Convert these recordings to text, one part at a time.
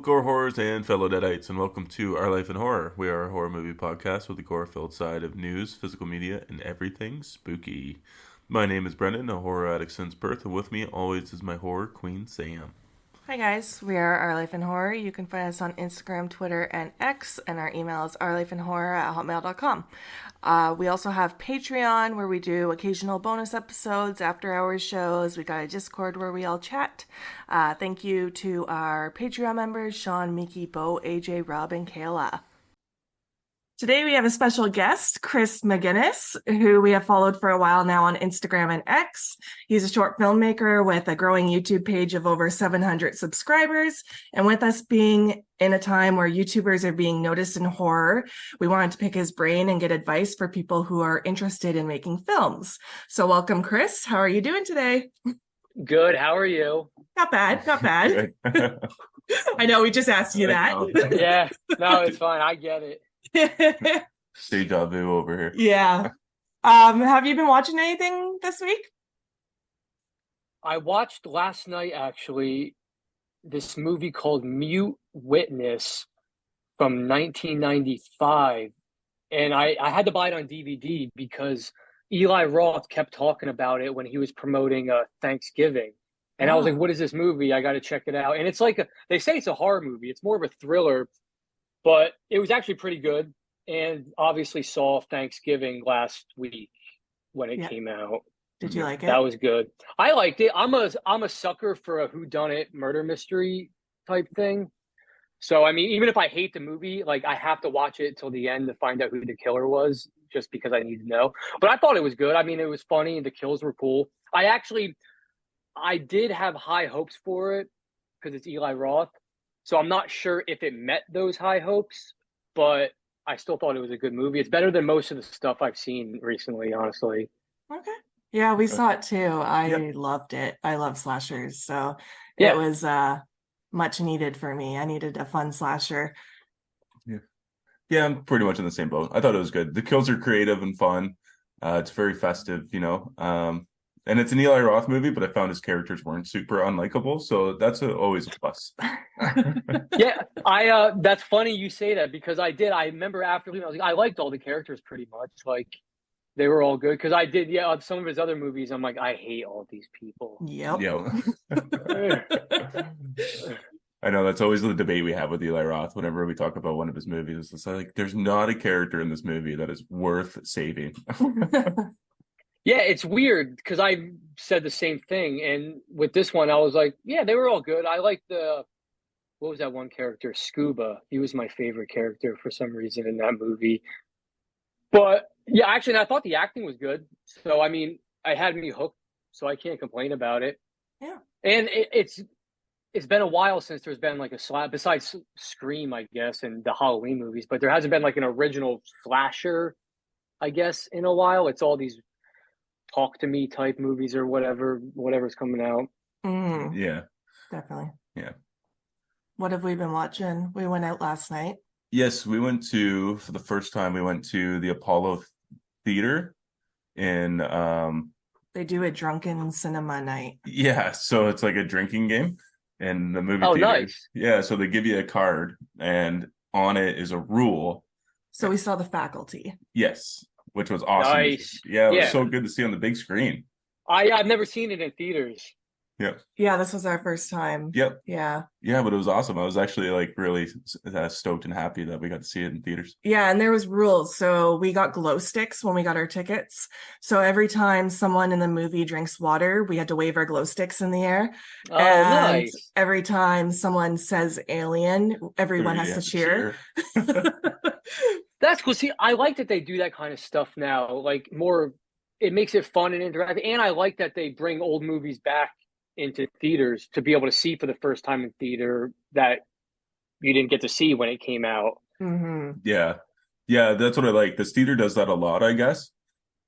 gore horrors and fellow deadites, and welcome to Our Life in Horror. We are a horror movie podcast with a gore-filled side of news, physical media, and everything spooky. My name is Brendan, a horror addict since birth, and with me always is my horror queen, Sam. Hi guys, we are Our Life in Horror. You can find us on Instagram, Twitter, and X, and our email is ourlifeinhorror@hotmail.com. We also have Patreon, where we do occasional bonus episodes, after-hours shows. We got a Discord where we all chat. Thank you to our Patreon members, Sean, Miki, Bo, AJ, Rob, and Kayla. Today we have a special guest, Chris Magennis, who we have followed for a while now on Instagram and X. He's a short filmmaker with a growing YouTube page of over 700 subscribers. And with us being in a time where YouTubers are being noticed in horror, we wanted to pick his brain and get advice for people who are interested in making films. So welcome, Chris. How are you doing today? Good. How are you? Not bad, not bad. I know we just asked you that. Yeah, no, it's fine. I get it. Deja vu over here. Yeah. Have you been watching anything this week? I watched last night, actually, this movie called Mute Witness from 1995. And I had to buy it on DVD because Eli Roth kept talking about it when he was promoting Thanksgiving. And I was like, what is this movie? I got to check it out. And it's like, they say it's a horror movie. It's more of a thriller. But it was actually pretty good, and obviously saw Thanksgiving last week when it came out. Did you like it? That was good. I liked it. I'm a sucker for a whodunit murder mystery type thing. So I mean, even if I hate the movie, like I have to watch it till the end to find out who the killer was, just because I need to know. But I thought it was good. I mean, it was funny. The kills were cool. I did have high hopes for it because it's Eli Roth. So I'm not sure if it met those high hopes, but I still thought it was a good movie. It's better than most of the stuff I've seen recently, honestly. Okay. Yeah, we saw it too. I loved it. I love slashers. So it was much needed for me. I needed a fun slasher. Yeah, I'm pretty much in the same boat. I thought it was good. The kills are creative and fun. It's very festive, and it's an Eli Roth movie, but I found his characters weren't super unlikable, so that's always a plus. Yeah, that's funny you say that because I did. I remember after leaving, I was like, I liked all the characters pretty much. Like they were all good because I did. Yeah, some of his other movies, I'm like, I hate all these people. Yep. Yeah. I know that's always the debate we have with Eli Roth whenever we talk about one of his movies. It's like there's not a character in this movie that is worth saving. Yeah, it's weird because I said the same thing. And with this one, I was like, yeah, they were all good. I liked what was that one character? Scuba. He was my favorite character for some reason in that movie. But yeah, actually, I thought the acting was good. So, I mean, it had me hooked, so I can't complain about it. Yeah. And it's been a while since there's been like a slap, besides Scream, I guess, and the Halloween movies, but there hasn't been like an original slasher, I guess, in a while. It's all these talk to me type movies or whatever's coming out. Yeah, definitely. Yeah. What have we been watching? We went out last night. Yes, for the first time, we went to the Apollo Theater in they do a drunken cinema night. Yeah, so it's like a drinking game in the movie theater. Nice. Yeah, so they give you a card and on it is a rule. So we saw The Faculty. Yes, which was awesome. Nice. Yeah, it was so good to see on the big screen. I've never seen it in theaters. Yep. Yeah, this was our first time. Yep. Yeah. Yeah, but it was awesome. I was actually like really stoked and happy that we got to see it in theaters. Yeah, and there was rules. So we got glow sticks when we got our tickets. So every time someone in the movie drinks water, we had to wave our glow sticks in the air. Oh, and nice. Every time someone says alien, everyone has to cheer. That's cool. See, I like that they do that kind of stuff now. Like more, it makes it fun and interactive. And I like that they bring old movies back into theaters to be able to see for the first time in theater that you didn't get to see when it came out. Mm-hmm. Yeah, that's what I like. This theater does that a lot, I guess.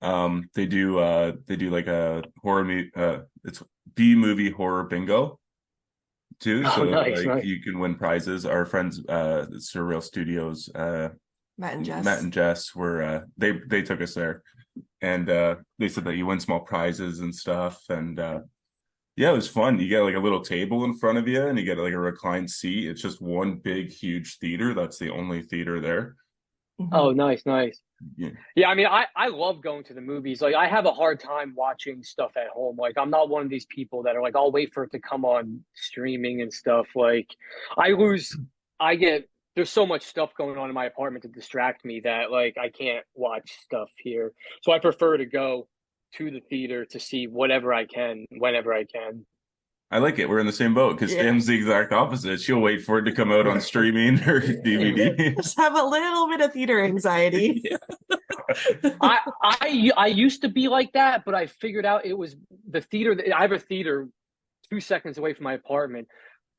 They do like a horror it's B-movie horror bingo too. So nice. You can win prizes. Our friends Surreal Studios, Matt and Jess were they took us there, and they said that you win small prizes and stuff, and Yeah, it was fun. You get like a little table in front of you and you get like a reclined seat. It's just one big, huge theater. That's the only theater there. Hmm. Oh, nice, nice. Yeah. Yeah, I mean, I love going to the movies. Like, I have a hard time watching stuff at home. Like, I'm not one of these people that are like, I'll wait for it to come on streaming and stuff. Like, I lose, I get, there's so much stuff going on in my apartment to distract me that, like, I can't watch stuff here. So I prefer to go to the theater to see whatever I can, whenever I can. I like it. We're in the same boat because Yeah. Stam's the exact opposite. She'll wait for it to come out on streaming or DVD. Just have a little bit of theater anxiety. I used to be like that, but I figured out it was the theater. I have a theater 2 seconds away from my apartment.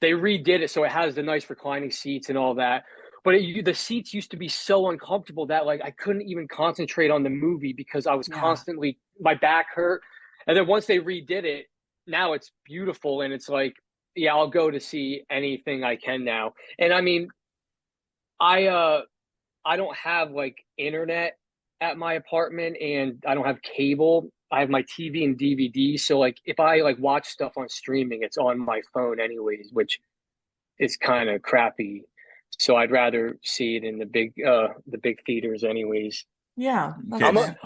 They redid it so it has the nice reclining seats and all that. But the seats used to be so uncomfortable that like I couldn't even concentrate on the movie because I was Yeah. constantly my back hurt. And then once they redid it, now it's beautiful and it's like, yeah, I'll go to see anything I can now. And I mean, I don't have like internet at my apartment and I don't have cable. I have my TV and DVD. So like if I like watch stuff on streaming, it's on my phone anyways, which is kind of crappy. So I'd rather see it in the big theaters anyways. Yeah, that's Okay. fair.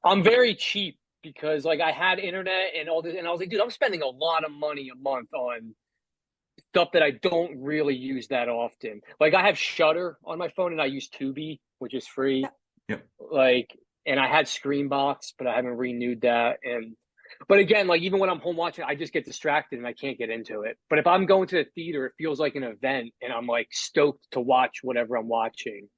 I'm very cheap because like I had internet and all this and I was like, dude, I'm spending a lot of money a month on stuff that I don't really use that often. Like I have Shutter on my phone and I use Tubi, which is free. Yep. Like, and I had Screenbox, but I haven't renewed that. And but again, like even when I'm home watching, I just get distracted and I can't get into it. But if I'm going to the theater, it feels like an event, and I'm like stoked to watch whatever I'm watching.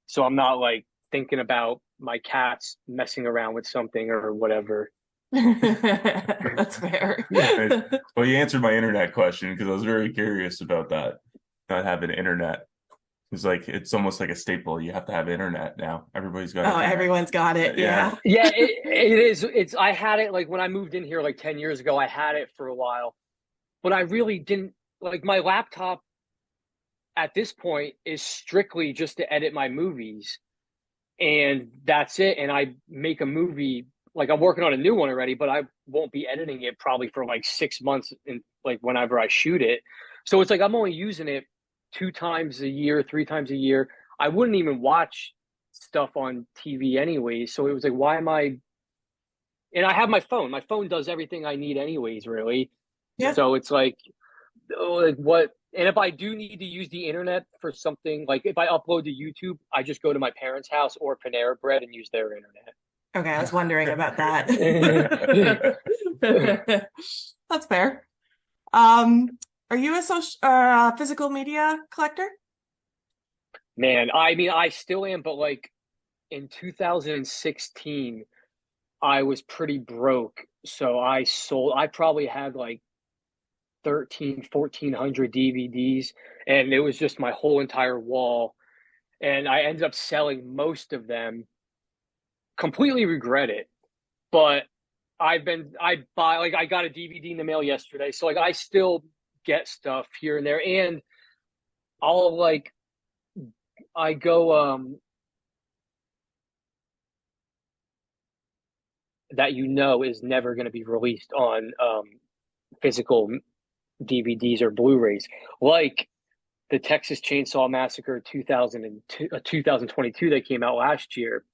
So I'm not like thinking about my cats messing around with something or whatever. That's fair. Nice. Well, you answered my internet question because I was very curious about that. Not having internet. It's like it's almost like a staple. You have to have internet now. Everybody's got Oh, it. everyone's got it. Yeah. Yeah. Yeah, it is. It's I had it like when I moved in here like 10 years ago, I had it for a while, but I really didn't like my laptop at this point is strictly just to edit my movies and that's it. And I make a movie like I'm working on a new one already, but I won't be editing it probably for like 6 months in like whenever I shoot it. So it's like I'm only using it 2 times a year, 3 times a year. I wouldn't even watch stuff on TV anyways. So it was like, why am I? And I have my phone. My phone does everything I need anyways, really. Yeah. So it's like, oh, like what? And if I do need to use the internet for something, like if I upload to YouTube, I just go to my parents' house or Panera Bread and use their internet. Okay, I was wondering about that. That's fair. Are you a physical media collector? Man, I mean, I still am, but like in 2016, I was pretty broke. So I probably had like 1,400 DVDs, and it was just my whole entire wall. And I ended up selling most of them. Completely regret it, but I buy like I got a DVD in the mail yesterday, so like I still get stuff here and there, and I'll like I go that is never going to be released on physical DVDs or Blu-rays, like the Texas Chainsaw Massacre 2022 that came out last year.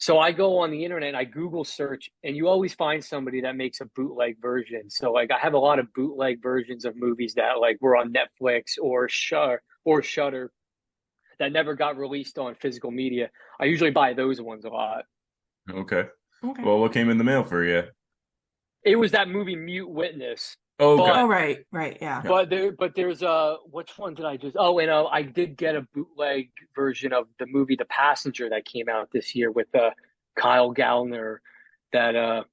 So I go on the internet and I Google search, and you always find somebody that makes a bootleg version. So like I have a lot of bootleg versions of movies that like were on Netflix or Shutter that never got released on physical media. I usually buy those ones a lot. Okay. Okay. Well, what came in the mail for you? It was that movie Mute Witness. Oh, okay. Oh, right, yeah. But there's which one did I just? Oh, and I did get a bootleg version of the movie The Passenger that came out this year with Kyle Gallner. That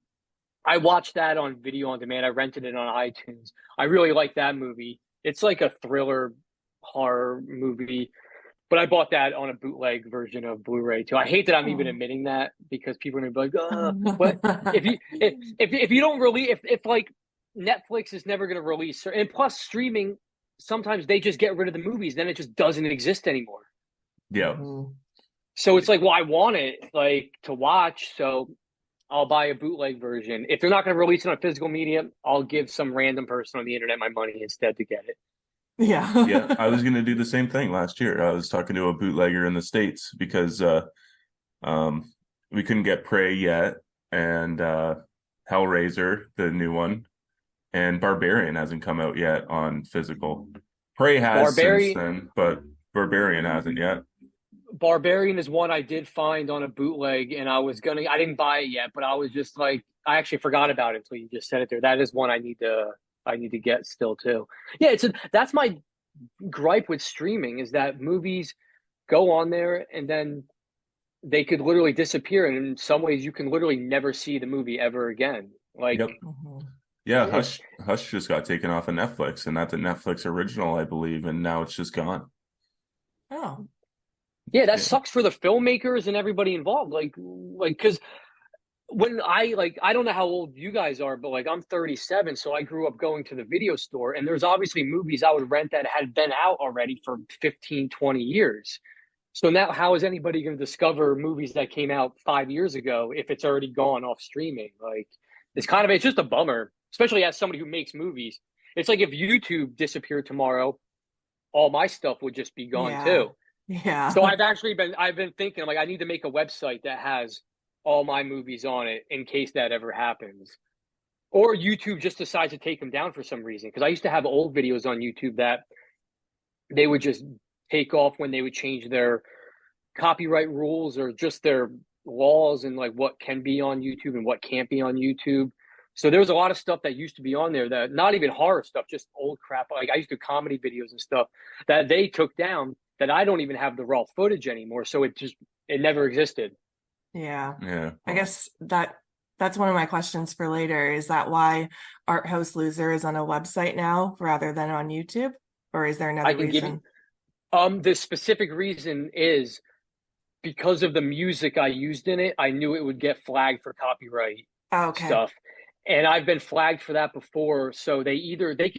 I watched that on video on demand. I rented it on iTunes. I really like that movie. It's like a thriller horror movie, but I bought that on a bootleg version of Blu-ray too. I hate that I'm even admitting that because people are gonna be like, "What if you don't really if like." Netflix is never going to release, and plus streaming, sometimes they just get rid of the movies, then it just doesn't exist anymore. Yeah. So it's like, well, I want it like to watch, so I'll buy a bootleg version. If they're not going to release it on physical media, I'll give some random person on the internet my money instead to get it. Yeah, Yeah. I was gonna do the same thing last year. I was talking to a bootlegger in the States because um we couldn't get Prey yet, and Hellraiser, the new one, and Barbarian hasn't come out yet on physical. Prey has since Barbarian then, but Barbarian hasn't yet. Barbarian is one I did find on a bootleg, and I didn't buy it yet, but I was just like, I actually forgot about it until you just said it there. That is one I need to get still too. Yeah, that's my gripe with streaming is that movies go on there and then they could literally disappear, and in some ways you can literally never see the movie ever again. Like Yep. Mhm. Yeah, it, Hush just got taken off of Netflix, and that's a Netflix original, I believe, and now it's just gone. Oh, yeah, that Yeah. sucks for the filmmakers and everybody involved. Because when I don't know how old you guys are, but like I'm 37, so I grew up going to the video store, and there's obviously movies I would rent that had been out already for 15, 20 years. So now how is anybody going to discover movies that came out 5 years ago if it's already gone off streaming? Like it's just a bummer, especially as somebody who makes movies. It's like if YouTube disappeared tomorrow, all my stuff would just be gone yeah. too. Yeah. So I've been thinking, I'm like, I need to make a website that has all my movies on it in case that ever happens. Or YouTube just decides to take them down for some reason. Because I used to have old videos on YouTube that they would just take off when they would change their copyright rules or just their laws and like what can be on YouTube and what can't be on YouTube. So there was a lot of stuff that used to be on there that not even horror stuff, just old crap. Like I used to do comedy videos and stuff that they took down that I don't even have the raw footage anymore. So it never existed. Yeah. Yeah. I guess that's one of my questions for later. Is that why Art House Loser is on a website now rather than on YouTube? Or is there I another can give you reason? the specific reason is because of the music I used in it, I knew it would get flagged for copyright Oh, okay. stuff. And I've been flagged for that before. So they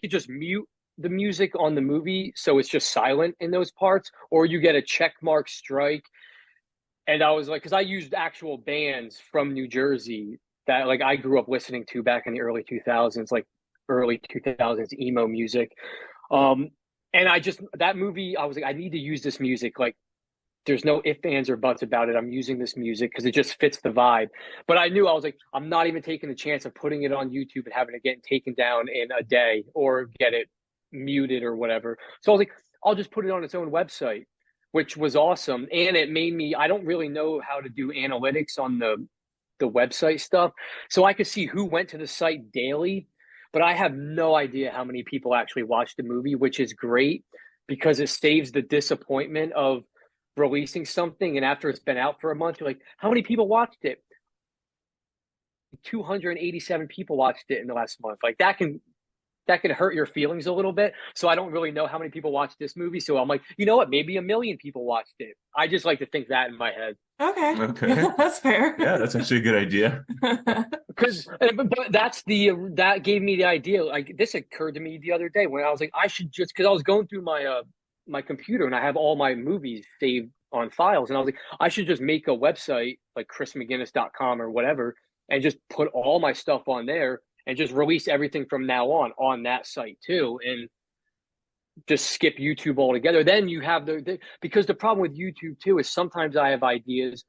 could just mute the music on the movie so it's just silent in those parts, or you get a check mark strike. And I was like, because I used actual bands from New Jersey that like I grew up listening to back in the early 2000s, like early 2000s emo music. Um, and that movie, I was like, I need to use this music. Like there's no ifs, ands, or buts about it. I'm using this music because it just fits the vibe. But I was like, I'm not even taking the chance of putting it on YouTube and having it get taken down in a day or get it muted or whatever. So I was like, I'll just put it on its own website, which was awesome. And it made me, I don't really know how to do analytics on the website stuff. So I could see who went to the site daily, but I have no idea how many people actually watched the movie, which is great because it saves the disappointment of releasing something and after it's been out for a month, you're like, how many people watched it? 287 people watched it in the last month. Like that can hurt your feelings a little bit. So I don't really know how many people watched this movie. So I'm like, you know what? Maybe 1 million people watched it. I just like to think that in my head. Okay. Okay. That's fair. Yeah, that's actually a good idea. Because but that gave me the idea. Like this occurred to me the other day when I was like, I should just because I was going through my computer and I have all my movies saved on files, and I was like, I should just make a website like chrismagennis.com or whatever, and just put all my stuff on there and just release everything from now on that site too, and just skip YouTube altogether. Then you have because the problem with YouTube too is sometimes I have ideas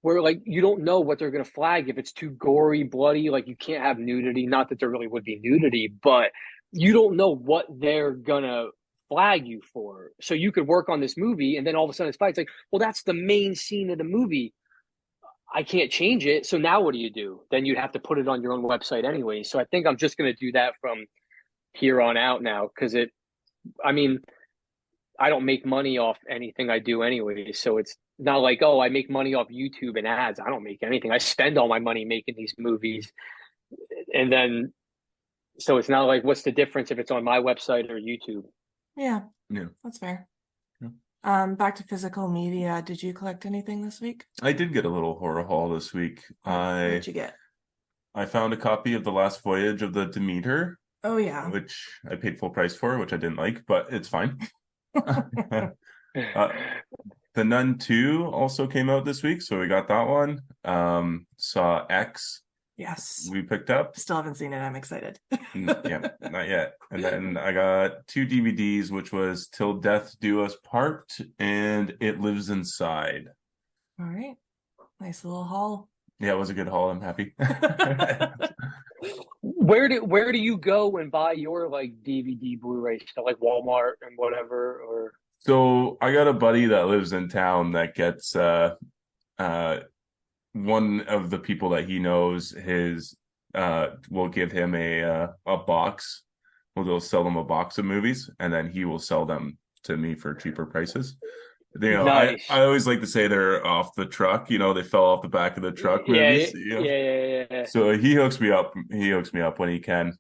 where like you don't know what they're going to flag if it's too gory, bloody, like you can't have nudity. Not that there really would be nudity, but you don't know what they're going to flag you for. So you could work on this movie and then all of a sudden it's like, well, that's the main scene of the movie. I can't change it. So now what do you do? Then you'd have to put it on your own website anyway. So I think I'm just going to do that from here on out now because I mean, I don't make money off anything I do anyway. So it's not like, oh, I make money off YouTube and ads. I don't make anything. I spend all my money making these movies. And then, so it's not like, what's the difference if it's on my website or YouTube? Yeah, Yeah. that's fair. Yeah. Back to physical media. Did you collect anything this week? I did get a little horror haul this week. What did you get? I found a copy of The Last Voyage of the Demeter, Oh, yeah. which I paid full price for, which I didn't like, but it's fine. Uh, The Nun 2 also came out this week, so we got that one. Saw X Yes. we picked up. Still haven't seen it. I'm excited. Yeah, not yet. And then I got 2 DVDs, which was Till Death Do Us Part and It Lives Inside. All right. Nice little haul. Yeah, it was a good haul. I'm happy. Where do you go and buy your like DVD Blu-ray stuff, like Walmart and whatever? Or So I got a buddy that lives in town that gets one of the people that he knows his will give him a box. Well, they'll sell him a box of movies, and then he will sell them to me for cheaper prices. You know, nice. I always like to say they're off the truck. You know, they fell off the back of the truck Yeah, movies. You know? yeah. So he hooks me up. He hooks me up when he can.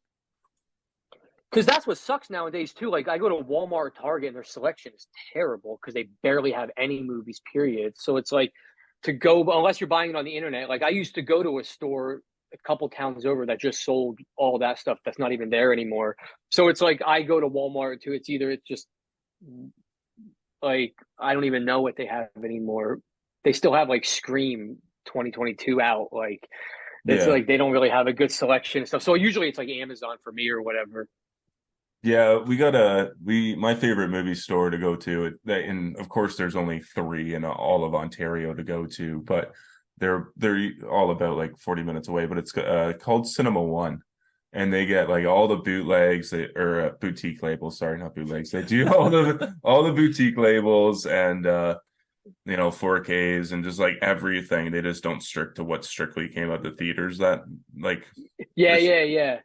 Because that's what sucks nowadays too. Like I go to Walmart or Target and their selection is terrible because they barely have any movies, period. So it's like to go unless you're buying it on the internet. Like I used to go to a store a couple towns over that just sold all that stuff that's not even there anymore. So it's like I go to Walmart too. It's just like I don't even know what they have anymore. They still have like Scream 2022 out. Like it's Yeah. like they don't really have a good selection and stuff. So usually it's like Amazon for me or whatever. Yeah, my favorite movie store to go to, and of course there's only 3 in all of Ontario to go to, but they're all about like 40 minutes away, but it's called Cinema One, and they get like all the bootlegs or boutique labels, sorry, not bootlegs. They do all the boutique labels and 4Ks and just like everything. They just don't strict to what strictly came out the theaters that like Yeah.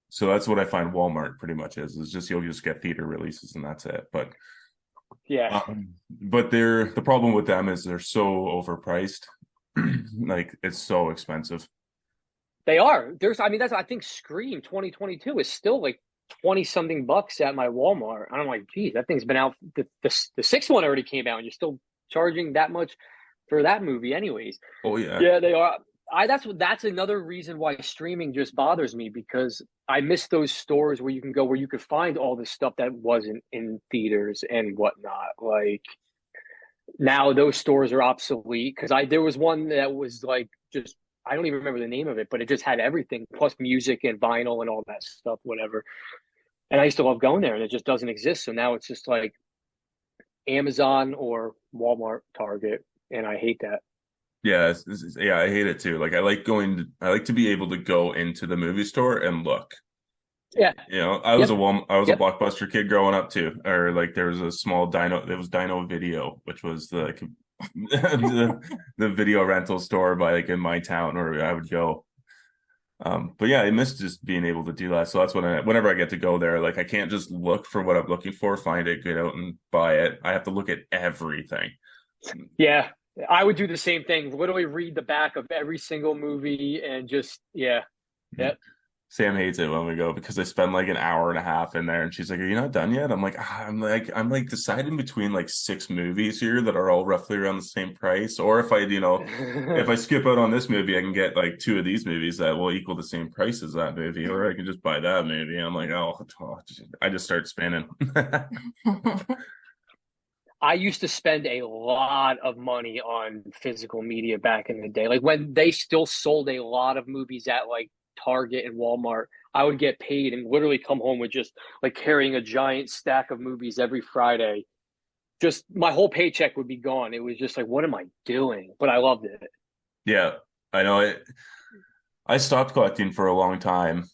so that's what I find Walmart pretty much is just you'll just get theater releases and that's it. But Yeah. but the problem with them is they're so overpriced. Like it's so expensive. They are. I think Scream 2022 is still like 20 something bucks at my Walmart. And I'm like, geez, that thing's been out. The sixth one already came out and you're still charging that much for that movie anyways. Oh yeah. Yeah, they are. That's another reason why streaming just bothers me because I miss those stores where you can go where you could find all this stuff that wasn't in theaters and whatnot. Like now those stores are obsolete because there was one that was like just I don't even remember the name of it, but it just had everything plus music and vinyl and all that stuff, whatever. And I used to love going there and it just doesn't exist. So now it's just like Amazon or Walmart, Target, and I hate that. Yeah, yeah, I hate it too. Like I like to be able to go into the movie store and look. Yeah. You know, I was a Yep. Blockbuster kid growing up too. Or like there was a small Dino Video, which was the video rental store by like in my town where I would go. But yeah, I miss just being able to do that. So that's whenever I get to go there, like I can't just look for what I'm looking for, find it, get out and buy it. I have to look at everything. Yeah. I would do the same thing. Literally read the back of every single movie and just yeah. Yep. Sam hates it when we go because I spend like an hour and a half in there and she's like, "Are you not done yet?" I'm like deciding between like 6 movies here that are all roughly around the same price. Or if I skip out on this movie, I can get like 2 of these movies that will equal the same price as that movie, or I can just buy that movie. I'm like, I just start spinning. I used to spend a lot of money on physical media back in the day. Like when they still sold a lot of movies at like Target and Walmart, I would get paid and literally come home with just like carrying a giant stack of movies every Friday. Just my whole paycheck would be gone. It was just like, what am I doing? But I loved it. Yeah, I know it. I stopped collecting for a long time,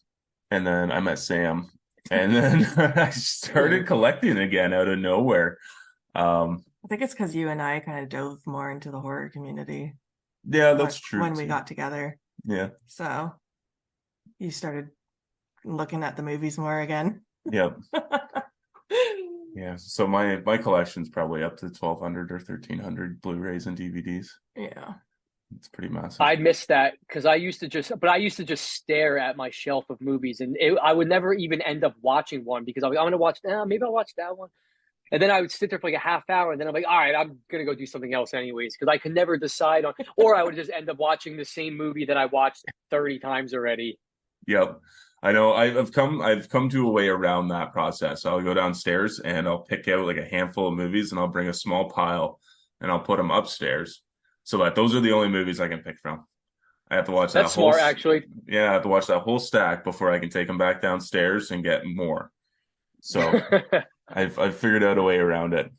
and then I met Sam, and then I started collecting again out of nowhere. I think it's because you and I kind of dove more into the horror community. Yeah, that's true. When we got together. Yeah. So you started looking at the movies more again. Yep. Yeah. So my collection's probably up to 1,200 or 1,300 Blu-rays and DVDs. Yeah. It's pretty massive. I missed that because I used to just stare at my shelf of movies and I would never even end up watching one because I'm going to watch, maybe I'll watch that one. And then I would sit there for like a half hour and then I'm like, all right, I'm going to go do something else anyways because I could never decide on, or I would just end up watching the same movie that I watched 30 times already. Yep. I know I've come to a way around that process. I'll go downstairs and I'll pick out like a handful of movies and I'll bring a small pile and I'll put them upstairs so that those are the only movies I can pick from. I have to watch that That's smart, actually. yeah, I have to watch that whole stack before I can take them back downstairs and get more. So I've figured out a way around it.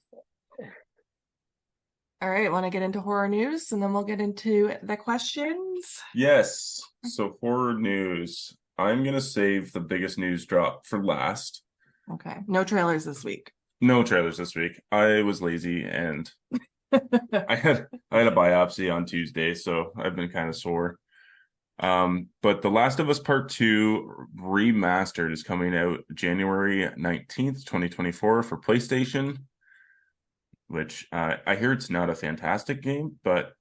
All right, want to get into horror news and then we'll get into the questions? Yes. So horror news. I'm gonna save the biggest news drop for last. Okay. No trailers this week. No trailers this week. I was lazy and I had a biopsy on Tuesday, so I've been kind of sore. But The Last of Us Part 2 Remastered is coming out January 19th, 2024 for PlayStation, which I hear it's not a fantastic game, but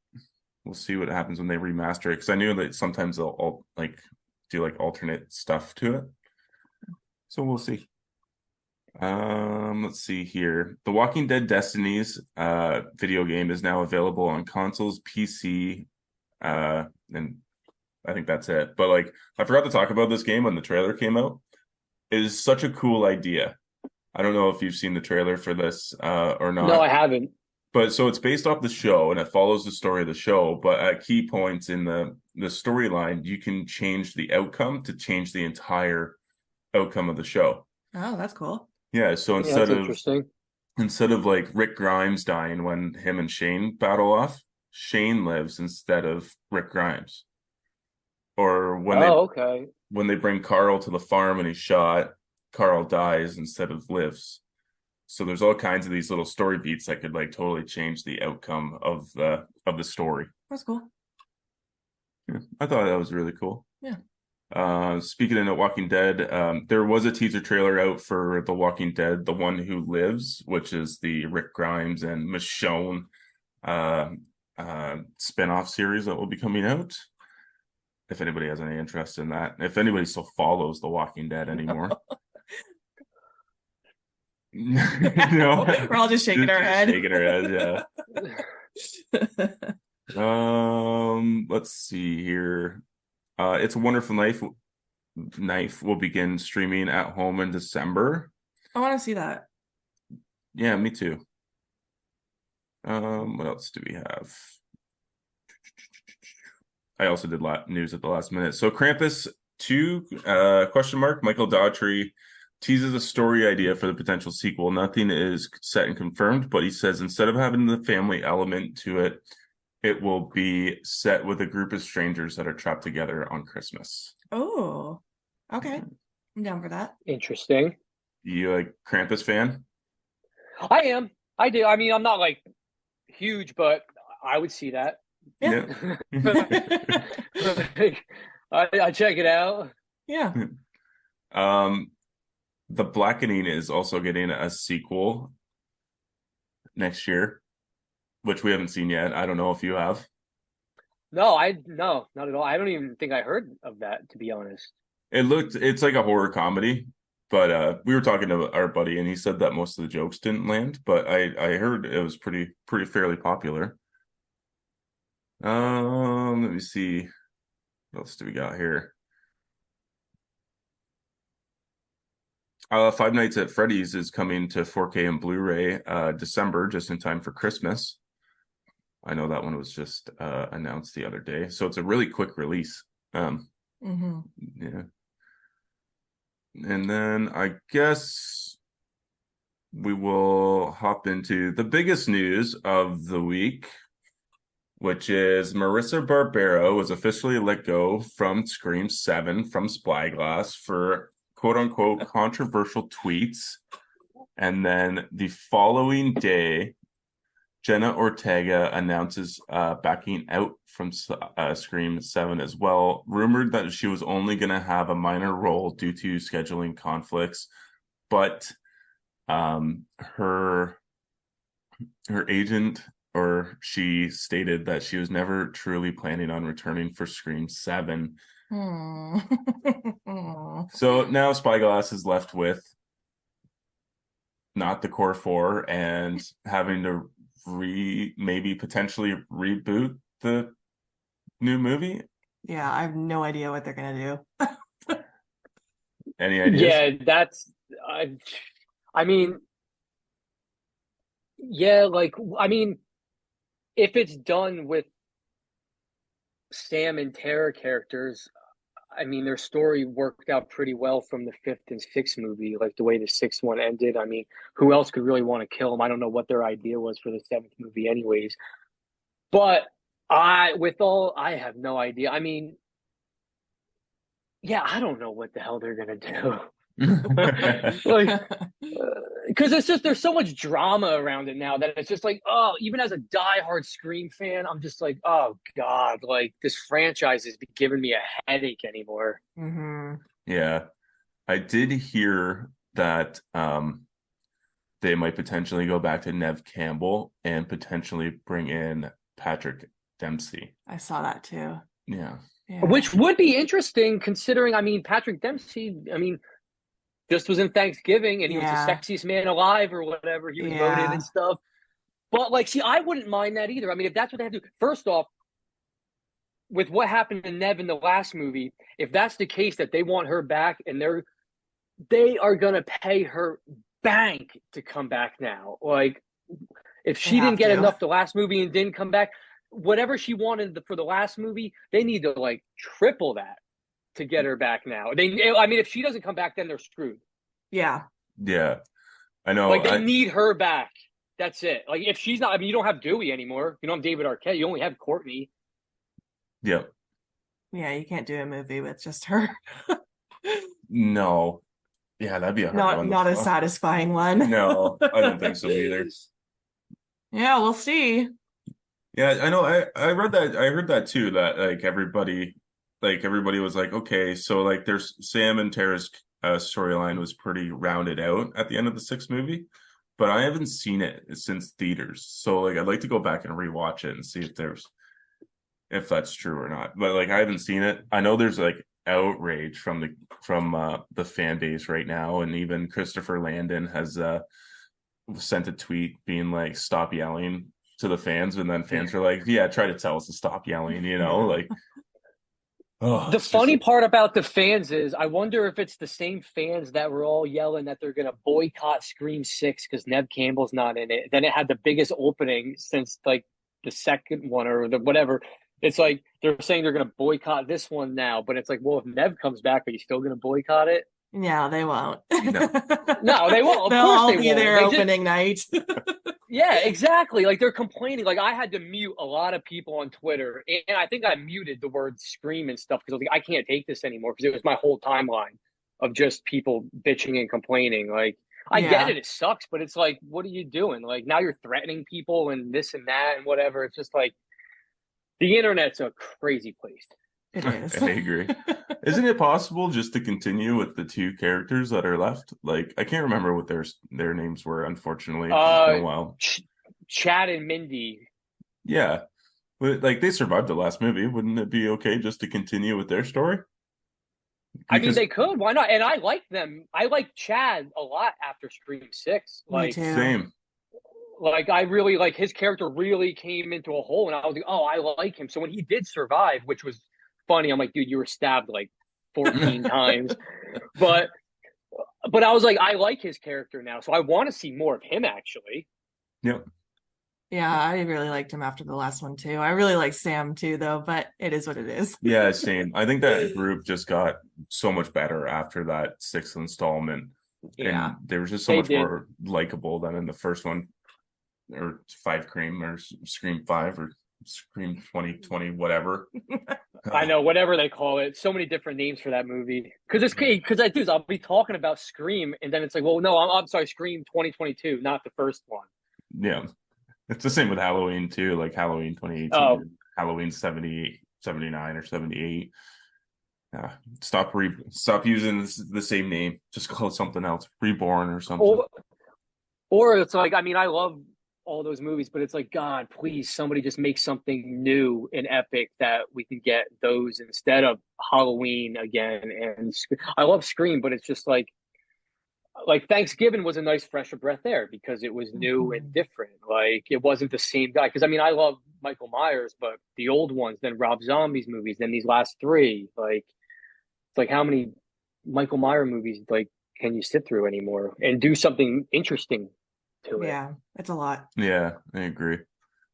we'll see what happens when they remaster it, because I knew that sometimes they'll like do like alternate stuff to it. So we'll see. Let's see here. The Walking Dead Destinies video game is now available on consoles, PC, and I think that's it. But like, I forgot to talk about this game when the trailer came out. It is such a cool idea. I don't know if you've seen the trailer for this or not. No, I haven't. But so it's based off the show and it follows the story of the show. But at key points in the storyline, you can change the outcome to change the entire outcome of the show. Oh, that's cool. Yeah. So instead of like Rick Grimes dying when him and Shane battle off, Shane lives instead of Rick Grimes. Or when they bring Carl to the farm and he's shot, Carl dies instead of lives. So there's all kinds of these little story beats that could like totally change the outcome of the story. That's cool. Yeah, I thought that was really cool. Yeah. Speaking of Walking Dead, there was a teaser trailer out for The Walking Dead, The One Who Lives, which is the Rick Grimes and Michonne spinoff series that will be coming out. If anybody has any interest in that, if anybody still follows The Walking Dead anymore. No, we're all just shaking our head. Shaking our heads, yeah. Let's see here. It's a Wonderful Knife will begin streaming at home in December. I want to see that. Yeah, me too. What else do we have? I also did news at the last minute. So Krampus 2, question mark, Michael Daughtry teases a story idea for the potential sequel. Nothing is set and confirmed, but he says instead of having the family element to it, it will be set with a group of strangers that are trapped together on Christmas. Oh, okay. I'm down for that. Interesting. You like Krampus fan? I am. I do. I mean, I'm not like huge, but I would see that. Yeah. I check it out. Yeah. The Blackening is also getting a sequel next year, which we haven't seen yet. I don't know if you have. No, not at all. I don't even think I heard of that, to be honest. It's like a horror comedy, but we were talking to our buddy and he said that most of the jokes didn't land, but I heard it was pretty fairly popular. Let me see. What else do we got here? Five Nights at Freddy's is coming to 4K and Blu-ray December, just in time for Christmas. I know that one was just announced the other day, so it's a really quick release. Yeah. And then I guess we will hop into the biggest news of the week, which is Marissa Barbero was officially let go from Scream 7 from Spyglass for quote-unquote controversial tweets. And then the following day, Jenna Ortega announces backing out from Scream 7 as well. Rumored that she was only going to have a minor role due to scheduling conflicts, but her agent, or she stated that she was never truly planning on returning for Scream 7. So now Spyglass is left with not the core four and having to maybe potentially reboot the new movie. Yeah, I have no idea what they're gonna do. Any ideas? Yeah, that's I mean, yeah, like, I mean, if it's done with Sam and Tara characters, I mean, their story worked out pretty well from the fifth and sixth movie, like the way the sixth one ended. I mean, who else could really want to kill him? I don't know what their idea was for the seventh movie, anyways. But I have no idea. I mean, yeah, I don't know what the hell they're gonna do. Like, because it's just there's so much drama around it now that it's just like, oh, even as a diehard Scream fan, I'm just like, oh God, like this franchise is giving me a headache anymore. Mm-hmm. Yeah, I did hear that they might potentially go back to Nev Campbell and potentially bring in Patrick Dempsey. I saw that too. Yeah. Which would be interesting considering, I mean, Patrick Dempsey, I mean, just was in Thanksgiving and he was the sexiest man alive or whatever. He was voted and stuff. But like, see, I wouldn't mind that either. I mean, if that's what they have to do, first off, with what happened to Nev in the last movie, if that's the case that they want her back and they are gonna pay her bank to come back now. Like, if she didn't get enough the last movie and didn't come back, whatever she wanted for the last movie, they need to like triple that to get her back now. I mean, if she doesn't come back, then they're screwed. Yeah. Yeah. I know. Like, they need her back. That's it. Like, if she's not, I mean, you don't have Dewey anymore. You don't have David Arquette. You only have Courtney. Yeah. Yeah, you can't do a movie with just her. No. Yeah, that'd be a hard one. Not a satisfying one. No, I don't think so either. Yeah, we'll see. Yeah, I know. I read that. I heard that too. That everybody was like, okay, so like there's Sam and Tara's storyline was pretty rounded out at the end of the sixth movie, but I haven't seen it since theaters. So like I'd like to go back and rewatch it and see if that's true or not. But like I haven't seen it. I know there's like outrage from the fan base right now, and even Christopher Landon has sent a tweet being like, stop yelling to the fans, and then fans are like, yeah, try to tell us to stop yelling, like. Oh, the funny part about the fans is I wonder if it's the same fans that were all yelling that they're going to boycott Scream 6 because Nev Campbell's not in it. Then it had the biggest opening since like the second one or the whatever. It's like they're saying they're going to boycott this one now, but it's like, well, if Nev comes back, are you still going to boycott it? No, they won't. No, they won't. They'll all be there opening night. Yeah, exactly. Like, they're complaining. Like, I had to mute a lot of people on Twitter, and I think I muted the word Scream and stuff because I was like, I can't take this anymore because it was my whole timeline of just people bitching and complaining. Like, I get it sucks, but it's like, what are you doing? Like, now you're threatening people and this and that and whatever. It's just like, the internet's a crazy place. It is. I agree. Isn't it possible just to continue with the two characters that are left? Like, I can't remember what their names were, unfortunately. It's been a while. Chad and Mindy. Yeah. But, like, they survived the last movie. Wouldn't it be okay just to continue with their story? I mean, they could. Why not? And I like them. I like Chad a lot after Scream 6. Like, Me too. Same. Like, I really, like, his character really came into a hole, and I was like, oh, I like him. So when he did survive, which was funny, I'm like, dude, you were stabbed like 14 times. But I was like, I like his character now, so I want to see more of him, actually. Yep. Yeah, I really liked him after the last one too. I really like Sam too, though, but it is what it is. Yeah, same. I think that group just got so much better after that sixth installment. Yeah. And they were just so much more likable than in the first one, or Five Cream, or Scream 5, or Scream 2020, whatever. I know, whatever they call it. So many different names for that movie. Because I'll be talking about Scream, and then it's like, well, no, I'm sorry, Scream 2022, not the first one. Yeah. It's the same with Halloween, too, like Halloween 2018, Halloween 78, 79, or 78. Stop using the same name. Just call it something else. Reborn or something. Or it's like, I mean, I love all those movies, but it's like, God, please, somebody just make something new and epic that we can get those instead of Halloween again. And I love Scream, but it's just like Thanksgiving was a nice fresh breath there because it was new and different. Like, it wasn't the same guy. Because I mean, I love Michael Myers, but the old ones, then Rob Zombie's movies, then these last three, like, it's like, how many Michael Myers movies like can you sit through anymore and do something interesting to it? Yeah, it's a lot. Yeah, I agree.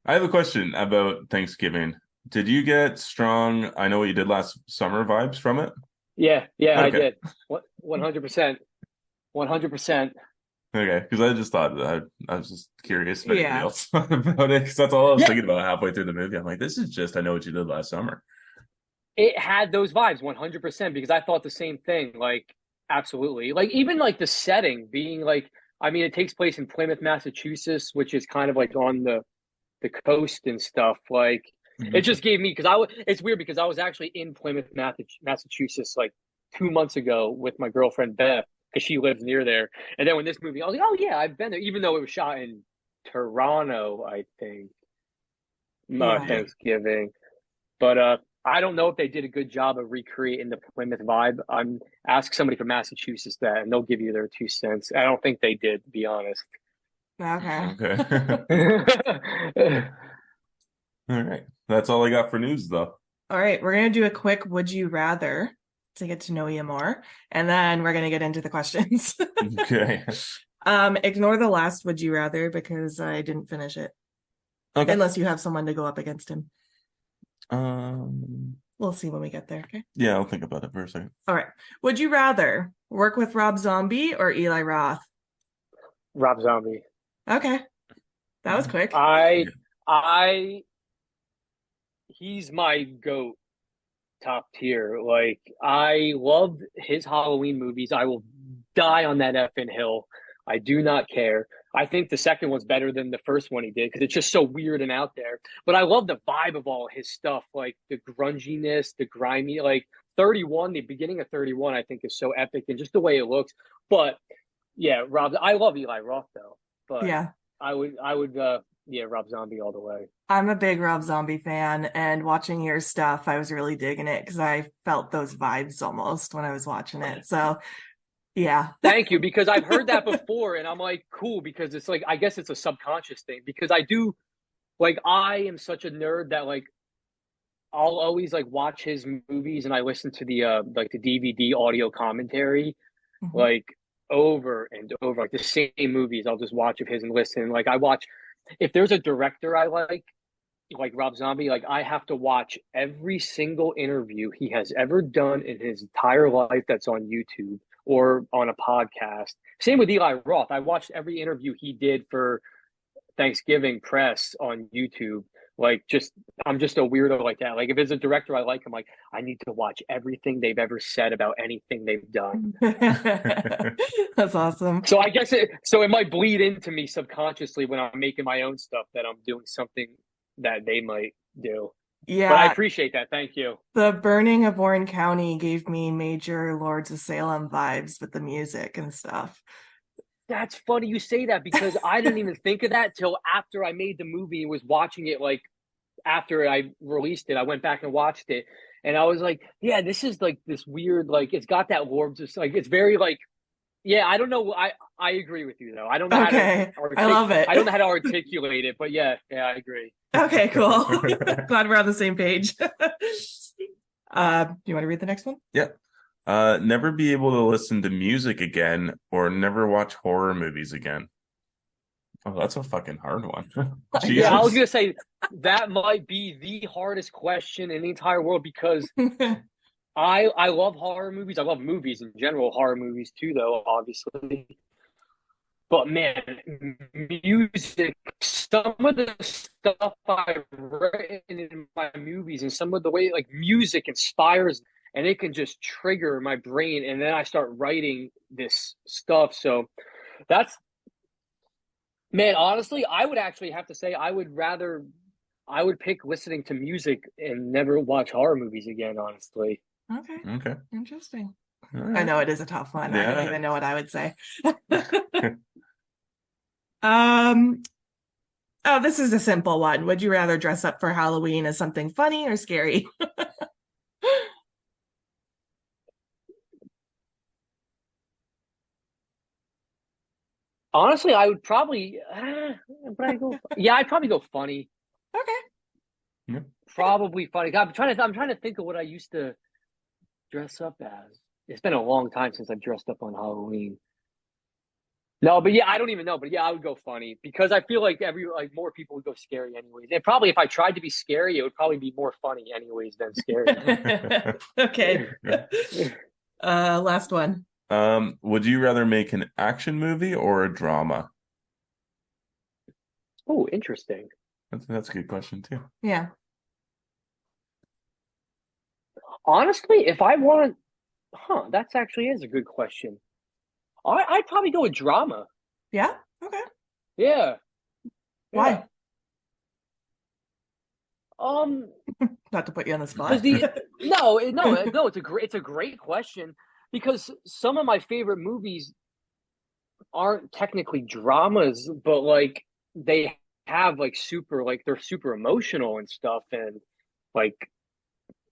I have a question about Thanksgiving. Did you get strong, I know what you did last summer vibes from it? Yeah, I Okay. did. What 100%. 100%. Okay. Because I just thought that I was just curious if anybody Yeah. else thought about it. Because that's all I was Yeah, thinking about halfway through the movie. I'm like, this is just, I know what you did last summer. it had those vibes 100% because I thought the same thing. Like, absolutely. Like, even like the setting being like, I mean, it takes place in Plymouth, Massachusetts, which is kind of like on the coast and stuff. Like, it Mhm. just gave me because it's weird because I was actually in Plymouth, Massachusetts, like 2 months ago with my girlfriend Beth because she lives near there. And then when this movie, I was like, oh yeah, I've been there, even though it was shot in Toronto, I think, Yeah. Yeah. Thanksgiving. But I don't know if they did a good job of recreating the Plymouth vibe. I'm ask somebody from Massachusetts that, and they'll give you their 2 cents. I don't think they did, to be honest. Okay. Okay. All right. That's all I got for news, though. All right, we're gonna do a quick would you rather to get to know you more, and then we're gonna get into the questions. Okay. Ignore the last would you rather because I didn't finish it. Okay. Unless you have someone to go up against him. Um, We'll see when we get there, okay? yeah, I'll think about it for a second. All right. Would you rather work with Rob Zombie or Eli Roth? Rob Zombie. Okay. That was quick. I Yeah. I he's my goat top tier. Like I loved his Halloween movies. I will die on that effing hill. I do not care. I think the second one's better than the first one he did because it's just so weird and out there. But I love the vibe of all his stuff, like the grunginess, the grimy, like 31, the beginning of 31, I think is so epic and just the way it looks. But yeah, Rob, I love Eli Roth though. But Yeah. I would, yeah, Rob Zombie all the way. I'm a big Rob Zombie fan, and watching your stuff, I was really digging it because I felt those vibes almost when I was watching it. So, yeah. Thank you, because I've heard that before, and I'm like, cool, because it's like I guess it's a subconscious thing. Because I do like I am such a nerd that like I'll always like watch his movies and I listen to the like the DVD audio commentary Mhm. like over and over, like the same movies. I'll just watch of his and listen. Like I watch if there's a director I like Rob Zombie, like I have to watch every single interview he has ever done in his entire life that's on YouTube or on a podcast. Same with Eli Roth. I watched every interview he did for Thanksgiving press on YouTube. Like just I'm just a weirdo like that. Like if it's a director I like, I'm like, I need to watch everything they've ever said about anything they've done. That's awesome. So I guess it might bleed into me subconsciously when I'm making my own stuff that I'm doing something that they might do. But I Yeah, appreciate that. Thank you. the burning of Warren County gave me major Lords of Salem vibes with the music and stuff. That's funny you say that because I didn't even think of that till after I made the movie and was watching it like after I released it. I went back and watched it and I was like, yeah, this is like this weird like it's got that Lords of like it's very like yeah, I don't know. I agree with you though. I don't know how to Okay, I love it. I don't know how to articulate it, but yeah, I agree. Okay, cool. Glad we're on the same page. Do you want to read the next one? Yeah. Never be able to listen to music again or never watch horror movies again. Oh, that's a fucking hard one. Yeah, I was Jesus. gonna say that might be the hardest question in the entire world because I love horror movies. I love movies in general, horror movies too, though, obviously. But man, music, some of the stuff I've written in my movies and some of the way like music inspires and it can just trigger my brain and then I start writing this stuff. So that's man, honestly, I would actually have to say I would pick listening to music and never watch horror movies again, honestly. Okay, Okay. interesting. All I right. know it is a tough one. I don't Yeah. even know what I would say. Um, oh, this is a simple one. Would you rather dress up for Halloween as something funny or scary? Honestly, I would probably, yeah, I'd probably go funny. Okay. Yeah. Probably funny. God, I'm trying to think of what I used to dress up as. It's been a long time since I've dressed up on Halloween. No, but yeah, I don't even know. But yeah, I would go funny because I feel like more people would go scary anyways. And probably if I tried to be scary, it would probably be more funny anyways than scary. Okay. Last one. Would you rather make an action movie or a drama? Oh, interesting. That's a good question too. Yeah. Honestly, if I want, that's actually is a good question. I'd probably go with drama. Yeah. Okay. Yeah, yeah. Why? Um, Not to put you on the because spot. no, it's a great question because some of my favorite movies aren't technically dramas, but like they have like they're super emotional and stuff and like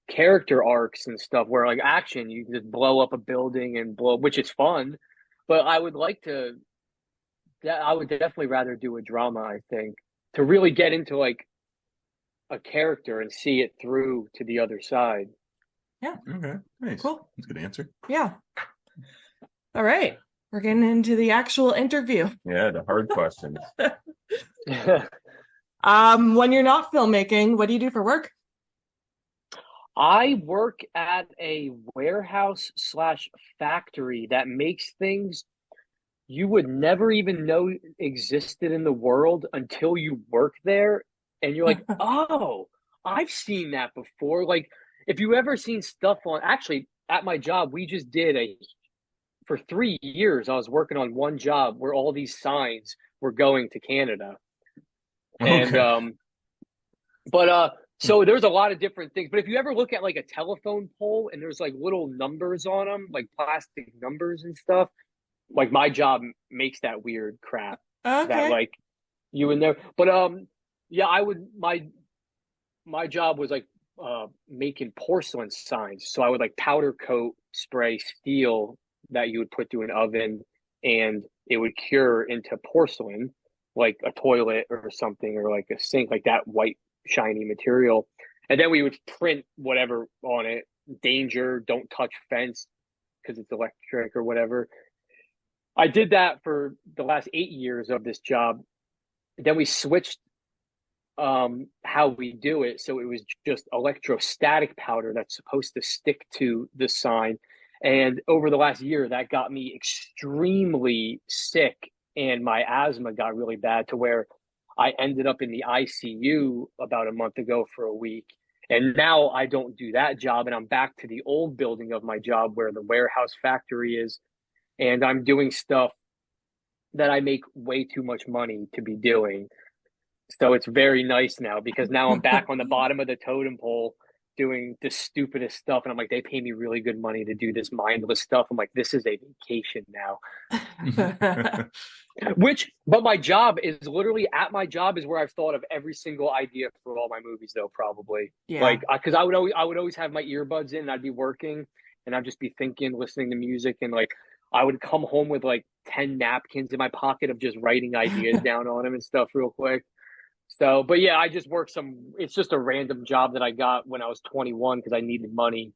character arcs and stuff where like action you can just blow up a building and blow which is fun. But I would definitely rather do a drama, I think, to really get into like a character and see it through to the other side. Yeah. Okay, nice. Cool. That's a good answer. Yeah. All right. We're getting into the actual interview. Yeah, the hard questions. When you're not filmmaking, what do you do for work? I work at a warehouse slash factory that makes things you would never even know existed in the world until you work there. And you're like, oh, I've seen that before. Like, if you ever seen stuff actually, at my job, we just for 3 years, I was working on one job where all these signs were going to Canada. And, Okay. so there's a lot of different things. But if you ever look at like a telephone pole and there's like little numbers on them, like plastic numbers and stuff, like my job makes that weird crap that Okay. like you would never. But yeah, I would my job was like making porcelain signs. So I would like powder coat spray steel that you would put through an oven and it would cure into porcelain, like a toilet or something, or like a sink, like that white shiny material. And then we would print whatever on it. Danger, don't touch fence because it's electric or whatever. I did that for the last 8 years of this job. Then we switched how we do it. So it was just electrostatic powder that's supposed to stick to the sign. And over the last year, that got me extremely sick, and my asthma got really bad to where I ended up in the ICU about a month ago for a week. And now I don't do that job, and I'm back to the old building of my job where the warehouse factory is, and I'm doing stuff that I make way too much money to be doing. So it's very nice now because now I'm back on the bottom of the totem pole doing the stupidest stuff. And I'm like, they pay me really good money to do this mindless stuff. I'm like, this is a vacation now. But my job is literally at my job is where I've thought of every single idea for all my movies, though, probably. Yeah. Like, because I would always have my earbuds in and I'd be working and I'd just be thinking, listening to music. And like, I would come home with like 10 napkins in my pocket of just writing ideas down on them and stuff real quick. So, but yeah, I just work it's just a random job that I got when I was 21 because I needed money.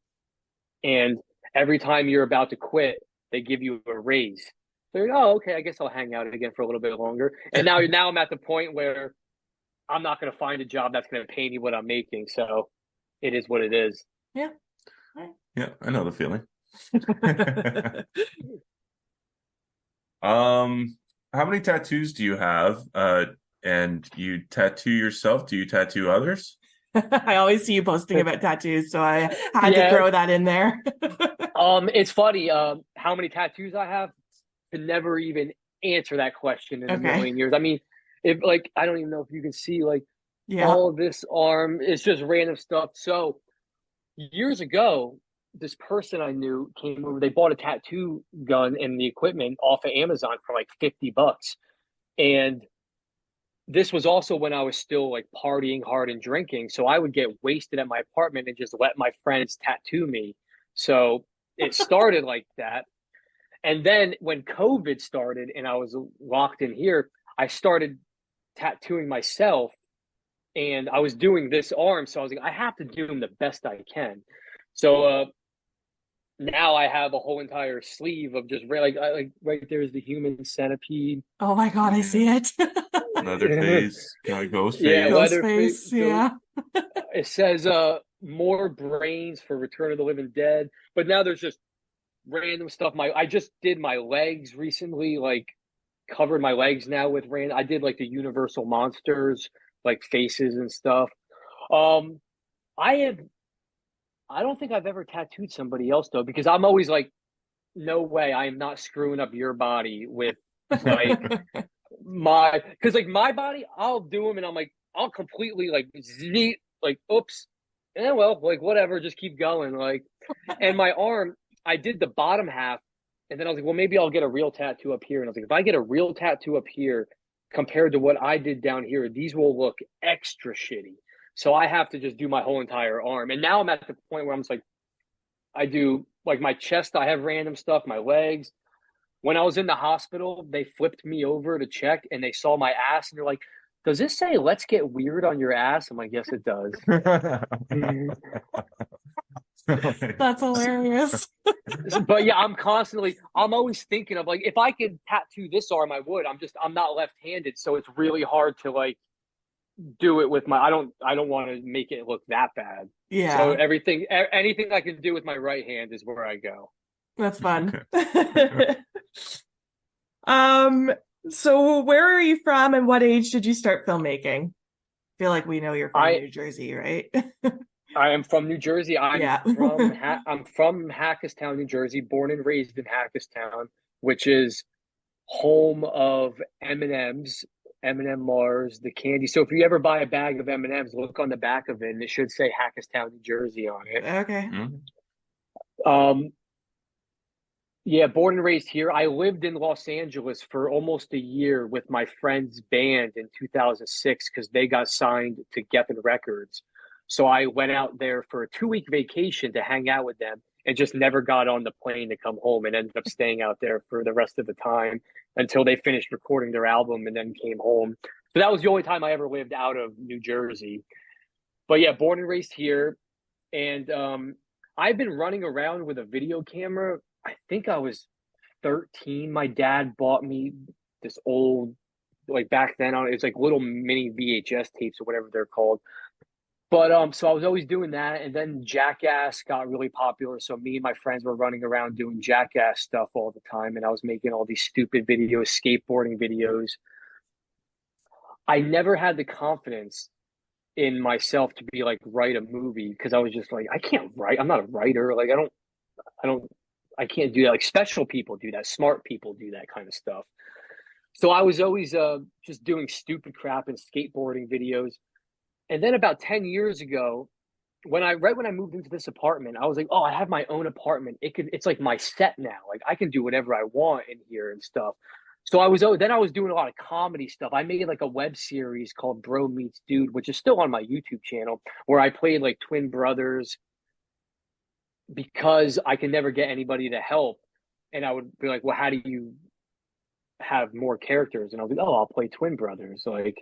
And every time you're about to quit, they give you a raise. So you're, oh, okay, I guess I'll hang out again for a little bit longer. And now I'm at the point where I'm not going to find a job that's going to pay me what I'm making. So it is what it is. Yeah. Yeah, I know the feeling. How many tattoos do you have? And you tattoo yourself? Do you tattoo others? I always see you posting about tattoos, so I had to throw that in there. It's funny. How many tattoos I have? Could never even answer that question in a million years. I mean, if like I don't even know if you can see like all of this arm. It's just random stuff. So years ago, this person I knew came over. They bought a tattoo gun and the equipment off of Amazon for like $50, and this was also when I was still like partying hard and drinking. So I would get wasted at my apartment and just let my friends tattoo me. So it started like that. And then when COVID started and I was locked in here, I started tattooing myself and I was doing this arm. So I was like, I have to do them the best I can. So now I have a whole entire sleeve of just like right there's the human centipede. Oh my God, I see it. Leatherface, kind of ghost Yeah, face. Leatherface. Ghostface, yeah. It says more brains for Return of the Living Dead, but now there's just random stuff. I just did my legs recently, like covered my legs now with random. I did like the Universal monsters, like faces and stuff. Um, I have. I don't think I've ever tattooed somebody else though, because I'm always like, no way, I am not screwing up your body with like because like my body, I'll do them and I'm like, I'll completely like like oops, yeah, well, like whatever, just keep going, like. And my arm, I did the bottom half, and then I was like, well, maybe I'll get a real tattoo up here. And I was like, if I get a real tattoo up here compared to what I did down here, these will look extra shitty. So I have to just do my whole entire arm. And now I'm at the point where I'm just like, I do like my chest, I have random stuff, my legs. When I was in the hospital, they flipped me over to check and they saw my ass and they're like, does this say let's get weird on your ass? I'm like, yes, it does. That's hilarious. But yeah, I'm always thinking of like, if I could tattoo this arm, I would. I'm not left-handed, so it's really hard to like do it with I don't want to make it look that bad. Yeah. So anything I can do with my right hand is where I go. That's fun. So where are you from and what age did you start filmmaking? I feel like we know you're from New Jersey, right? I am from New Jersey. Yeah. I'm from Hackettstown, New Jersey, born and raised in Hackettstown, which is home of M&Ms, M&M Mars, the candy. So if you ever buy a bag of M&Ms, look on the back of it, and it should say Hackettstown, New Jersey on it. Okay. Yeah, born and raised here. I lived in Los Angeles for almost a year with my friend's band in 2006 because they got signed to Geffen Records. So I went out there for a 2-week vacation to hang out with them and just never got on the plane to come home and ended up staying out there for the rest of the time until they finished recording their album and then came home. So that was the only time I ever lived out of New Jersey. But yeah, born and raised here. And I've been running around with a video camera. I think I was 13. My dad bought me this old, like back then, it was like little mini VHS tapes or whatever they're called. But so I was always doing that, and then Jackass got really popular. So me and my friends were running around doing Jackass stuff all the time, and I was making all these stupid videos, skateboarding videos. I never had the confidence in myself to be like write a movie because I was just like, I can't write. I'm not a writer. Like I can't do that. Like special people do that. Smart people do that kind of stuff. So I was always just doing stupid crap and skateboarding videos. And then about 10 years ago, when I moved into this apartment, I was like, oh, I have my own apartment. It's like my set now. Like I can do whatever I want in here and stuff. So I was doing a lot of comedy stuff. I made like a web series called Bro Meets Dude, which is still on my YouTube channel, where I played like twin brothers because I could never get anybody to help. And I would be like, well, how do you have more characters? And I was like, oh, I'll play twin brothers. Like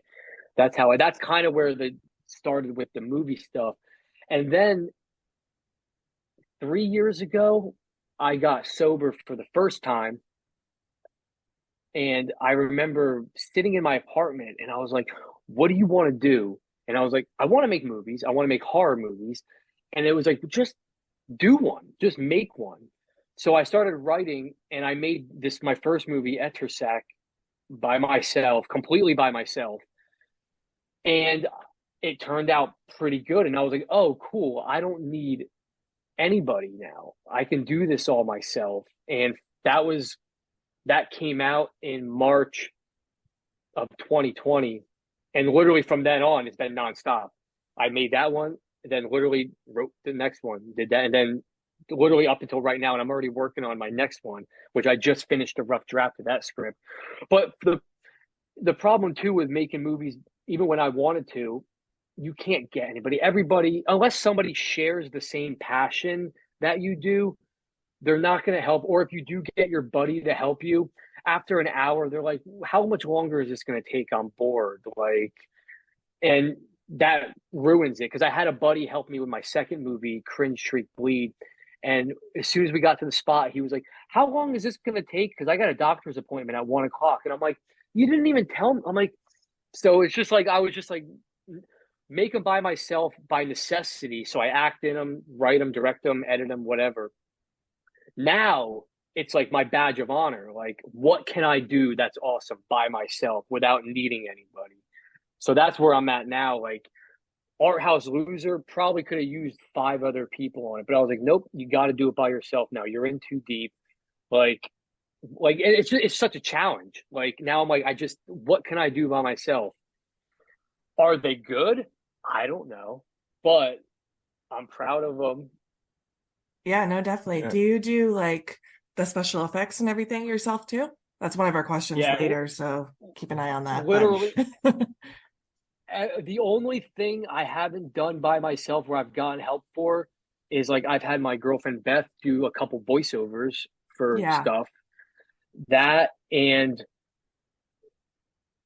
that's kind of where the started with the movie stuff. And then 3 years ago, I got sober for the first time. And I remember sitting in my apartment and I was like, what do you want to do? And I was like, I want to make movies. I want to make horror movies. And it was like, just do one, just make one. So I started writing and I made my first movie, Etersac, by myself, completely by myself. And it turned out pretty good. And I was like, oh, cool. I don't need anybody now. I can do this all myself. And that came out in March of 2020. And literally from then on, it's been nonstop. I made that one, and then literally wrote the next one, did that. And then literally up until right now, and I'm already working on my next one, which I just finished a rough draft of that script. But the problem too with making movies, even when I wanted to, you can't get everybody, unless somebody shares the same passion that you do, they're not going to help. Or if you do get your buddy to help you, after an hour, they're like, how much longer is this going to take? I'm bored. Like, and that ruins it. Because I had a buddy help me with my second movie, Cringe, Shriek, Bleed. And as soon as we got to the spot, he was like, "How long is this going to take? Because I got a doctor's appointment at 1 o'clock." And I'm like, "You didn't even tell me." I'm like, so it's just like I was just like make them by myself by necessity. So I act in them, write them, direct them, edit them, whatever. Now it's like my badge of honor. Like, what can I do that's awesome by myself without needing anybody? So that's where I'm at now. Like, Art House Loser probably could have used 5 other people on it, but I was like, nope, you got to do it by yourself now. You're in too deep. Like, it's such a challenge. Like now I'm like, what can I do by myself? Are they good? I don't know, but I'm proud of them. Yeah, no, definitely. Yeah. Do you do like the special effects and everything yourself too? That's one of our questions Yeah, later, so keep an eye on that. literally. The only thing I haven't done by myself where I've gotten help for is like I've had my girlfriend Beth do a couple voiceovers for Yeah. stuff. That and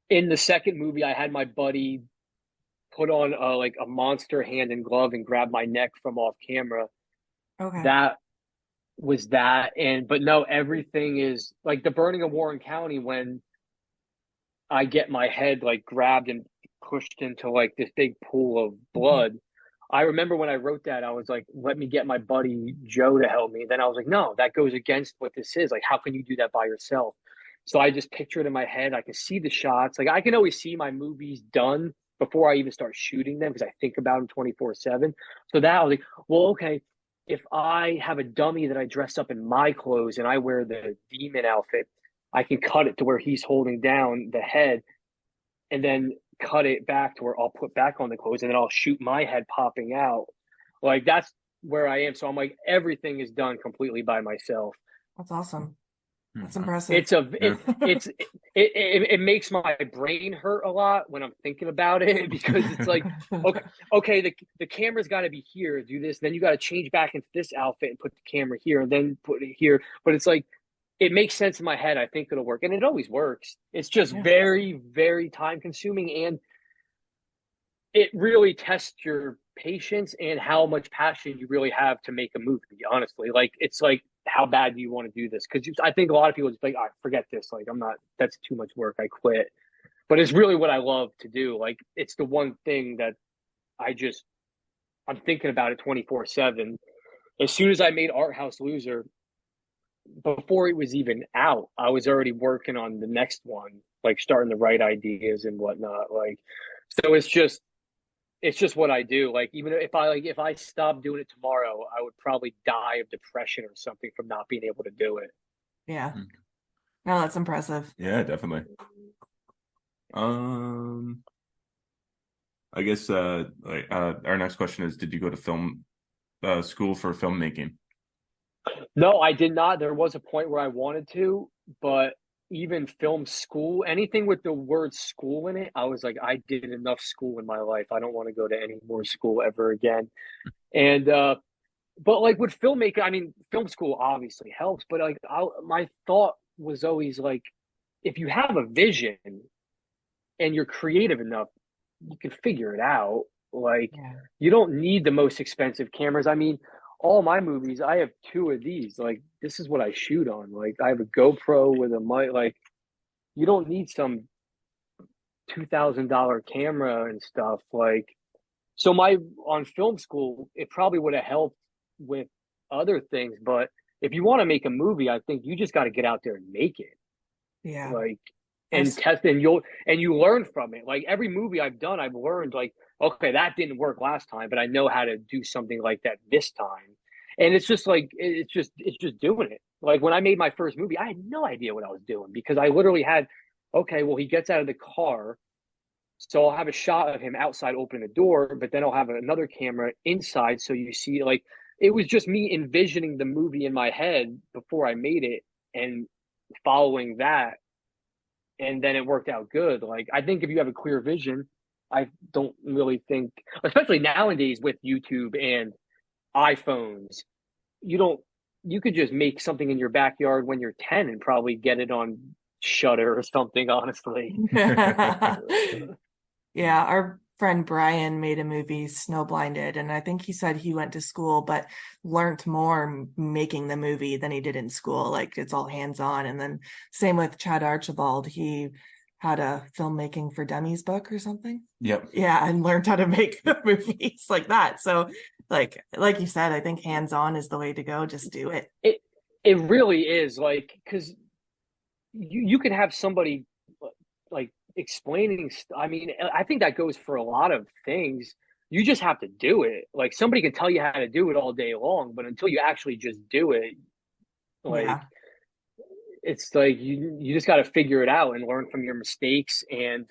in the second movie, I had my buddy put on like a monster hand and glove and grab my neck from off camera. Okay. That was that. And but no, everything is like the burning of Warren County when I get my head like grabbed and pushed into like this big pool of Mhm. blood. I remember when I wrote that, I was like, let me get my buddy Joe to help me. Then I was like, no, that goes against what this is. Like, how can you do that by yourself? So I just picture it in my head. I can see the shots. Like, I can always see my movies done before I even start shooting them because I think about them 24/7. So that I was like, well, okay, if I have a dummy that I dress up in my clothes and I wear the demon outfit, I can cut it to where he's holding down the head and then cut it back to where I'll put back on the clothes and then I'll shoot my head popping out. Like that's where I am. So I'm like everything is done completely by myself. That's awesome. That's Mhm. impressive. It's a Yeah. it makes my brain hurt a lot when I'm thinking about it because it's like okay the camera's got to be here, do this, then you got to change back into this outfit and put the camera here and then put it here, but it's like it makes sense in my head. I think it'll work and it always works. It's just Yeah. very very time consuming and it really tests your patience and how much passion you really have to make a movie. Honestly, like it's like how bad do you want to do this? Because I think a lot of people just like, all right, forget this. Like I'm not. That's too much work. I quit. But it's really what I love to do. Like it's the one thing that I just I'm thinking about it 24/7. As soon as I made Art House Loser, before it was even out, I was already working on the next one, like starting to write ideas and whatnot. Like so, it's just what I do. Like even if I stopped doing it tomorrow, I would probably die of depression or something from not being able to do it. Yeah. Mm. No, that's impressive. Yeah, definitely. Um, I guess our next question is, did you go to film school for filmmaking? No, I did not. There was a point where I wanted to, but even film school, anything with the word school in it, I was like, I did enough school in my life. I don't want to go to any more school ever again. And but like with filmmaking, I mean, film school obviously helps, but like my thought was always like, if you have a vision and you're creative enough, you can figure it out. Like Yeah. you don't need the most expensive cameras. I mean, all my movies, I have 2 of these. Like this is what I shoot on. Like I have a GoPro with a mic. Like you don't need some $2,000 camera and stuff. Like so my on film school, it probably would have helped with other things, but if you want to make a movie, I think you just got to get out there and make it. Yeah. Like I've and test and you learn from it. Like every movie I've done, I've learned like, okay, that didn't work last time, but I know how to do something like that this time. And it's just like it's just doing it. Like when I made my first movie, I had no idea what I was doing because I literally had, okay, well he gets out of the car, so I'll have a shot of him outside opening the door, but then I'll have another camera inside so you see like it was just me envisioning the movie in my head before I made it and following that and then it worked out good. Like I think if you have a clear vision, I don't really think, especially nowadays with YouTube and iPhones, you don't. You could just make something in your backyard when you're 10 and probably get it on Shutter or something. Honestly, Yeah, friend Brian made a movie, Snowblinded, and I think he said he went to school but learned more making the movie than he did in school. Like it's all hands-on. And then same with Chad Archibald. He had a filmmaking for dummies book or something. Yep. Yeah, and learned how to make movies like that. So like you said, I think hands-on is the way to go. Just do it. It really is, like, because you can have somebody like explaining. I mean, I think that goes for a lot of things. You just have to do it. Like somebody can tell you how to do it all day long, but until you actually just do it, like Yeah. it's like you just got to figure it out and learn from your mistakes. And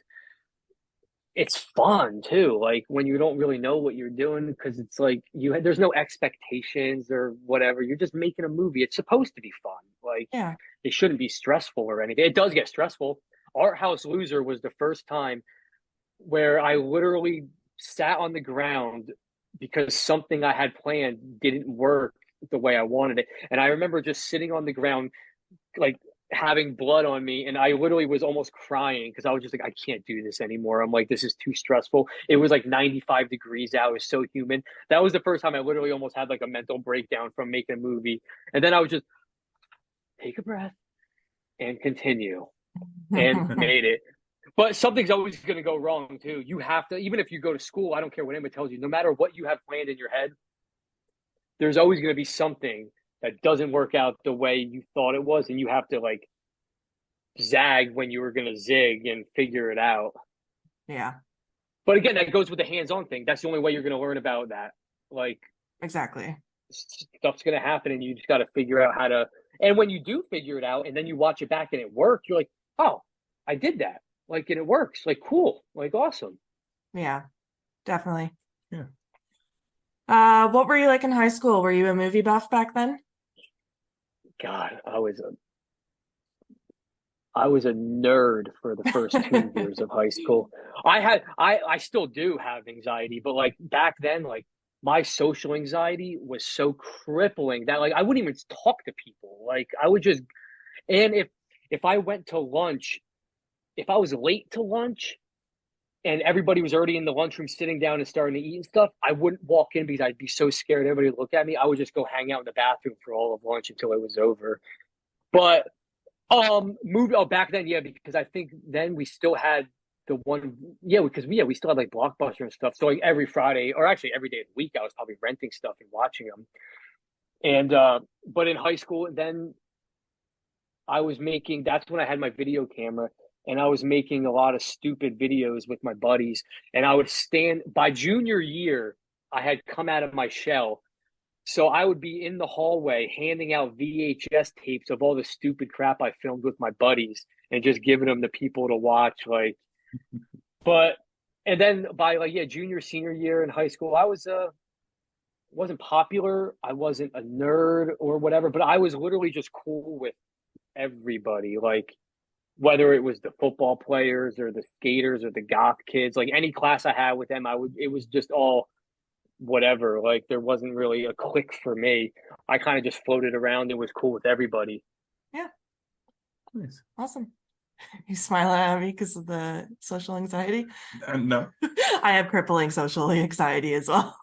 it's fun too, like when you don't really know what you're doing, because it's like there's no expectations or whatever. You're just making a movie. It's supposed to be fun. Like Yeah. it shouldn't be stressful or anything. It does get stressful. Art House Loser was the first time where I literally sat on the ground because something I had planned didn't work the way I wanted it. And I remember just sitting on the ground, like having blood on me, and I literally was almost crying because I was just like, I can't do this anymore. I'm like, this is too stressful. It was like 95 degrees out. It was so humid. That was the first time I literally almost had like a mental breakdown from making a movie. And then I was just take a breath and continue, and made it. But something's always going to go wrong too. You have to, even if you go to school, I don't care what anybody tells you, no matter what you have planned in your head, there's always going to be something that doesn't work out the way you thought it was. And you have to like zag when you were going to zig and figure it out. Yeah. But again, that goes with the hands-on thing. That's the only way you're going to learn about that. Like, Exactly. stuff's going to happen, and you just got to figure out how to. And when you do figure it out and then you watch it back and it worked, you're like, oh, I did that. Like, and it works. Like, cool. Like, awesome. Yeah, definitely. Yeah. What were you like in high school? Were you a movie buff back then? God, I was a nerd for the first 2 years of high school. I still do have anxiety, but like back then, like my social anxiety was so crippling that like I wouldn't even talk to people. Like I would just, and if I went to lunch, if I was late to lunch and everybody was already in the lunchroom sitting down and starting to eat and stuff, I wouldn't walk in because I'd be so scared everybody would look at me. I would just go hang out in the bathroom for all of lunch until it was over. But movie. Oh, back then, yeah, because I think then we still had the one. Yeah, because we still had like Blockbuster and stuff. So like every Friday, or actually every day of the week, I was probably renting stuff and watching them. And but in high school, then I was making. That's when I had my video camera, and I was making a lot of stupid videos with my buddies. And I would stand by junior year. I had come out of my shell. So I would be in the hallway handing out VHS tapes of all the stupid crap I filmed with my buddies and just giving them to people to watch. Like, but, and then by like, yeah, junior, senior year in high school, I wasn't popular. I wasn't a nerd or whatever, but I was literally just cool with everybody. Like, whether it was the football players or the skaters or the goth kids, like any class I had with them, it was just all whatever. Like there wasn't really a click for me. I kind of just floated around and was cool with everybody. Yeah. Nice. Awesome. You smiling at me because of the social anxiety? No. I have crippling social anxiety as well.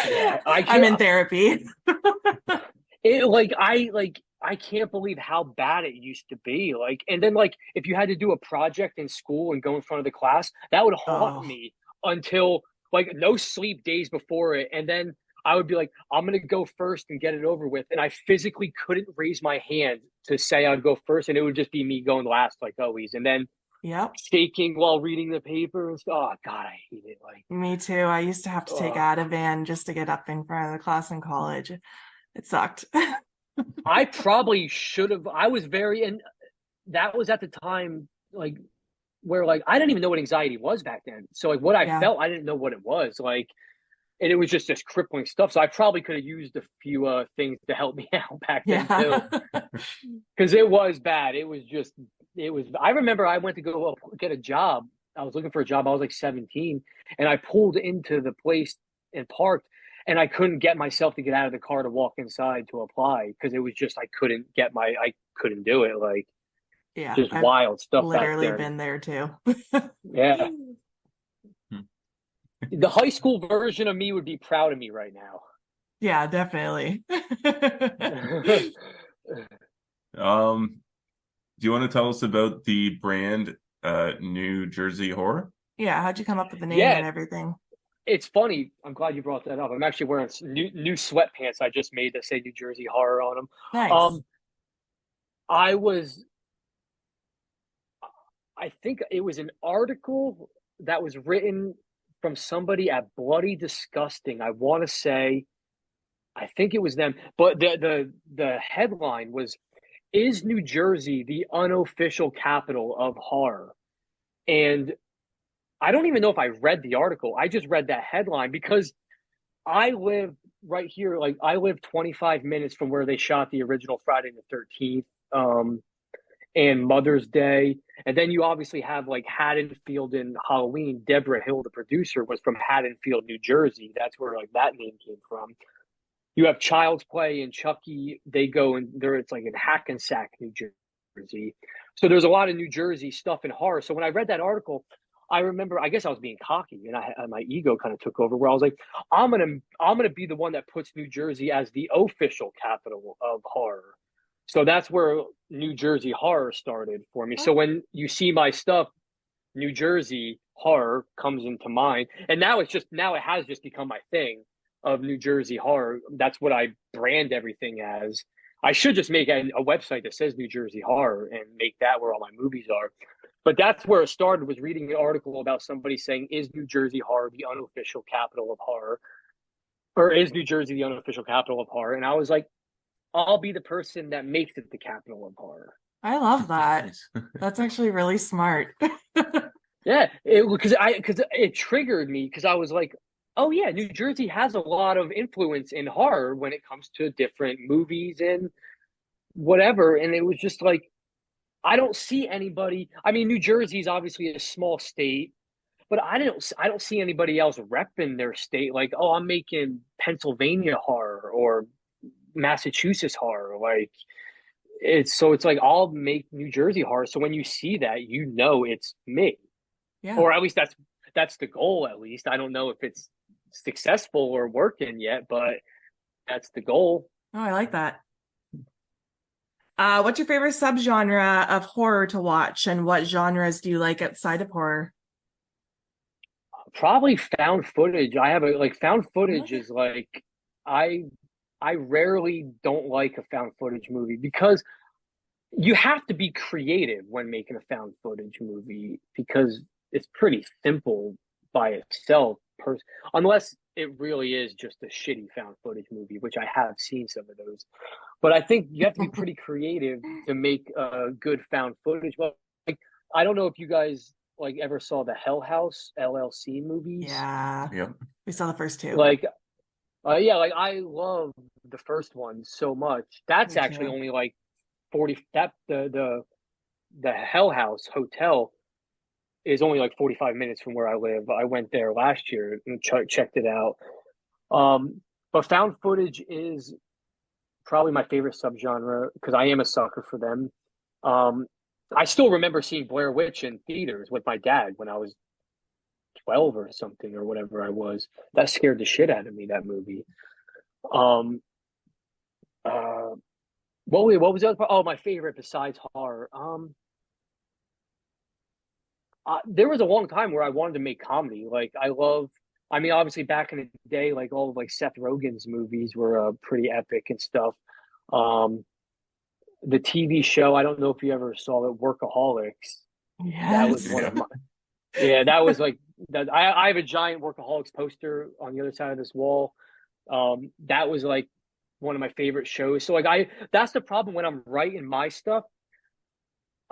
Yeah, I'm in therapy. I can't believe how bad it used to be. Like, and then like if you had to do a project in school and go in front of the class, that would haunt me until like no sleep days before it. And then I would be like, I'm going to go first and get it over with. And I physically couldn't raise my hand to say I'd go first. And it would just be me going last, like always. And then shaking while reading the paper and stuff. Oh, God, I hate it. Like, me too. I used to have to take Ativan just to get up in front of the class in college. It sucked. I probably should have. And that was at the time, like, where like I didn't even know what anxiety was back then. So like what I felt, I didn't know what it was. Like, and it was just this crippling stuff. So I probably could have used a few things to help me out back then too, because it was bad. It was. I remember I went to go get a job. I was looking for a job. I was like 17, and I pulled into the place and parked, and I couldn't get myself to get out of the car to walk inside to apply because it was just I couldn't do it. Like. Yeah, Just I've wild stuff. Literally been there too. Yeah. The high school version of me would be proud of me right Yeah, definitely. now. Um, do you want to tell us about the brand New Jersey Horror? Yeah, how'd you come up with the name Yeah, and everything? it's funny. I'm glad you brought that up. I'm actually wearing new sweatpants I just made that say New Jersey Horror on them. Nice. Um, I was, I think it was an article that was written from somebody at Bloody Disgusting. I want to say, I think it was them, but the headline was, "Is New Jersey the unofficial capital of horror?" And I don't even know if I read the article. I just read that headline because I live right here. Like I live 25 minutes from where they shot the original Friday the 13th and Mother's Day. And then you obviously have like Haddonfield and Halloween. Deborah Hill, the producer, was from Haddonfield, New Jersey. That's where like that name came from. You have Child's Play and Chucky. They go and there it's like in Hackensack, New Jersey. So there's a lot of New Jersey stuff in horror. So when I read that article, I remember I guess I was being cocky and my ego kind of took over where I was like, I'm gonna be the one that puts New Jersey as the official capital of horror. So that's where New Jersey horror started for me. So when you see my stuff, New Jersey horror comes into mind. And now it has just become my thing of New Jersey horror. That's what I brand everything as. I should just make a website that says New Jersey horror and make that where all my movies are. But that's where it started, was reading an article about somebody saying, is New Jersey horror the unofficial capital of horror? Or is New Jersey the unofficial capital of horror? And I was like, I'll be the person that makes it the capital of horror. I love that. Nice. That's actually really smart. Yeah, because it triggered me because I was like, oh yeah, New Jersey has a lot of influence in horror when it comes to different movies and whatever. And it was just like, I don't see anybody. I mean, New Jersey is obviously a small state, but I don't see anybody else repping their state like, oh, I'm making Pennsylvania horror or Massachusetts horror. Like it's like I'll make New Jersey horror. So when you see that, you know it's me. Yeah. Or at least that's the goal. At least I don't know if it's successful or working yet, but that's the goal. Oh, I like that. What's your favorite subgenre of horror to watch, and what genres do you like outside of horror? Probably found footage. I have a like found footage Okay. is like I I rarely don't like a found footage movie because you have to be creative when making a found footage movie because it's pretty simple by itself, unless it really is just a shitty found footage movie, which I have seen some of those. But I think you have to be pretty creative to make a good found footage. Well, like I don't know if you guys like ever saw the Hell House LLC movies. Yeah, Yep. we saw the first two. Like, yeah, like I love the first one so much. That's Me actually too. only like 40. That the Hell House Hotel is only like 45 minutes from where I live. I went there last year and checked it out. Um, but found footage is probably my favorite subgenre because I am a sucker for them. Um, I still remember seeing Blair Witch in theaters with my dad when I was 12 or something or whatever I was. That scared the shit out of me, that movie. Um, uh, what was the other part? Oh, my favorite besides horror. There was a long time where I wanted to make comedy. Like I mean, obviously back in the day, like all of like Seth Rogen's movies were pretty epic and stuff. Um, the TV show, I don't know if you ever saw it, Workaholics. That was Yes. one Yeah. of my, yeah, that was like that. I have a giant Workaholics poster on the other side of this wall. That was like one of my favorite shows. So like that's the problem when I'm writing my stuff.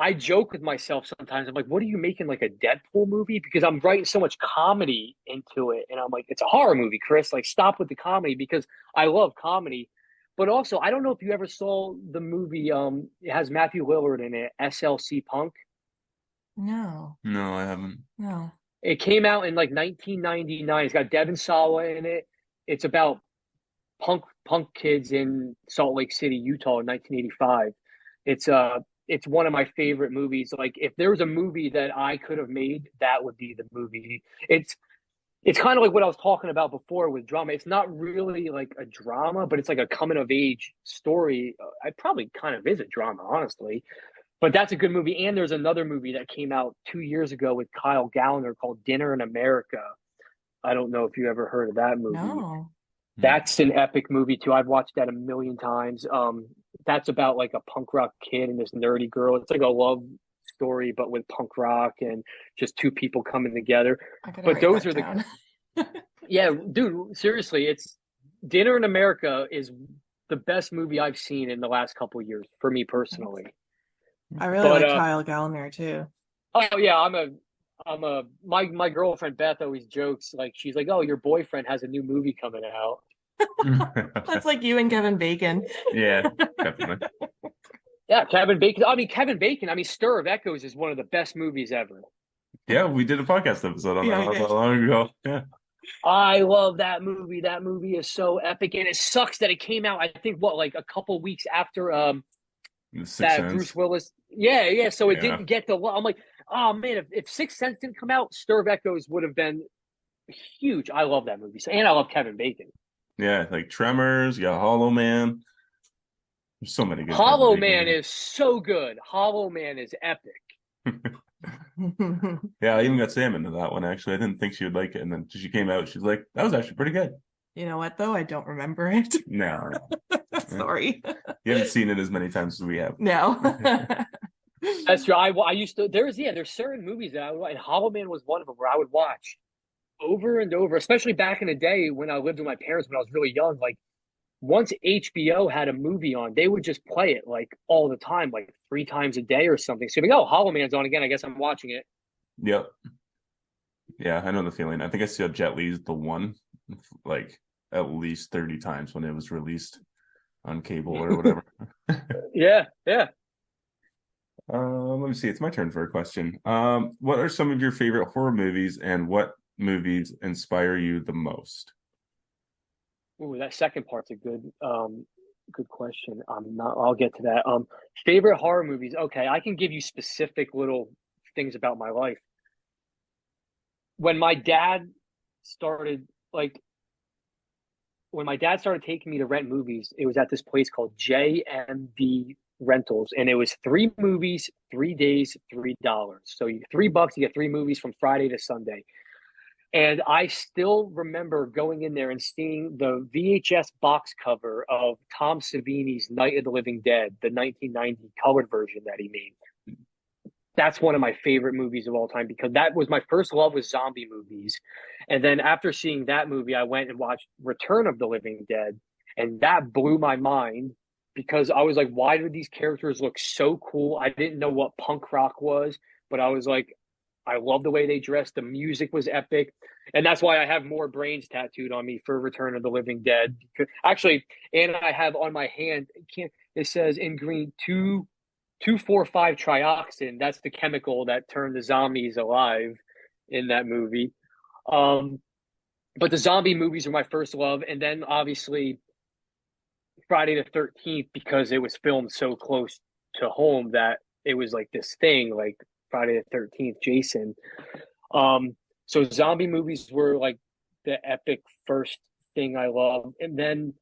I joke with myself sometimes. I'm like, what are you making like a Deadpool movie? Because I'm writing so much comedy into it. And I'm like, it's a horror movie, Chris. Like, stop with the comedy because I love comedy. But also, I don't know if you ever saw the movie, it has Matthew Lillard in it, SLC Punk. No, No, I haven't. no. It came out in like 1999. It's got Devin Sawa in it. It's about punk kids in Salt Lake City, Utah in 1985. It's one of my favorite movies. Like if there was a movie that I could have made, that would be the movie. It's kind of like what I was talking about before with drama. It's not really like a drama, but it's like a coming of age story. It probably kind of is a drama, honestly. But that's a good movie. And there's another movie that came out 2 years ago with Kyle Gallner called Dinner in America. I don't know if you ever heard of that movie. No. That's an epic movie too. I've watched that a million times. That's about like a punk rock kid and this nerdy girl. It's like a love story, but with punk rock and just two people coming together. I gotta But write those that are the down. yeah, dude. Seriously, it's Dinner in America is the best movie I've seen in the last couple of years for me personally. I really But like Kyle Gallner too. oh yeah, my girlfriend Beth always jokes like she's like, oh, your boyfriend has a new movie coming out. That's like you and Kevin Bacon. Yeah, definitely. Yeah, Kevin Bacon. Kevin Bacon. Stir of Echoes is one of the best movies ever. Yeah, we did a podcast episode on that not long ago. Yeah. I love that movie. That movie is so epic, and it sucks that it came out. I think like a couple weeks after The Sixth that Sense. Bruce Willis. Yeah. So it didn't get the. I'm like, oh man, if Sixth Sense didn't come out, Stir of Echoes would have been huge. I love that movie, and I love Kevin Bacon. Yeah, like Tremors. Yeah, Hollow Man. There's so many good. Hollow Man is so good. Hollow Man is epic. Yeah, I even got Sam into that one, actually. I didn't think she would like it. And then she came out, she's like, that was actually pretty good. You know what, though? I don't remember it. No. Sorry. You haven't seen it as many times as we have. No. That's true. I used to, there's certain movies that I would, and Hollow Man was one of them where I would watch over and over, especially back in the day when I lived with my parents when I was really young. Like, once HBO had a movie on, they would just play it like all the time, like 3 times a day or something. So, oh, Hollow Man's on again. I guess I'm watching it. Yep. Yeah, I know the feeling. I think I saw Jet Li's The One like at least 30 times when it was released on cable or whatever. Yeah. Let me see. It's my turn for a question. What are some of your favorite horror movies, and what movies inspire you the most? Ooh, that second part's a good question. I'll get to that. Favorite horror movies. Okay, I can give you specific little things about my life. When my dad started taking me to rent movies, it was at this place called JMV Rentals, and it was 3 movies, 3 days, $3. So $3, you get 3 movies from Friday to Sunday. And I still remember going in there and seeing the VHS box cover of Tom Savini's Night of the Living Dead, the 1990 colored version that he made. That's one of my favorite movies of all time because that was my first love with zombie movies. And then after seeing that movie, I went and watched Return of the Living Dead. And that blew my mind because I was like, why do these characters look so cool? I didn't know what punk rock was, but I was like, I love the way they dressed. The music was epic. And that's why I have more brains tattooed on me for Return of the Living Dead. Actually, and I have on my hand, it says in green 2,4,5 trioxin. That's the chemical that turned the zombies alive in that movie. But the zombie movies are my first love. And then obviously Friday the 13th, because it was filmed so close to home that it was like this thing, like Friday the 13th, Jason. So zombie movies were like the epic first thing I loved. And then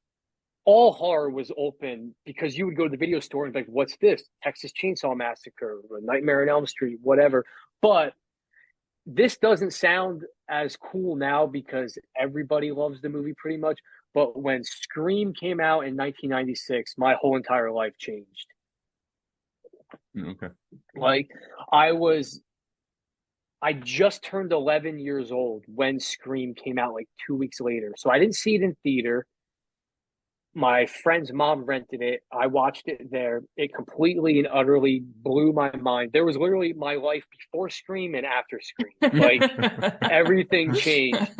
all horror was open because you would go to the video store and be like, what's this? Texas Chainsaw Massacre, or Nightmare on Elm Street, whatever. But this doesn't sound as cool now because everybody loves the movie pretty much. But when Scream came out in 1996, my whole entire life changed. Okay. Like I just turned 11 years old when Scream came out like 2 weeks later. So I didn't see it in theater. My friend's mom rented it. I watched it there. It completely and utterly blew my mind. There was literally my life before Scream and after Scream. Like everything changed.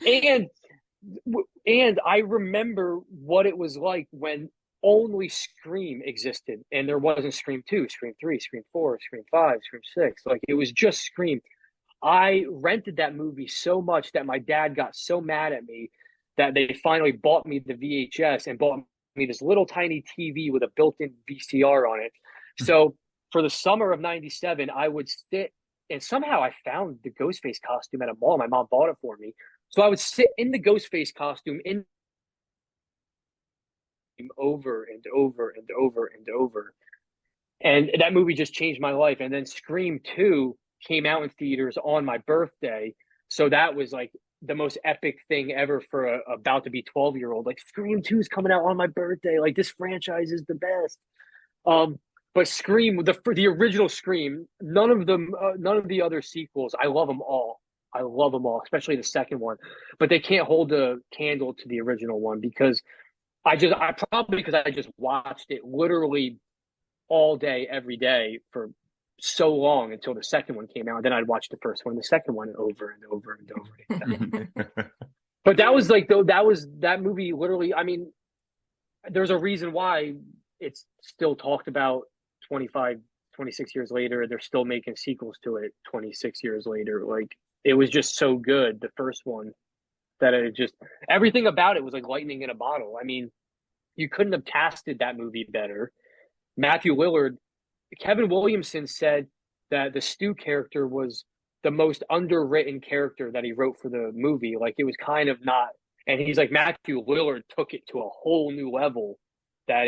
And I remember what it was like when only Scream existed and there wasn't Scream 2, Scream 3, Scream 4, Scream 5, Scream 6. Like it was just Scream. I rented that movie so much that my dad got so mad at me that they finally bought me the VHS and bought me this little tiny TV with a built-in VCR on it. So for the summer of 97, I would sit and somehow I found the Ghostface costume at a mall. My mom bought it for me. So I would sit in the Ghostface costume in over and over and over and over. And that movie just changed my life. And then Scream 2 came out in theaters on my birthday. So that was like the most epic thing ever for a about to be 12-year-old. Like Scream 2 is coming out on my birthday. Like this franchise is the best. Um, but Scream, the original Scream, none of the other sequels. I love them all. I love them all, especially the second one. But they can't hold a candle to the original one because I probably because I just watched it literally all day, every day for so long until the second one came out. Then I'd watch the first one, and the second one over and over and over again. But that was like, though, that movie literally, I mean, there's a reason why it's still talked about 25, 26 years later. They're still making sequels to it 26 years later. Like, it was just so good, the first one, that it just, everything about it was like lightning in a bottle. I mean, you couldn't have casted that movie better. Matthew Lillard, Kevin Williamson said that the Stu character was the most underwritten character that he wrote for the movie. Like, it was kind of not, and he's like, Matthew Lillard took it to a whole new level that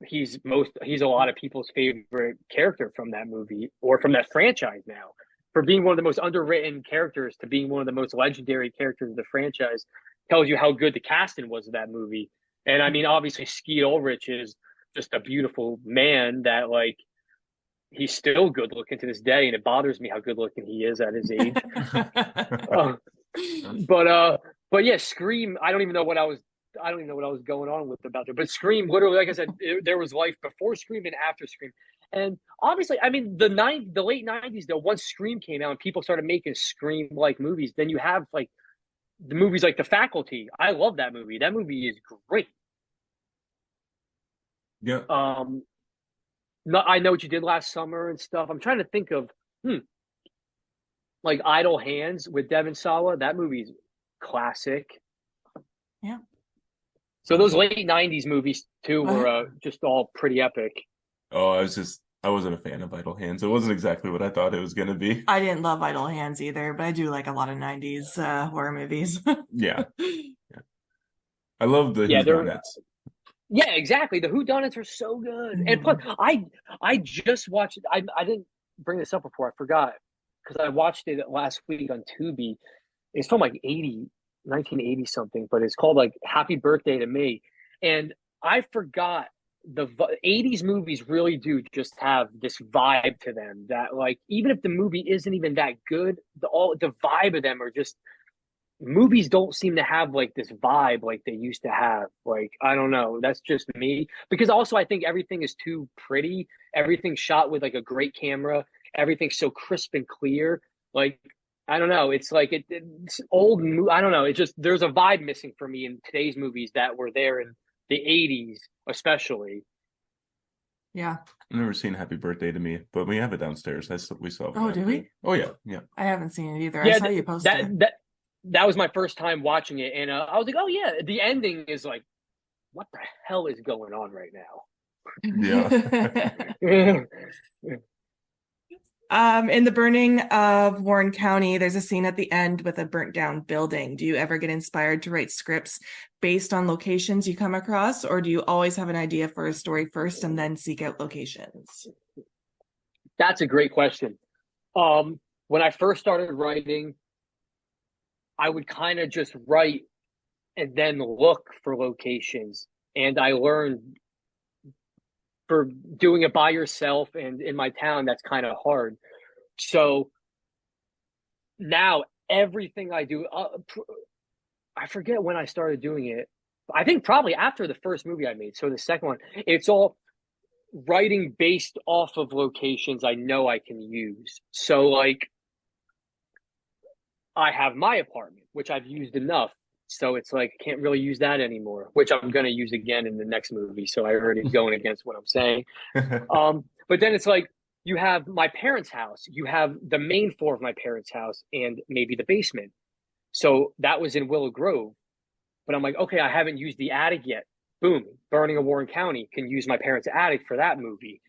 he's a lot of people's favorite character from that movie or from that franchise now. For being one of the most underwritten characters to being one of the most legendary characters of the franchise tells you how good the casting was of that movie. And I mean, obviously, Skeet Ulrich is just a beautiful man that, like, he's still good looking to this day, and it bothers me how good looking he is at his age. But yeah, Scream. I don't even know what I was going on with about there. But Scream, literally, like I said, there was life before Scream and after Scream. And obviously, I mean, the late '90s, though, once Scream came out and people started making Scream-like movies, then you have like the movies like The Faculty. I love that movie. That movie is great. Yeah. I Know What You Did Last Summer and stuff. I'm trying to think of like Idle Hands with Devon Sawa. That movie's classic. Yeah. So those late '90s movies too were just all pretty epic. Oh, I wasn't a fan of Idle Hands. It wasn't exactly what I thought it was going to be. I didn't love Idle Hands either, but I do like a lot of '90s horror movies. Yeah. I love the whodunits. Yeah, exactly. The whodunits are so good. Mm-hmm. And plus, I just watched it. I didn't bring this up before. I forgot because I watched it last week on Tubi. It's from like 1980 something, but it's called like Happy Birthday to Me. And I forgot the 80s movies really do just have this vibe to them that, like, even if the movie isn't even that good, the vibe of them are just, movies don't seem to have like this vibe like they used to have. Like, I don't know, that's just me, because also I think everything is too pretty. Everything's shot with like a great camera. Everything's so crisp and clear. Like, I don't know, it's like it's old. I don't know, it's just, there's a vibe missing for me in today's movies that were there in the 80s especially. Yeah, I've never seen Happy Birthday to Me, but we have it downstairs. We saw it. Oh, do we? Oh yeah. I haven't seen it either. Yeah, I saw you post it. That was my first time watching it, and I was like, oh yeah, the ending is like, what the hell is going on right now? Yeah. In The Burning of Warren County, there's a scene at the end with a burnt down building. Do you ever get inspired to write scripts based on locations you come across, or do you always have an idea for a story first and then seek out locations? That's a great question. When I first started writing, I would kind of just write and then look for locations. And I learned, for doing it by yourself and in my town, that's kind of hard. So now everything I do, I forget when I started doing it. I think probably after the first movie I made. So the second one, it's all writing based off of locations I know I can use. So like, I have my apartment, which I've used enough. So it's like, I can't really use that anymore, which I'm going to use again in the next movie. So I already going against what I'm saying. But then it's like, you have my parents' house, you have the main floor of my parents' house and maybe the basement. So that was in Willow Grove. But I'm like, okay, I haven't used the attic yet. Boom, Burning of Warren County, can use my parents' attic for that movie.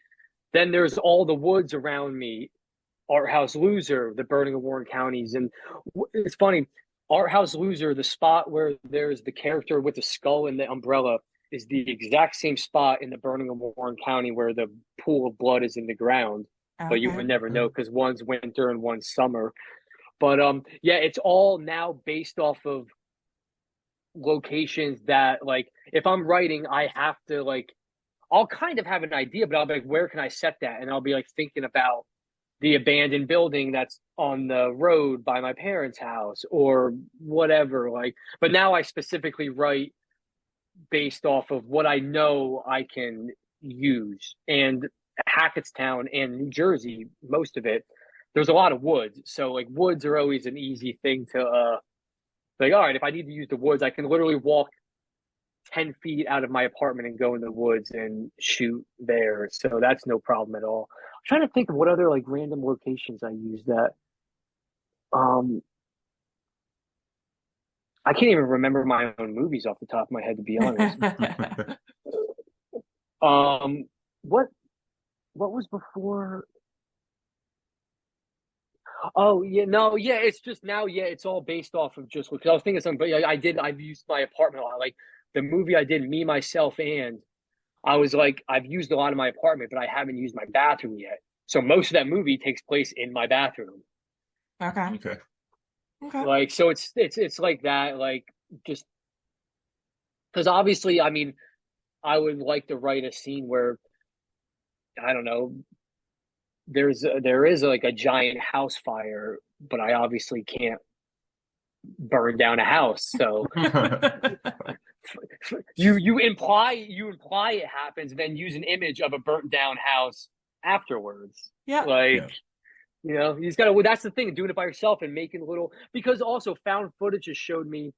Then there's all the woods around me. Art House Loser, The Burning of Warren Counties. And it's funny, Art House Loser, the spot where there's the character with the skull and the umbrella, is the exact same spot in the burning of Warren County where the pool of blood is in the ground. But you Okay. would never know because one's winter and one's summer. But yeah, it's all now based off of locations that, like, if I'm writing, I have to, like, I'll kind of have an idea, but I'll be like, where can I set that? And I'll be like thinking about the abandoned building that's on the road by my parents' house or whatever. Like, but now I specifically write based off of what I know I can use. And Hackettstown and New Jersey, most of it, there's a lot of woods. So like woods are always an easy thing to like, all right, if I need to use the woods, I can literally walk 10 feet out of my apartment and go in the woods and shoot there. So that's no problem at all. I'm trying to think of what other like random locations I use that. I can't even remember my own movies off the top of my head, to be honest. um, what was before? Oh yeah, no, yeah, it's just now, yeah, it's all based off of just because I was thinking of something, but yeah, I've used my apartment a lot. Like the movie I did, Me, Myself, and I was like, I've used a lot of my apartment, but I haven't used my bathroom yet. So most of that movie takes place in my bathroom. Okay. Okay. Okay. Like, so it's like that, like just because obviously, I mean, I would like to write a scene where I don't know, there is like a giant house fire, but I obviously can't burn down a house. So you imply it happens, then use an image of a burnt down house afterwards. Yeah. Like, Yeah. you know, you just gotta. Well, that's the thing, doing it by yourself and making little. Because also, found footage has showed me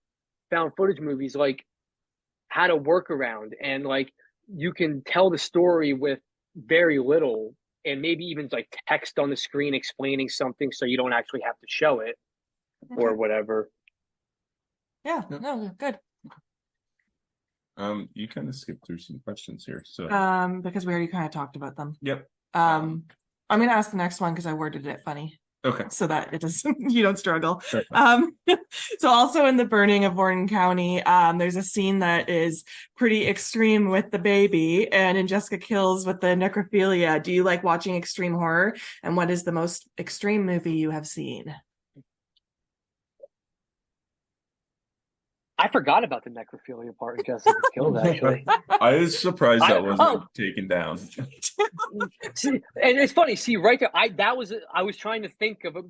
found footage movies like how to work around, and like you can tell the story with very little, and maybe even like text on the screen explaining something, so you don't actually have to show it or Okay. whatever. Yeah. No, good. You kind of skipped through some questions here, so Because we already kind of talked about them. yep. I'm gonna ask the next one because I worded it funny. Okay. So that it doesn't you don't struggle. Sure. So also in the burning of Warren County, there's a scene that is pretty extreme with the baby, and in Jessica Kills with the necrophilia. Do you like watching extreme horror? And what is the most extreme movie you have seen? I forgot about the necrophilia part in Jessica Kills, actually. I was surprised that wasn't taken down. See, and it's funny. See, right there, I was trying to think of it.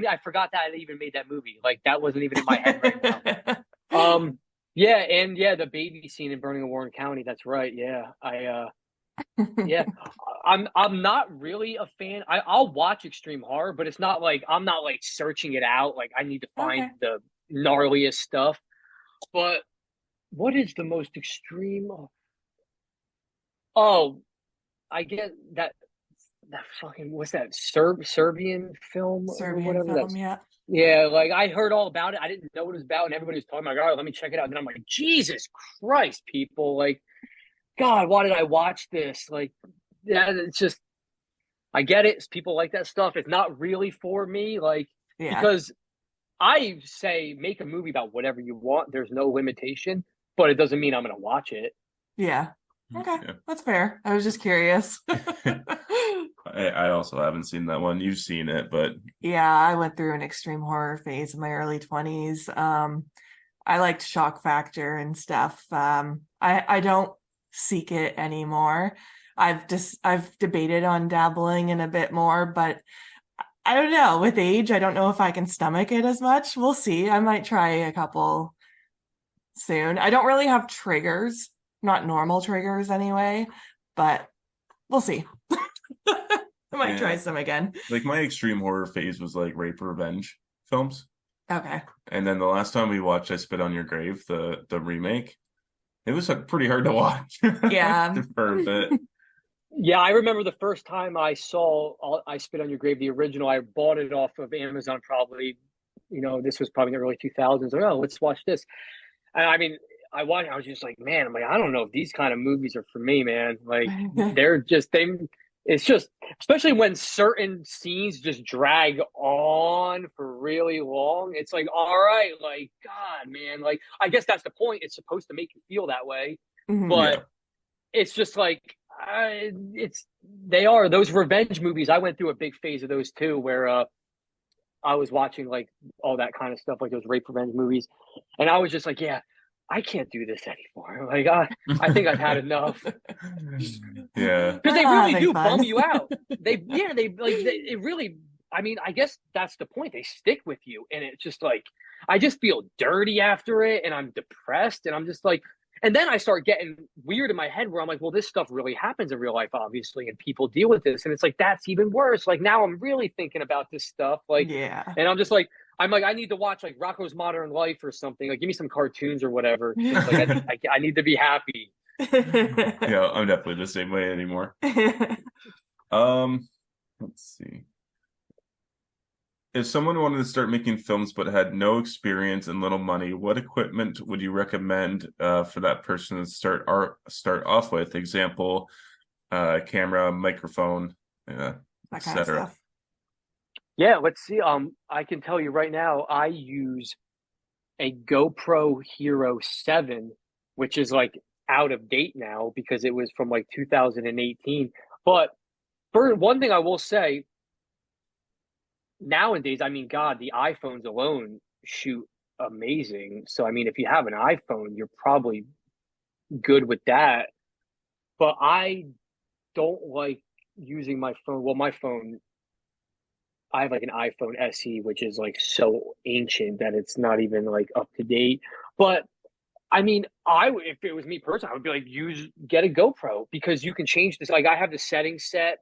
I forgot that I even made that movie. Like that wasn't even in my head right now. Yeah, and yeah, the baby scene in Burning of Warren County. That's right. Yeah, yeah, I'm not really a fan. I'll watch extreme horror, but it's not like I'm not like searching it out. Like I need to find the gnarliest stuff. But what is the most extreme? Oh, I get that fucking what's that Serbian film or Serbian whatever film, that's. yeah. Yeah, like I heard all about it. I didn't know what it was about, and everybody was talking about, all right, let me check it out. And then I'm like, Jesus Christ, people! Like, God, why did I watch this? Like, yeah, it's just I get it. People like that stuff. It's not really for me, like because I say make a movie about whatever you want. There's no limitation, but it doesn't mean I'm going to watch it. Yeah. Okay, Yeah. that's fair. I was just curious. I also haven't seen that one. You've seen it, but yeah, I went through an extreme horror phase in my early 20s. I liked shock factor and stuff. I don't seek it anymore. I've debated on dabbling in a bit more, but I don't know. With age, I don't know if I can stomach it as much. We'll see. I might try a couple soon. I don't really have triggers, not normal triggers anyway, but we'll see. I might try some again. Like my extreme horror phase was like rape revenge films. Okay. And then the last time we watched I Spit on Your Grave, the remake, it was pretty hard to watch. Yeah. For a bit. Yeah, I remember the first time I saw I Spit on Your Grave, the original. I bought it off of Amazon probably, this was probably in the early 2000s. Like, oh, let's watch this. And I mean, I was just like, man, I'm like, I don't know if these kind of movies are for me, man. Like, it's it's just, especially when certain scenes just drag on for really long. It's like, all right, like, God, man, like, I guess that's the point. It's supposed to make you feel that way, Mhm. but Yeah. it's just like, they are those revenge movies. I went through a big phase of those too, where I was watching like all that kind of stuff, like those rape revenge movies, and I was just like, yeah, I can't do this anymore. Like I think I've had enough. Yeah. Because We're they not really having do bum fun. you out. It really. I mean, I guess that's the point. They stick with you, and it's just like I just feel dirty after it, and I'm depressed, and I'm just like, and then I start getting weird in my head where I'm like, well, this stuff really happens in real life, obviously, and people deal with this, and it's like that's even worse. Like now I'm really thinking about this stuff, like, Yeah. and I'm just like, I'm like, I need to watch like Rocko's Modern Life or something. Like, give me some cartoons or whatever, because like I need to be happy. Yeah, I'm definitely the same way anymore. Um, let's see. If someone wanted to start making films but had no experience and little money, what equipment would you recommend for that person to start off with? Example, camera, microphone, That kind of etc. stuff. Yeah, let's see. I can tell you right now, I use a GoPro Hero 7, which is like out of date now because it was from like 2018. But for one thing, I will say nowadays, I mean, God, the iPhones alone shoot amazing. So, I mean, if you have an iPhone, you're probably good with that. But I don't like using my phone. Well, my phone, I have like an iPhone SE, which is like so ancient that it's not even like up to date. But I mean, if it was me personally, I would be like, get a GoPro because you can change this. Like, I have the settings set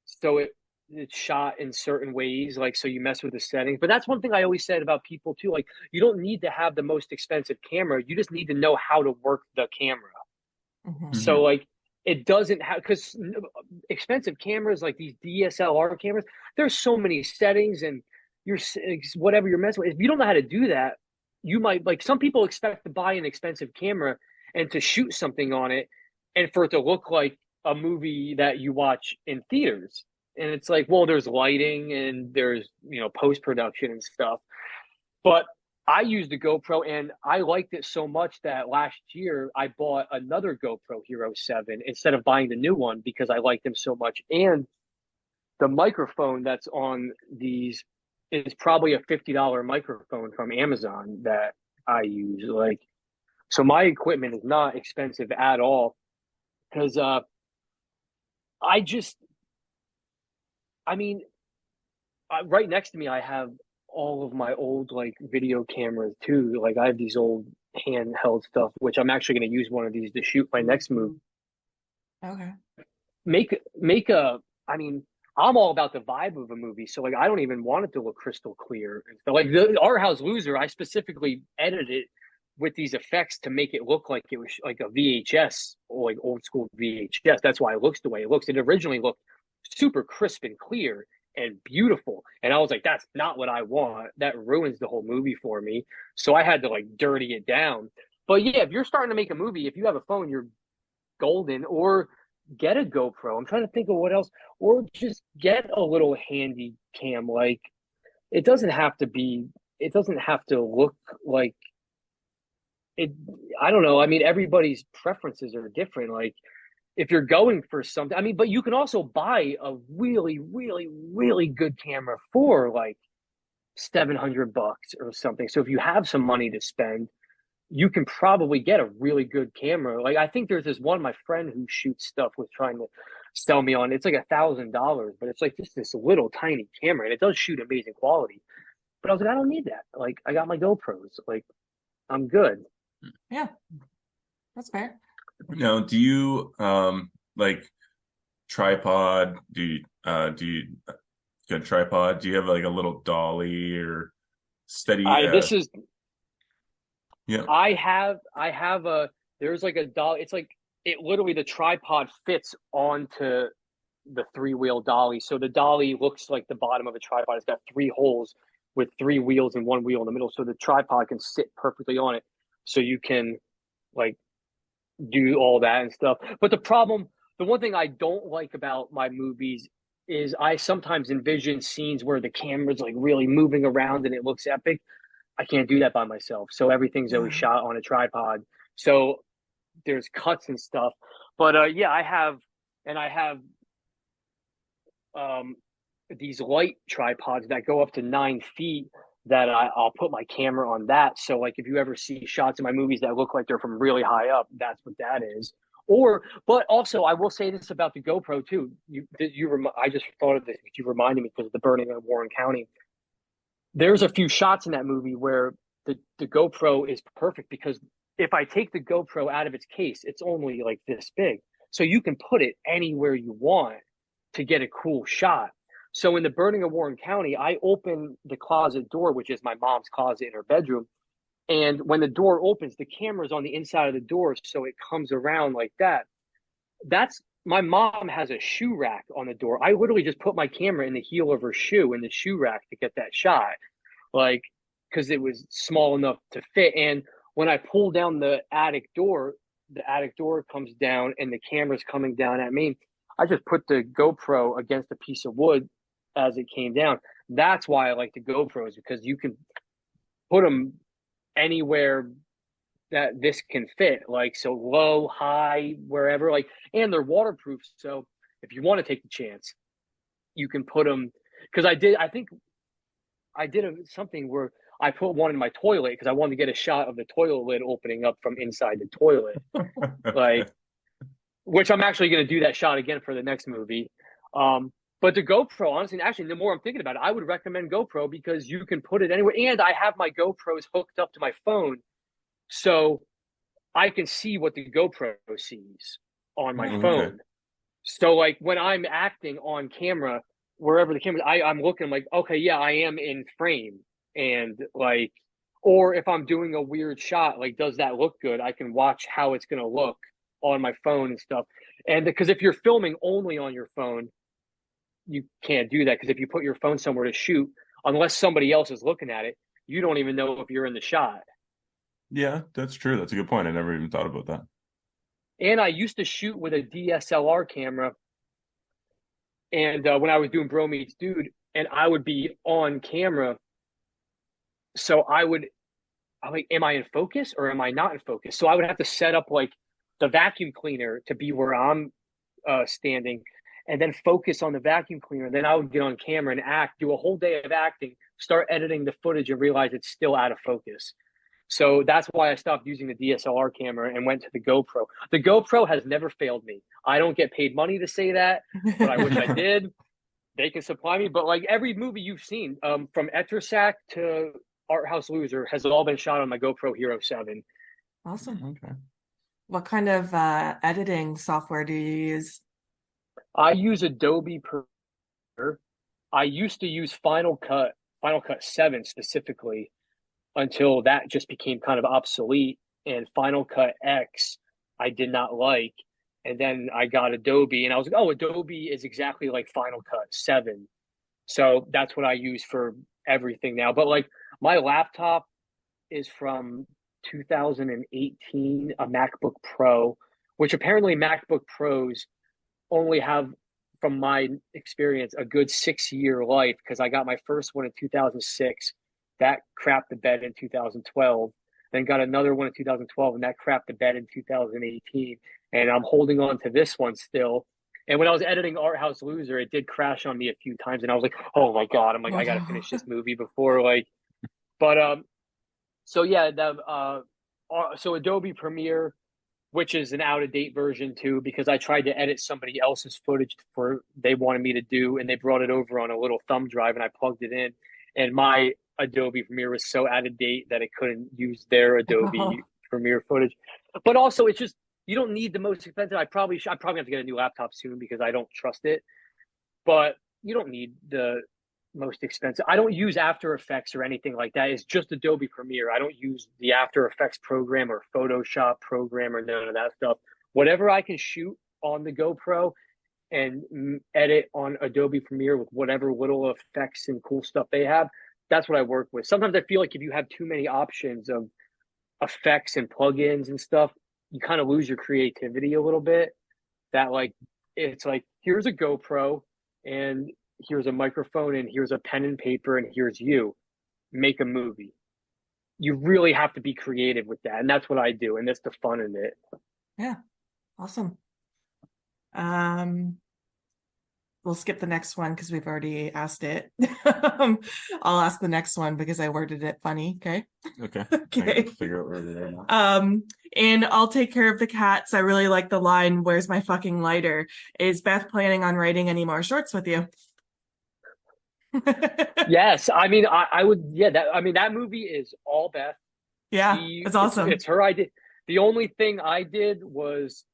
so it's shot in certain ways, like so you mess with the settings. But that's one thing I always said about people too. Like, you don't need to have the most expensive camera. You just need to know how to work the camera. Mhm. So Hmm. like, it doesn't have because expensive cameras like these DSLR cameras, there's so many settings and you're whatever you're messing with. If you don't know how to do that, you might like some people expect to buy an expensive camera and to shoot something on it and for it to look like a movie that you watch in theaters. And it's like, well, there's lighting and there's, post production and stuff. But I used the GoPro and I liked it so much that last year I bought another GoPro Hero 7 instead of buying the new one because I liked them so much. And the microphone that's on these is probably a $50 microphone from Amazon that I use. Like, so my equipment is not expensive at all because I just, I mean, right next to me, I have all of my old like video cameras too. Like I have these old handheld stuff, which I'm actually going to use one of these to shoot my next movie. Okay. Make a. I mean, I'm all about the vibe of a movie, so like I don't even want it to look crystal clear. So, like the Art House Loser, I specifically edited it with these effects to make it look like it was like a VHS or like old school VHS. That's why it looks the way it looks. It originally looked super crisp and clear and beautiful. And I was like, that's not what I want. That ruins the whole movie for me. So I had to like dirty it down. But yeah, if you're starting to make a movie, if you have a phone, you're golden. Or get a GoPro. I'm trying to think of what else. Or just get a little handy cam. Like it doesn't have to be. It doesn't have to look like it. I don't know. I mean, everybody's preferences are different. Like if you're going for something, I mean, but you can also buy a really, really, really good camera for like $700 or something. So if you have some money to spend, you can probably get a really good camera. Like I think there's this one my friend who shoots stuff was trying to sell me on. It's like $1,000, but it's like just this little tiny camera, and it does shoot amazing quality. But I was like, I don't need that. Like I got my GoPros. Like I'm good. Yeah. That's fair. Now, do you like tripod? Do you get a tripod? Do you have like a little dolly or steady? I this is Yeah. I have a there's like a dolly. It's like it literally the tripod fits onto the three-wheel dolly. So the dolly looks like the bottom of a tripod. It's got three holes with three wheels and one wheel in the middle. So the tripod can sit perfectly on it. So you can like do all that and stuff. But the problem the one thing I don't like about my movies is I sometimes envision scenes where the camera's like really moving around and it looks epic. I can't do that by myself. So everything's always Yeah. shot on a tripod. So there's cuts and stuff. But yeah, I have um, these light tripods that go up to 9 feet that I'll put my camera on that. So like if you ever see shots in my movies that look like they're from really high up, that's what that is. Or, but also I will say this about the GoPro too. I just thought of this. You reminded me because of the burning of Warren County. There's a few shots in that movie where the GoPro is perfect because if I take the GoPro out of its case, it's only like this big. So you can put it anywhere you want to get a cool shot. So in the burning of Warren County, I open the closet door, which is my mom's closet in her bedroom. And when the door opens, the camera's on the inside of the door. So it comes around like that. That's my mom has a shoe rack on the door. I literally just put my camera in the heel of her shoe in the shoe rack to get that shot. Like, because it was small enough to fit. And when I pull down the attic door comes down and the camera's coming down at me. I just put the GoPro against a piece of wood as it came down. That's why I like the GoPros because you can put them anywhere that this can fit, like so low, high, wherever, like, and they're waterproof. So if you want to take the chance, you can put them. Because I think I did something where I put one in my toilet because I wanted to get a shot of the toilet lid opening up from inside the toilet, like, which I'm actually going to do that shot again for the next movie. But the GoPro, honestly, actually, the more I'm thinking about it, I would recommend GoPro because you can put it anywhere. And I have my GoPros hooked up to my phone, so I can see what the GoPro sees on my Oh, okay. phone. So, like, when I'm acting on camera, wherever the camera, I'm looking like, okay, yeah, I am in frame. And, like, or if I'm doing a weird shot, like, does that look good? I can watch how it's going to look on my phone and stuff. And because if you're filming only on your phone, you can't do that because if you put your phone somewhere to shoot, unless somebody else is looking at it, you don't even know if you're in the shot. Yeah, that's true. That's a good point. I never even thought about that. And I used to shoot with a DSLR camera, and when I was doing Bro Meets Dude, and I would be on camera, so I'm like, am I in focus or am I not in focus? So I would have to set up like the vacuum cleaner to be where I'm standing, and then focus on the vacuum cleaner. Then I would get on camera and act, do a whole day of acting, start editing the footage, and realize it's still out of focus. So that's why I stopped using the DSLR camera and went to the GoPro. The GoPro has never failed me. I don't get paid money to say that, but I wish I did. They can supply me. But like every movie you've seen, from Etersac to Art House Loser, has all been shot on my GoPro Hero 7. Awesome. Okay. What kind of editing software do you use? I use Adobe Premiere. I used to use Final Cut 7 specifically, until that just became kind of obsolete. And Final Cut X, I did not like. And then I got Adobe, and I was like, oh, Adobe is exactly like Final Cut 7. So that's what I use for everything now. But like my laptop is from 2018, a MacBook Pro, which apparently MacBook Pros only have, from my experience, a good 6-year life because I got my first one in 2006. That crapped the bed in 2012. Then got another one in 2012, and that crapped the bed in 2018. And I'm holding on to this one still. And when I was editing Art House Loser, it did crash on me a few times, and I was like, "Oh my god!" I'm like, "I got to finish this movie before like." But so yeah, so Adobe Premiere, which is an out of date version too, because I tried to edit somebody else's footage for they wanted me to do, and they brought it over on a little thumb drive, and I plugged it in, and my Adobe Premiere was so out of date that it couldn't use their Adobe Premiere footage. But also, it's just you don't need the most expensive. I probably have to get a new laptop soon because I don't trust it. But you don't need the most expensive. I don't use After Effects or anything like that. It's just Adobe Premiere. I don't use the After Effects program or Photoshop program or none of that stuff. Whatever I can shoot on the GoPro and edit on Adobe Premiere with whatever little effects and cool stuff they have, that's what I work with. Sometimes I feel like if you have too many options of effects and plugins and stuff, you kind of lose your creativity a little bit. that like it's like here's a GoPro and here's a microphone and here's a pen and paper and here's you. Make a movie. You really have to be creative with that, and that's what I do, and that's the fun in it. Yeah, awesome. We'll skip the next one because we've already asked it. I'll ask the next one because I worded it funny. Okay. Okay. Okay. I gotta figure out where they are now. And I'll take care of the cats. I really like the line, "Where's my fucking lighter?" Is Beth planning on writing any more shorts with you? Yes, I mean, I would. Yeah, that movie is all Beth. Yeah, it's awesome. It's her idea. The only thing I did was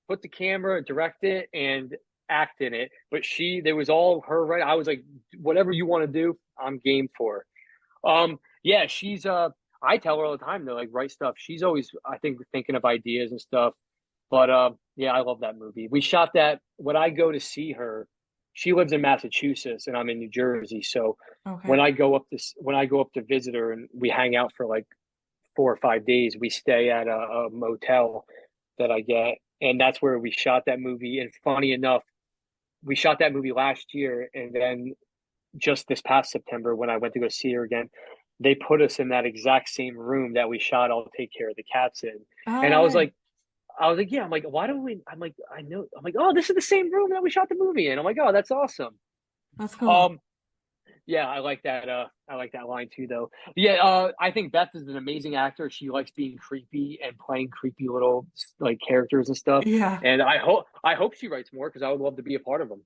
put the camera, direct it, and act in it. But there was all her, right? I was like, whatever you want to do, I'm game for. Yeah, she's I tell her all the time to like write stuff. She's always, I think, thinking of ideas and stuff. But yeah, I love that movie. We shot that when I go to see her. She lives in Massachusetts and I'm in New Jersey. So Okay. when I go up to visit her and we hang out for like 4 or 5 days, we stay at a motel that I get, and that's where we shot that movie. And funny enough, we shot that movie last year, and then just this past September, when I went to go see her again, they put us in that exact same room that we shot "I'll Take Care of the Cats" in. And I was nice. like, yeah, I'm like, why don't we? I'm like, I know, I'm like, oh, this is the same room that we shot the movie in. I'm like, oh, that's awesome. That's cool. Yeah, I like that. I like that line too, though. Yeah, I think Beth is an amazing actor. She likes being creepy and playing creepy little like characters and stuff. Yeah. And I hope she writes more because I would love to be a part of them.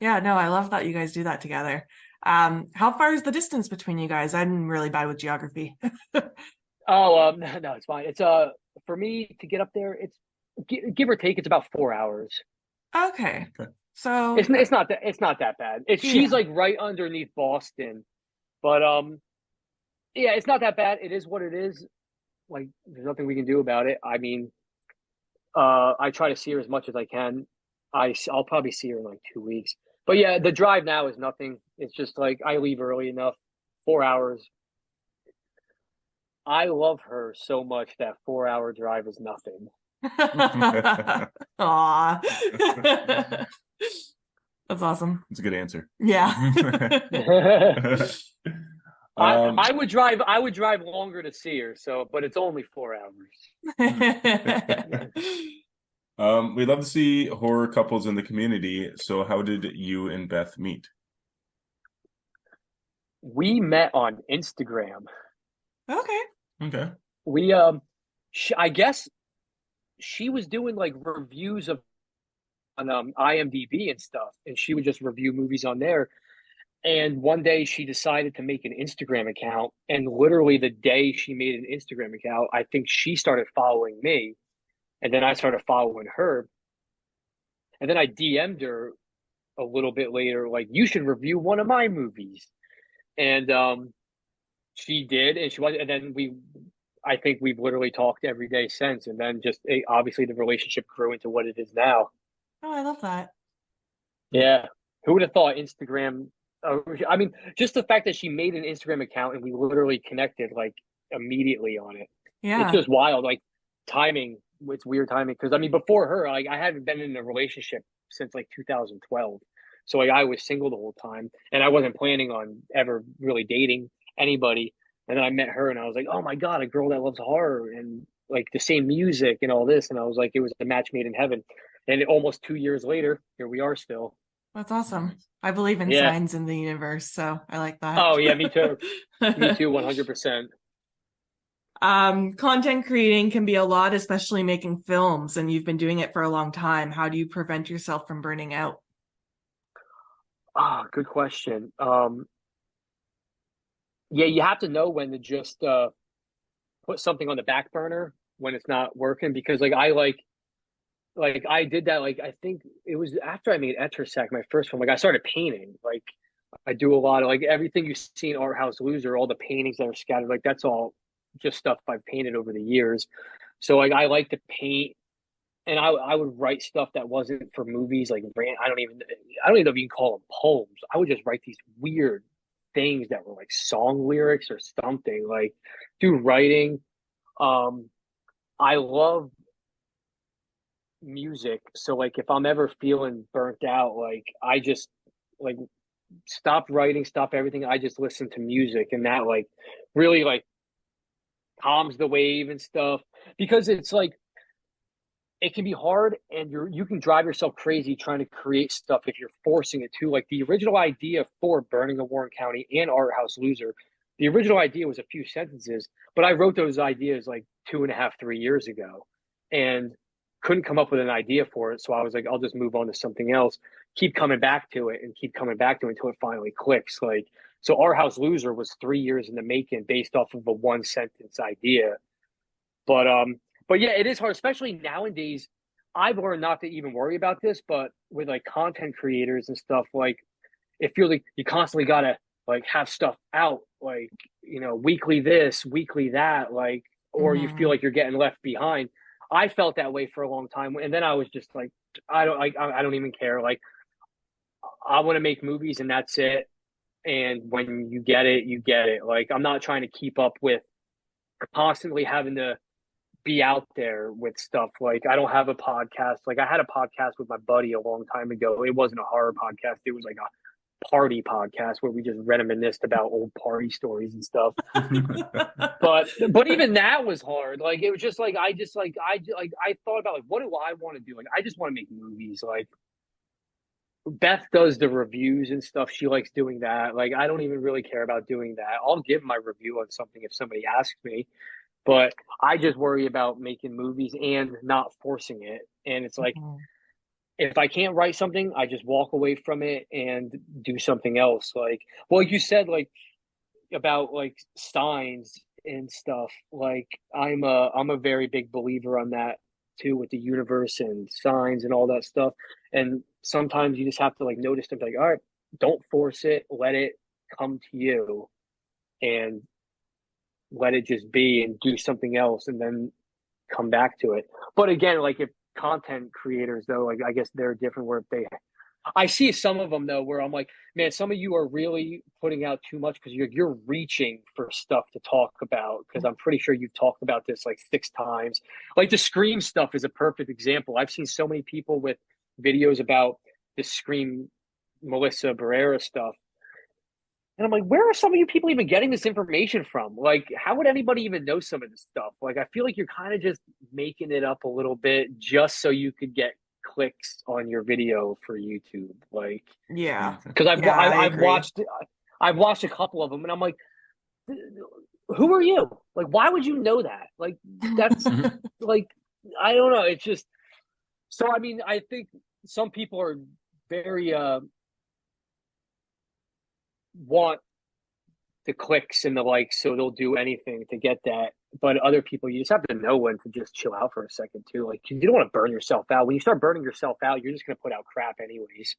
Yeah, no, I love that you guys do that together. How far is the distance between you guys? I'm really bad with geography. Oh, no, it's fine. It's for me to get up there, it's give or take, it's about 4 hours. Okay. Okay. So It's not that bad. She's like right underneath Boston, but yeah, it's not that bad. It is what it is. Like there's nothing we can do about it. I mean, I try to see her as much as I can. I'll probably see her in like 2 weeks. But yeah, the drive now is nothing. It's just like I leave early enough, 4 hours. I love her so much that 4 hour drive is nothing. Aw. That's awesome. That's a good answer. Yeah. I would drive longer to see her, but it's only 4 hours. We love to see horror couples in the community. So how did you and Beth meet? We met on Instagram. Okay. Okay. We I guess she was doing like reviews on IMDb and stuff, and she would just review movies on there. And one day she decided to make an Instagram account, and literally the day she made an Instagram account, I think she started following me, and then I started following her, and then I DM'd her a little bit later, like, you should review one of my movies, and she did, and and then I think we've literally talked every day since, and then just obviously the relationship grew into what it is now. Oh, I love that. Yeah, who would have thought Instagram? I mean, just the fact that she made an Instagram account and we literally connected like immediately on it. Yeah. It's just wild, like timing. It's weird timing because I mean, before her, like I hadn't been in a relationship since like 2012, so like I was single the whole time, and I wasn't planning on ever really dating anybody. And then I met her, and I was like, oh my god, a girl that loves horror and like the same music and all this, and I was like, it was a match made in heaven. And almost 2 years later, here we are still. That's awesome. I believe in signs in the universe, so I like that. Oh yeah, me too. Me too, 100%. Content creating can be a lot, especially making films, and you've been doing it for a long time. How do you prevent yourself from burning out? Good question. Yeah, you have to know when to just put something on the back burner when it's not working, because like I did that, like I think it was after I made Etersec, my first film. Like I started painting. Like I do a lot of like everything you see in Art House Loser, all the paintings that are scattered, like that's all just stuff I've painted over the years. So like I like to paint, and I would write stuff that wasn't for movies, like I don't even know if you can call them poems. I would just write these weird things that were like song lyrics or something, like do writing. I love music. So like if I'm ever feeling burnt out, like I just like stop writing, stop everything. I just listen to music, and that like really like calms the wave and stuff, because it's like it can be hard, and you can drive yourself crazy trying to create stuff if you're forcing it to. Like the original idea for Burning of Warren County and Art House Loser, the original idea was a few sentences, but I wrote those ideas like 2.5, 3 years ago, and couldn't come up with an idea for it. So I was like, I'll just move on to something else. Keep coming back to it and keep coming back to it until it finally clicks. Like so, Art House Loser was 3 years in the making based off of a one sentence idea. But but yeah, it is hard, especially nowadays. I've learned not to even worry about this, but with like content creators and stuff, like it feels like you constantly gotta like have stuff out, like weekly this, weekly that, like, or you feel Mm-hmm. like you're getting left behind. I felt that way for a long time, and then I was just like, I don't even care. Like, I want to make movies, and that's it. And when you get it, you get it. Like, I'm not trying to keep up with constantly having to be out there with stuff. Like I don't have a podcast. Like I had a podcast with my buddy a long time ago. It wasn't a horror podcast. It was like a party podcast where we just reminisced about old party stories and stuff. But even that was hard. Like it was just like I thought about like what do I want to do? Like I just want to make movies. Like Beth does the reviews and stuff. She likes doing that. Like I don't even really care about doing that. I'll give my review on something if somebody asks me, but I just worry about making movies and not forcing it. And it's like, Mm-hmm. if I can't write something, I just walk away from it and do something else. Like, well, you said like about like signs and stuff. Like, I'm a very big believer on that too, with the universe and signs and all that stuff. And sometimes you just have to like notice them, like, all right, don't force it, let it come to you, and let it just be and do something else and then come back to it. But again, like if content creators though, like I guess they're different where if they I see some of them though where I'm like, man, some of you are really putting out too much because you're reaching for stuff to talk about, because I'm pretty sure you've talked about this like 6 times. Like the Scream stuff is a perfect example. I've seen so many people with videos about the Scream Melissa Barrera stuff, and I'm like, where are some of you people even getting this information from? Like, how would anybody even know some of this stuff? Like, I feel like you're kind of just making it up a little bit just so you could get clicks on your video for YouTube. Like, Yeah. because Yeah, I agree. I've watched a couple of them, and I'm like, who are you? Like, why would you know that? Like, that's like, I don't know. It's just so. I mean, I think some people are very want the clicks and the likes, so they'll do anything to get that. But other people, you just have to know when to just chill out for a second too. Like you don't want to burn yourself out. When you start burning yourself out, you're just gonna put out crap anyways.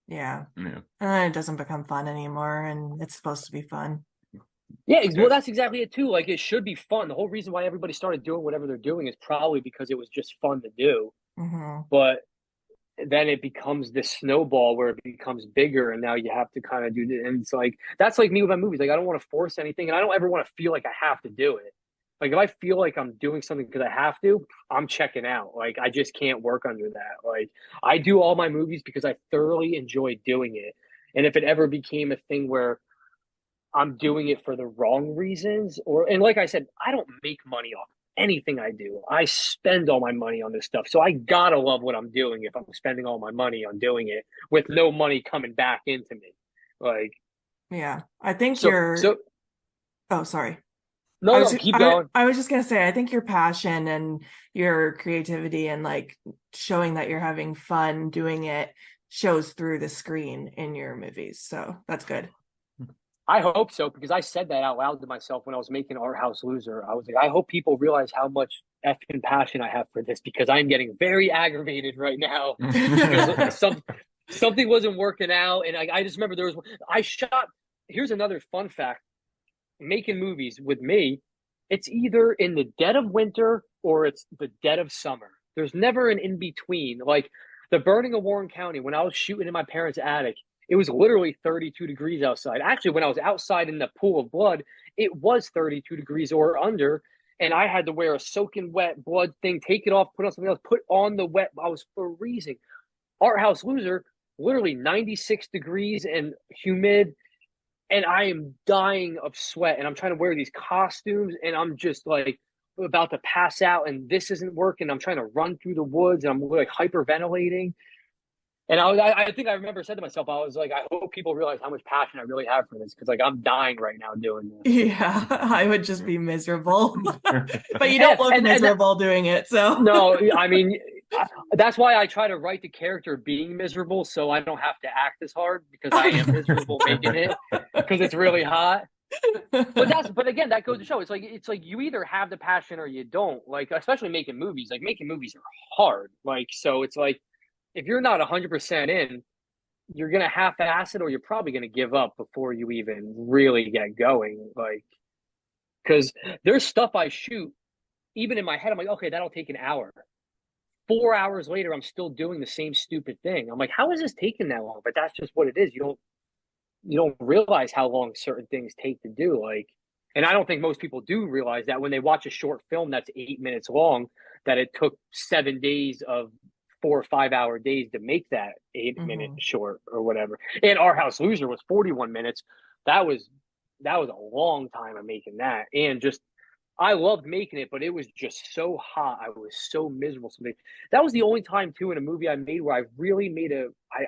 Yeah. Yeah. And it doesn't become fun anymore, and it's supposed to be fun. Yeah, well, Yes. that's exactly it too. Like it should be fun. The whole reason why everybody started doing whatever they're doing is probably because it was just fun to do. Mm-hmm. But then it becomes this snowball where it becomes bigger, and now you have to kind of do it. And it's like that's like me with my movies. Like I don't want to force anything, and I don't ever want to feel like I have to do it. Like if I feel like I'm doing something because I have to, I'm checking out. Like I just can't work under that. Like I do all my movies because I thoroughly enjoy doing it. And if it ever became a thing where I'm doing it for the wrong reasons, or and like I said, I don't make money off anything I do. I spend all my money on this stuff. So I gotta love what I'm doing if I'm spending all my money on doing it with no money coming back into me. Like Yeah. I think so you're so oh, sorry. no no keep going. I was just gonna say, I think your passion and your creativity and like showing that you're having fun doing it shows through the screen in your movies. So that's good. I hope so, because I said that out loud to myself when I was making Art House Loser. I was like, I hope people realize how much effing passion I have for this, because I'm getting very aggravated right now because something wasn't working out. And I just remember I shot, here's another fun fact, making movies with me, it's either in the dead of winter or it's the dead of summer. There's never an in between. Like the burning of Warren County, when I was shooting in my parents' attic, it was literally 32 degrees outside. Actually, when I was outside in the pool of blood, it was 32 degrees or under. and I had to wear a soaking wet blood thing, take it off, put on something else, put on the wet. I was freezing. Art House Loser, literally 96 degrees and humid, and I am dying of sweat, and I'm trying to wear these costumes, and I'm just like about to pass out, and this isn't working. I'm trying to run through the woods, and I'm like hyperventilating. And I think I remember said to myself, I was like, I hope people realize how much passion I really have for this because like I'm dying right now doing this. Yeah, I would just be miserable. But you don't look miserable doing it, so. No, I mean, that's why I try to write the character being miserable so I don't have to act as hard because I am miserable making it because it's really hot. But again, that goes to show it's like you either have the passion or you don't. Like especially making movies. Like making movies are hard. Like so it's like if you're not 100% in, you're gonna half-ass it, or you're probably gonna give up before you even really get going. Like, because there's stuff I shoot, even in my head, I'm like, okay, that'll take an hour. 4 hours later, I'm still doing the same stupid thing. I'm like, how is this taking that long? But that's just what it is. You don't realize how long certain things take to do. Like, and I don't think most people do realize that when they watch a short film that's 8 minutes long, that it took 7 days of 4 or 5 hour days to make that 8 minute short or whatever. And Our House Loser was 41 minutes. That was a long time of making that. And just I loved making it, but it was just so hot. I was so miserable. That was the only time too in a movie I made where I really made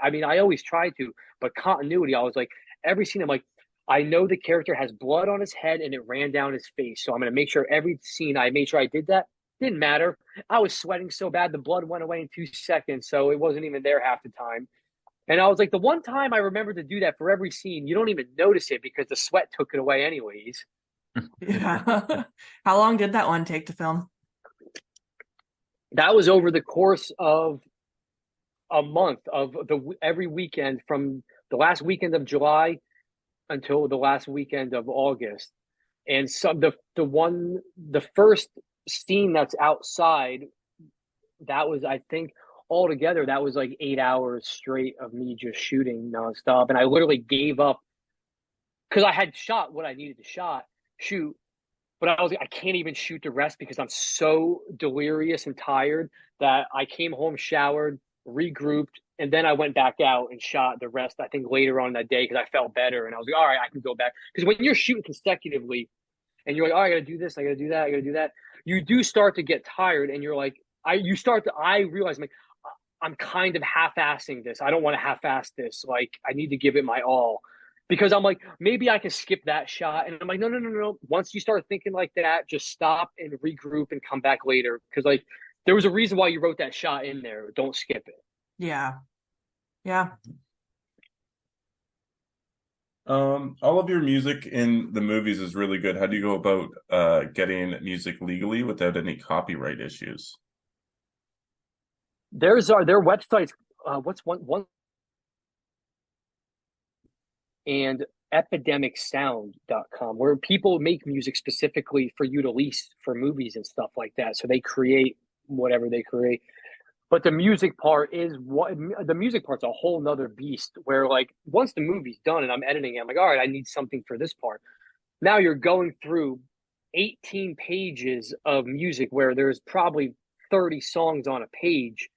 I mean, I always try to, but continuity, I was like, every scene, I'm like, I know the character has blood on his head and it ran down his face. So I'm going to make sure every scene I made sure I did that. Didn't matter. I was sweating so bad, the blood went away in 2 seconds. So it wasn't even there half the time. And I was like, the one time I remember to do that for every scene, you don't even notice it because the sweat took it away anyways. Yeah. How long did that one take to film? That was over the course of a month of every weekend from the last weekend of July until the last weekend of August. And some the first scene that's outside, that was I think altogether that was like 8 hours straight of me just shooting nonstop. And I literally gave up because I had shot what I needed to shoot, but I was like, I can't even shoot the rest because I'm so delirious and tired that I came home, showered, regrouped, and then I went back out and shot the rest, I think, later on that day because I felt better. And I was like, all right, I can go back. Because when you're shooting consecutively and you're like, oh, I got to do this, I got to do that, I got to do that, you do start to get tired and you're like, I realize I'm like, I'm kind of half-assing this. I don't want to half-ass this. Like, I need to give it my all. Because I'm like, maybe I can skip that shot. And I'm like, no. Once you start thinking like that, just stop and regroup and come back later. Because, like, there was a reason why you wrote that shot in there. Don't skip it. Yeah. All of your music in the movies is really good. How do you go about getting music legally without any copyright issues? Their websites. What's one and epidemicsound.com, where people make music specifically for you to lease for movies and stuff like that. So they create whatever they create. But the music part's a whole nother beast where like once the movie's done and I'm editing it, I'm like, all right, I need something for this part. Now you're going through 18 pages of music where there's probably 30 songs on a page.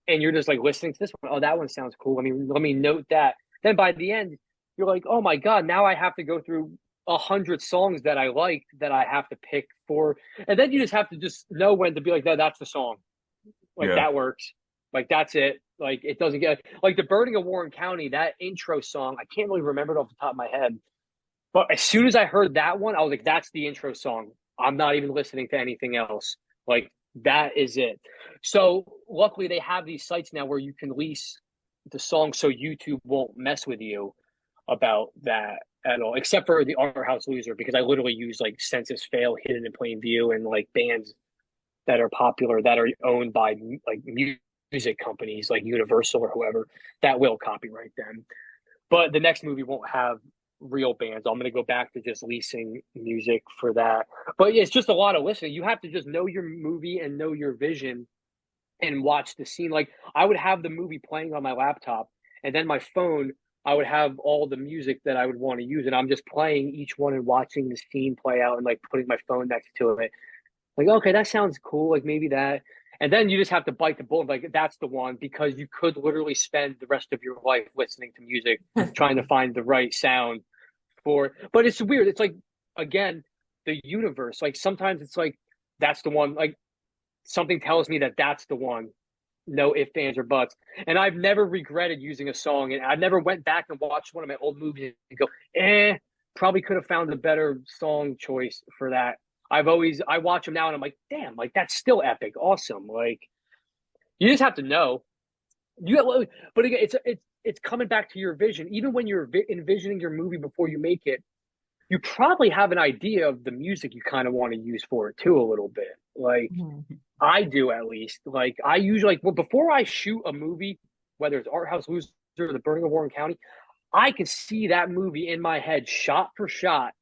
And you're just like listening to this one. Oh, that one sounds cool. Let me note that. Then by the end, you're like, oh my God, now I have to go through 100 songs that I liked that I have to pick for. And then you just have to just know when to be like, no, that's the song. Like that works. Like that's it. Like it doesn't get like the Burning of Warren County, that intro song. I can't really remember it off the top of my head. But as soon as I heard that one, I was like, that's the intro song. I'm not even listening to anything else. Like that is it. So luckily they have these sites now where you can lease the song so YouTube won't mess with you about that at all, except for the Art House Loser, because I literally use like Census Fail, Hidden in Plain View, and like bands that are popular that are owned by like music companies like Universal or whoever that will copyright them. But the next movie won't have real bands. I'm going to go back to just leasing music for that. But yeah, it's just a lot of listening. You have to just know your movie and know your vision and watch the scene. Like I would have the movie playing on my laptop, and then my phone, I would have all the music that I would want to use, and I'm just playing each one and watching the scene play out and like putting my phone next to it. Like, okay, that sounds cool. Like maybe that. And then you just have to bite the bullet. Like that's the one because you could literally spend the rest of your life listening to music, trying to find the right sound for. But it's weird. It's like again, the universe. Like sometimes it's like that's the one. Like something tells me that that's the one. No ifs, ands, or buts. And I've never regretted using a song. And I never went back and watched one of my old movies and go, probably could have found a better song choice for that. I watch them now and I'm like, damn, like that's still epic, awesome. Like you just have to know. But again, it's coming back to your vision. Even when you're envisioning your movie before you make it, you probably have an idea of the music you kind of want to use for it too, a little bit. Like I do at least. Like I usually before I shoot a movie, whether it's Art House Loser or The Burning of Warren County, I can see that movie in my head shot for shot,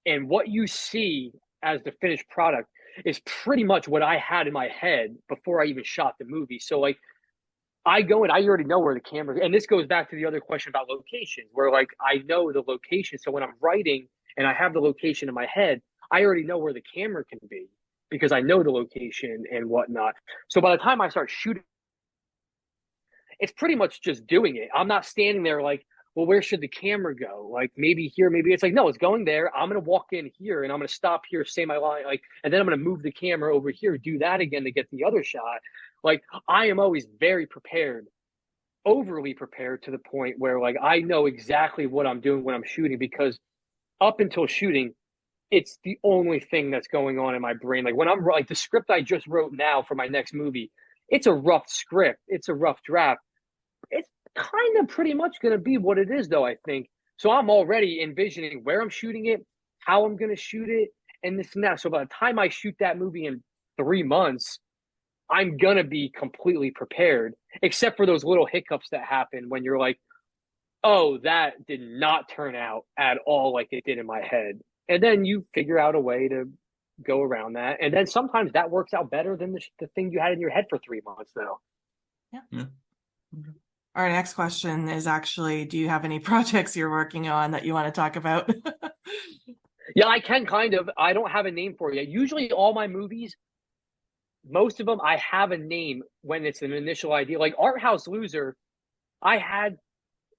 and what you see as the finished product is pretty much what I had in my head before I even shot the movie. So like I go and I already know where the camera, and this goes back to the other question about locations, where like I know the location. So when I'm writing and I have the location in my head, I already know where the camera can be because I know the location and whatnot. So by the time I start shooting, it's pretty much just doing it. I'm not standing there like, well, where should the camera go? Like maybe here, maybe it's like, no, it's going there. I'm going to walk in here and I'm going to stop here, say my line, like, and then I'm going to move the camera over here, do that again to get the other shot. Like I am always very prepared, overly prepared to the point where like I know exactly what I'm doing when I'm shooting because up until shooting, it's the only thing that's going on in my brain. Like when I'm like the script I just wrote now for my next movie, it's a rough script. It's a rough draft. It's kind of pretty much going to be what it is, though, I think. So I'm already envisioning where I'm shooting it, how I'm going to shoot it, and this and that. So by the time I shoot that movie in 3 months, I'm going to be completely prepared, except for those little hiccups that happen when you're like, oh, that did not turn out at all like it did in my head. And then you figure out a way to go around that. And then sometimes that works out better than the thing you had in your head for 3 months, though. Yeah. Our next question is actually, do you have any projects you're working on that you want to talk about? Yeah, I can kind of. I don't have a name for it yet. Usually all my movies, most of them, I have a name when it's an initial idea. Like Art House Loser, I had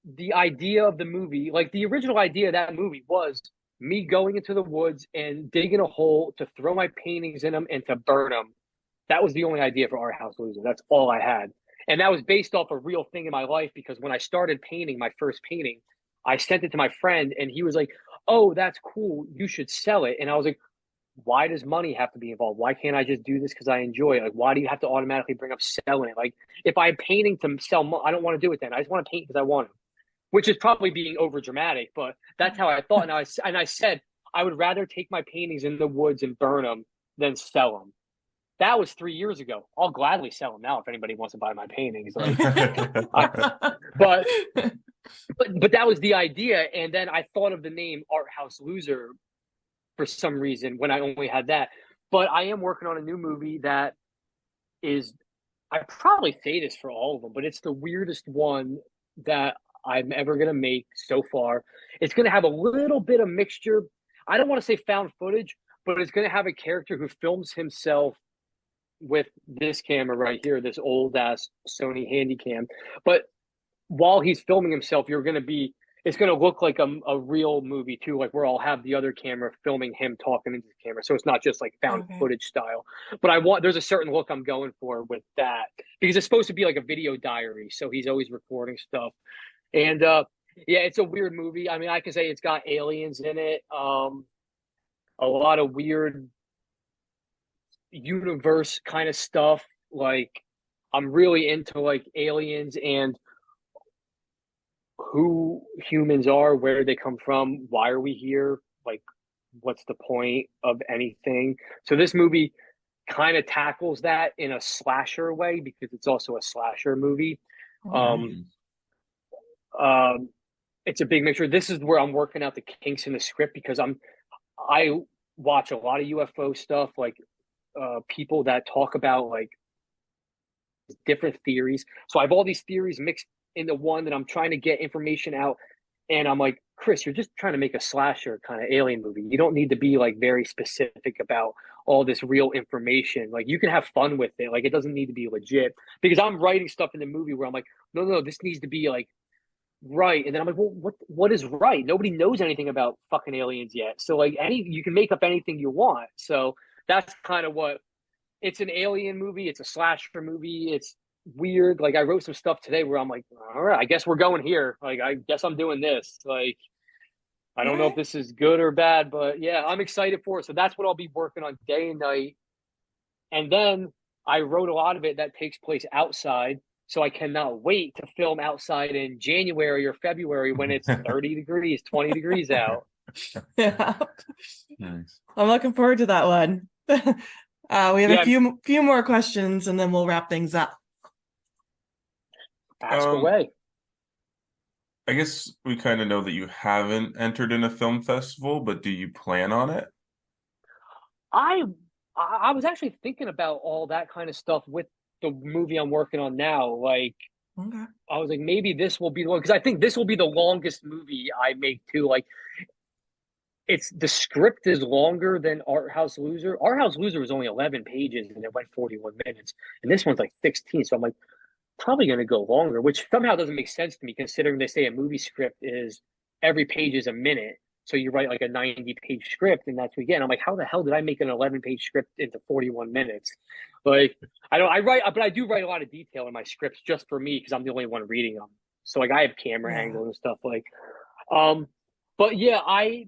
the idea of the movie, like the original idea of that movie was me going into the woods and digging a hole to throw my paintings in them and to burn them. That was the only idea for Art House Loser. That's all I had. And that was based off a real thing in my life because when I started painting my first painting, I sent it to my friend and he was like, oh, that's cool. You should sell it. And I was like, why does money have to be involved? Why can't I just do this because I enjoy it? Like, why do you have to automatically bring up selling it? Like, if I'm painting to sell, I don't want to do it then. I just want to paint because I want to, which is probably being over dramatic, but that's how I thought. And I said, I would rather take my paintings in the woods and burn them than sell them. That was 3 years ago. I'll gladly sell them now if anybody wants to buy my paintings. Like, but that was the idea. And then I thought of the name Art House Loser for some reason when I only had that. But I am working on a new movie that is, I probably say this for all of them, but it's the weirdest one that I'm ever going to make so far. It's going to have a little bit of mixture. I don't want to say found footage, but it's going to have a character who films himself with this camera right here, this old ass Sony Handycam. But while he's filming himself, it's going to look like a real movie too, like where I'll have the other camera filming him talking into the camera. So it's not just like found footage style, but there's a certain look I'm going for with that because it's supposed to be like a video diary. So he's always recording stuff. And yeah, it's a weird movie. I mean, I can say it's got aliens in it. A lot of weird universe kind of stuff. Like I'm really into like aliens and who humans are, where they come from, why are we here, like what's the point of anything. So this movie kind of tackles that in a slasher way because it's also a slasher movie. It's a big mixture. This is where I'm working out the kinks in the script because I watch a lot of UFO stuff, like people that talk about like different theories. So I have all these theories mixed into one that I'm trying to get information out. And I'm like, Chris, you're just trying to make a slasher kind of alien movie. You don't need to be like very specific about all this real information. Like you can have fun with it. Like it doesn't need to be legit because I'm writing stuff in the movie where I'm like, no, this needs to be like right. And then I'm like, well, what is right? Nobody knows anything about fucking aliens yet. So like you can make up anything you want. So that's kind of what it's an alien movie. It's a slasher movie. It's weird. Like I wrote some stuff today where I'm like, all right, I guess we're going here. Like I guess I'm doing this. Like I don't know if this is good or bad, but yeah, I'm excited for it. So that's what I'll be working on day and night. And then I wrote a lot of it that takes place outside. So I cannot wait to film outside in January or February when it's 30 degrees, 20 degrees out. Yeah. Nice. I'm looking forward to that one. We have a few more questions and then we'll wrap things up. Ask away. I guess we kind of know that you haven't entered in a film festival, but do you plan on it? I was actually thinking about all that kind of stuff with the movie I'm working on now. Like, okay. I was like, maybe this will be the one because I think this will be the longest movie I make too. Like, the script is longer than Art House Loser. Art House Loser was only 11 pages and it went 41 minutes, and this one's like 16. So I'm like, probably going to go longer, which somehow doesn't make sense to me considering they say a movie script is every page is a minute. So you write like a 90-page script and that's what we get. And I'm like, how the hell did I make an 11-page script into 41 minutes? Like, but I do write a lot of detail in my scripts just for me because I'm the only one reading them. So like I have camera angles and stuff like, but yeah, I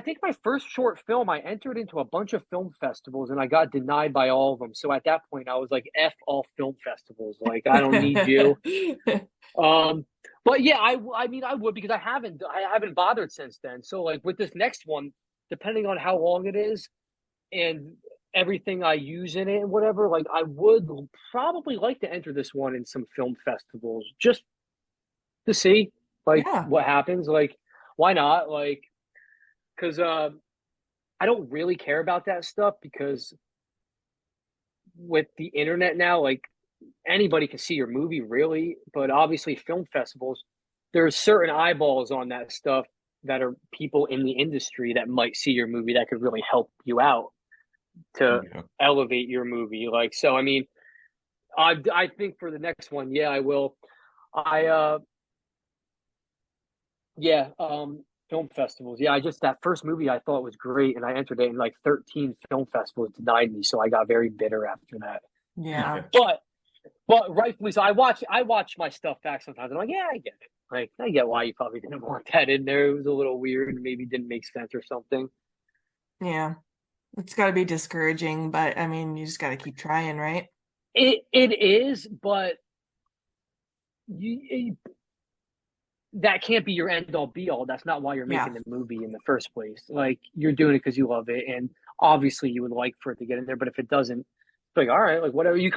think my first short film, I entered into a bunch of film festivals and I got denied by all of them. So at that point, I was like, F all film festivals. Like, I don't need you. But yeah, I mean, I would because I haven't bothered since then. So like with this next one, depending on how long it is and everything I use in it and whatever, like I would probably like to enter this one in some film festivals just to see like what happens. Like, why not? Like, because I don't really care about that stuff because with the internet now, like anybody can see your movie really, but obviously film festivals, there's certain eyeballs on that stuff that are people in the industry that might see your movie that could really help you out to elevate your movie. Like, so, I mean, I think for the next one, yeah, I will. Film festivals. Yeah, that first movie I thought was great and I entered it in like 13 film festivals denied me. So I got very bitter after that. Yeah. But rightfully so. I watch my stuff back sometimes. I'm like, yeah, I get it. Like, I get why you probably didn't want that in there. It was a little weird and maybe didn't make sense or something. Yeah. It's got to be discouraging, but I mean, you just got to keep trying, right? It is, but that can't be your end all be all. That's not why you're making the movie in the first place. Like, you're doing it because you love it, and obviously you would like for it to get in there. But if it doesn't, it's like, all right, like whatever. I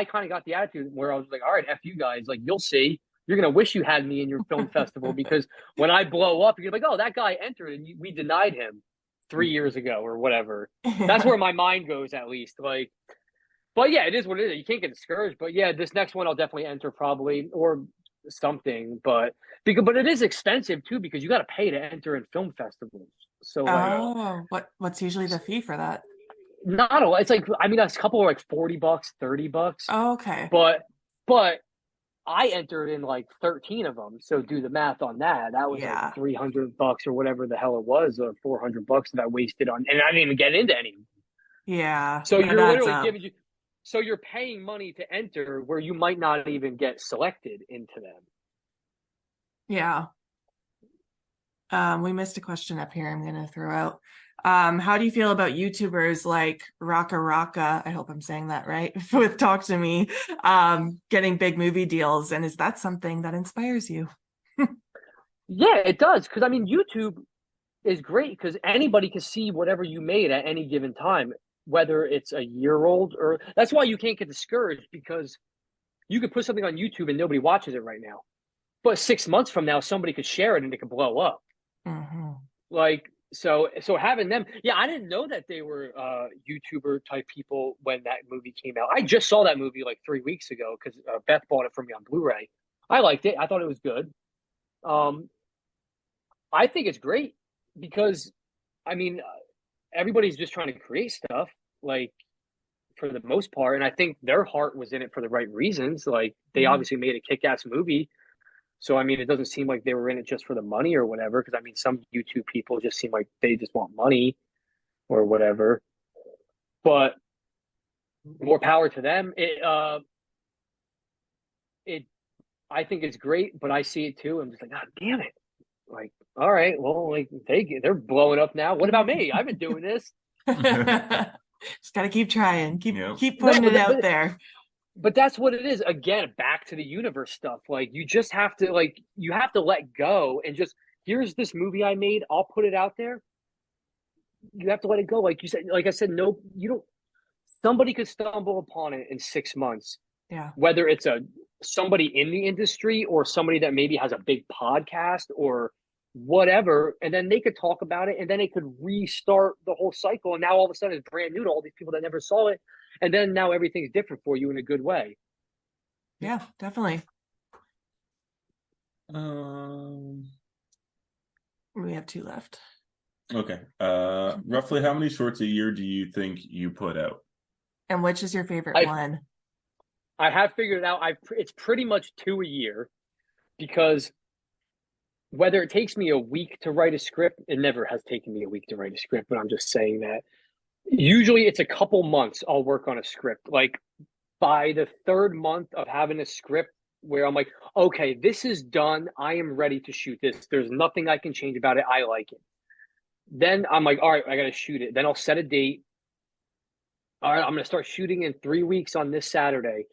kind of got the attitude where I was like, all right, F you guys. Like, you'll see. You're gonna wish you had me in your film festival because when I blow up, you're like, oh, that guy entered and we denied him 3 years ago or whatever. That's where my mind goes, at least. Like, but yeah, it is what it is. You can't get discouraged. But yeah, this next one I'll definitely enter probably or something. But it is expensive too because you got to pay to enter in film festivals. So what's usually the fee for that? Not a lot. It's like, I mean, a couple are like $40, $30. Oh, okay. But I entered in like 13 of them. So do the math on that. That was like $300 or whatever the hell it was, or $400 that I wasted on, and I didn't even get into any of them. Yeah. So you're literally so you're paying money to enter where you might not even get selected into them. Yeah. We missed a question up here I'm going to throw out. How do you feel about YouTubers like Raka, I hope I'm saying that right, with Talk to Me, getting big movie deals? And is that something that inspires you? Yeah, it does. Because, I mean, YouTube is great because anybody can see whatever you made at any given time, whether it's a year old or... That's why you can't get discouraged, because you could put something on YouTube and nobody watches it right now. But 6 months from now, somebody could share it and it could blow up. Mm-hmm. Like... So having them, I didn't know that they were YouTuber type people when that movie came out. I just saw that movie like 3 weeks ago because Beth bought it for me on Blu-ray. I liked it. I thought it was good. I think it's great because, I mean, everybody's just trying to create stuff. like for the most part. And I think their heart was in it for the right reasons. Like they Mhm. obviously made a kick-ass movie. So I mean, it doesn't seem like they were in it just for the money or whatever. Because I mean, some YouTube people just seem like they just want money or whatever. But more power to them. It I think it's great, but I see it too. I'm just like, God damn it! Like, all right, well, like they're blowing up now. What about me? I've been doing this. Just gotta keep trying, Yep. keep No, putting it out there. but that's what it is. Again, back to the universe stuff. Like you just have to you have to let go and just here's this movie I made. I'll put it out there. You have to let it go. Like you said, like I said, no, you don't. Somebody could stumble upon it in 6 months, Yeah. whether it's a somebody in the industry or somebody that maybe has a big podcast or whatever, and then they could talk about it, and then it could restart the whole cycle. And now all of a sudden it's brand new to all these people that never saw it, and then now everything's different for you in a good way. Yeah, definitely. Um. We have 2 left. Okay. Roughly how many shorts a year do you think you put out? And which is your favorite one? I have figured it out. It's pretty much 2 a year because whether it takes me a week to write a script, it never has taken me a week to write a script, but I'm just saying that. Usually it's a couple months I'll work on a script. Like by the 3rd month of having a script where I'm like, okay, this is done. I am ready to shoot this. There's nothing I can change about it. I like it. Then I'm like, all right, I got to shoot it. Then I'll set a date. All right, I'm going to start shooting in 3 weeks on this Saturday.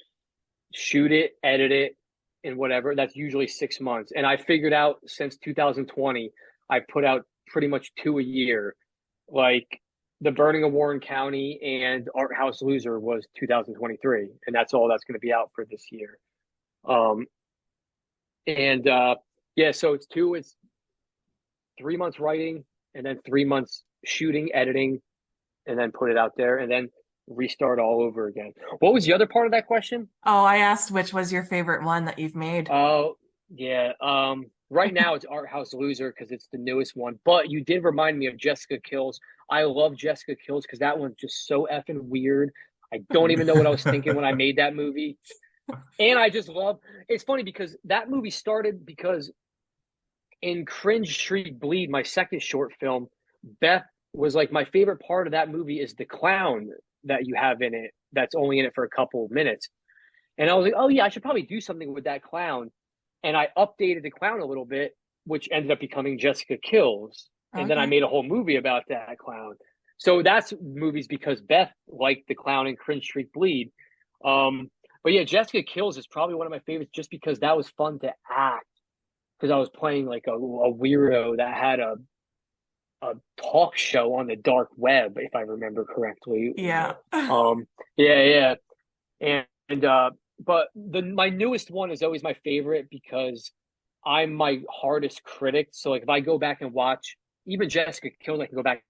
Shoot it, edit it, and whatever. That's usually 6 months. And I figured out since 2020, I put out pretty much 2 a year. Like The Burning of Warren County and Art House Loser was 2023, and that's all that's going to be out for this year. And yeah, so it's 3 months writing and then 3 months shooting, editing, and then put it out there and then restart all over again. What was the other part of that question? Oh, I asked which was your favorite one that you've made. Oh, yeah. Right now it's Art House Loser because it's the newest one. But you did remind me of Jessica Kills. I love Jessica Kills because that one's just so effing weird. I don't even know what I was thinking when I made that movie. And I just love it's funny because that movie started because in Cringe Street Bleed, my second short film, Beth was like my favorite part of that movie is the clown that you have in it that's only in it for a couple of minutes. And I was like, oh yeah, I should probably do something with that clown. And I updated the clown a little bit, which ended up becoming Jessica Kills. And then I made a whole movie about that clown. So that's movies because Beth liked the clown in Cringe Street Bleed. But yeah, Jessica Kills is probably one of my favorites just because that was fun to act. Because I was playing like a weirdo that had a talk show on the dark web, if I remember correctly. Yeah. Yeah. And but my newest one is always my favorite because I'm my hardest critic. So like if I go back and watch even Jessica Kills, I can go back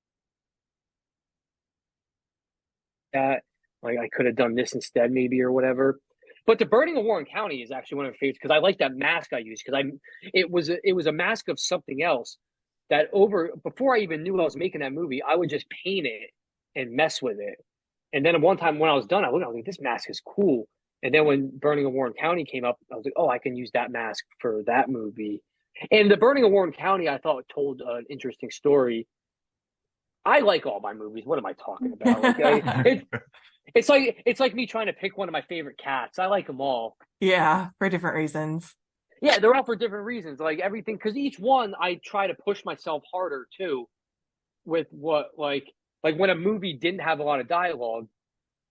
at like I could have done this instead maybe or whatever. But the Burning of Warren County is actually one of my favorites because I like that mask I used because it was a mask of something else that before I even knew I was making that movie, I would just paint it and mess with it. And then one time when I was done, I was like, this mask is cool. And then when Burning of Warren County came up, I was like, oh, I can use that mask for that movie. And the Burning of Warren County, I thought told an interesting story. I like all my movies. What am I talking about? Like, it's like me trying to pick one of my favorite cats. I like them all. Yeah, for different reasons. Yeah, they're all for different reasons. Like everything, because each one I try to push myself harder too. With what like when a movie didn't have a lot of dialogue,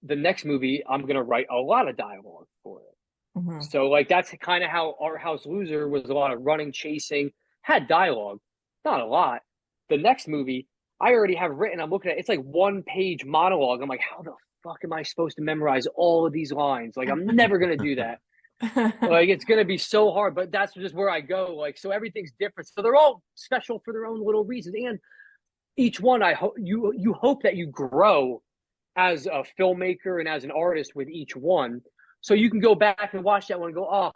the next movie I'm gonna write a lot of dialogue for it. Mm-hmm. So like that's kind of how Art House Loser was a lot of running, chasing, had dialogue, not a lot. The next movie I already have written. I'm looking at it's like 1-page monologue. I'm like, how the fuck am I supposed to memorize all of these lines? Like I'm never gonna do that. Like it's gonna be so hard, but that's just where I go. Like so, everything's different. So they're all special for their own little reasons, and each one, I hope you hope that you grow as a filmmaker and as an artist with each one, so you can go back and watch that one and go, oh,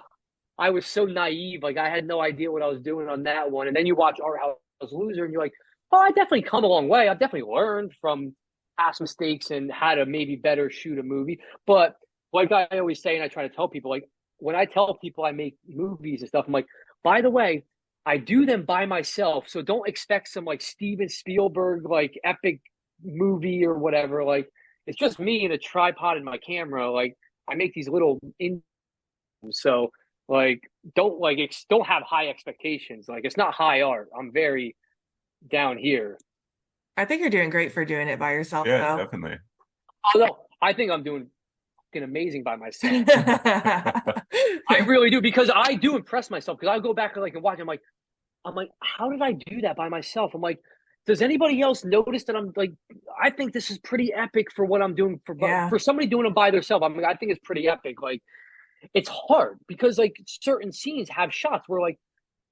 I was so naive. Like I had no idea what I was doing on that one, and then you watch Art House Loser, and you're like, oh, I definitely come a long way. I've definitely learned from past mistakes and how to maybe better shoot a movie. But like I always say, and I try to tell people, like when I tell people I make movies and stuff, I'm like, by the way, I do them by myself. So don't expect some like Steven Spielberg, like epic movie or whatever. Like it's just me and a tripod and my camera. Like I make these little in so like don't have high expectations. Like it's not high art. I'm very down here. I think you're doing great for doing it by yourself, Yeah, though. definitely. Although I think I'm doing fucking amazing by myself. I really do because I do impress myself because I go back and like and watch. I'm like, how did I do that by myself? I'm like, does anybody else notice that I'm like? I think this is pretty epic for what I'm doing Yeah. for somebody doing it by themselves. I mean, I think it's pretty epic. Like it's hard because like certain scenes have shots where like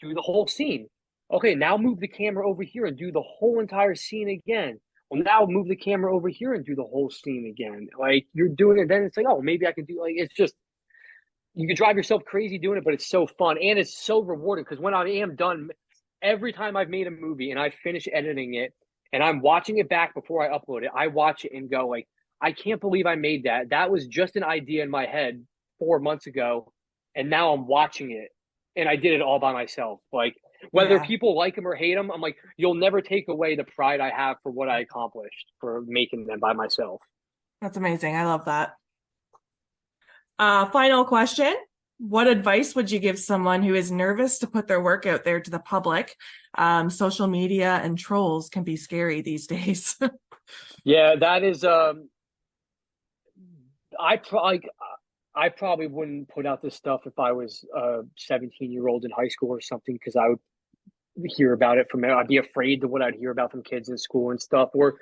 do the whole scene. Okay, now move the camera over here and do the whole entire scene again. Well, now move the camera over here and do the whole scene again. Like you're doing it, then it's like, oh, maybe I can do like it's just you can drive yourself crazy doing it, but it's so fun and it's so rewarding because when I am done, every time I've made a movie and I finish editing it and I'm watching it back before I upload it, I watch it and go like, I can't believe I made that. That was just an idea in my head 4 months ago, and now I'm watching it, and I did it all by myself. Like whether people like them or hate them, I'm like, you'll never take away the pride I have for what I accomplished for making them by myself. That's amazing. I love that. Final question. What advice would you give someone who is nervous to put their work out there to the public? Social media and trolls can be scary these days. Yeah, that is. I probably wouldn't put out this stuff if I was a 17-year-old in high school or something because I would hear about it from I'd be afraid to what I'd hear about from kids in school and stuff, or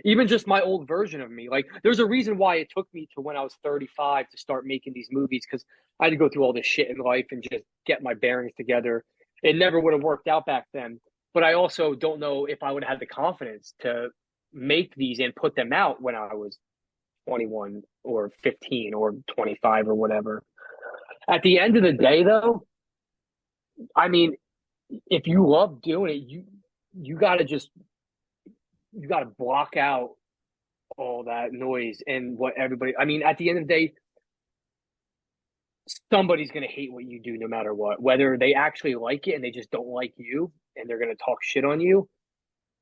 even just my old version of me. Like there's a reason why it took me to when I was 35 to start making these movies because I had to go through all this shit in life and just get my bearings together. It never would have worked out back then. But I also don't know if I would have had the confidence to make these and put them out when I was 21 or 15 or 25 or whatever. At the end of the day, though, I mean, if you love doing it, you got to block out all that noise and what everybody. I mean, at the end of the day, somebody's going to hate what you do no matter what. Whether they actually like it and they just don't like you and they're going to talk shit on you,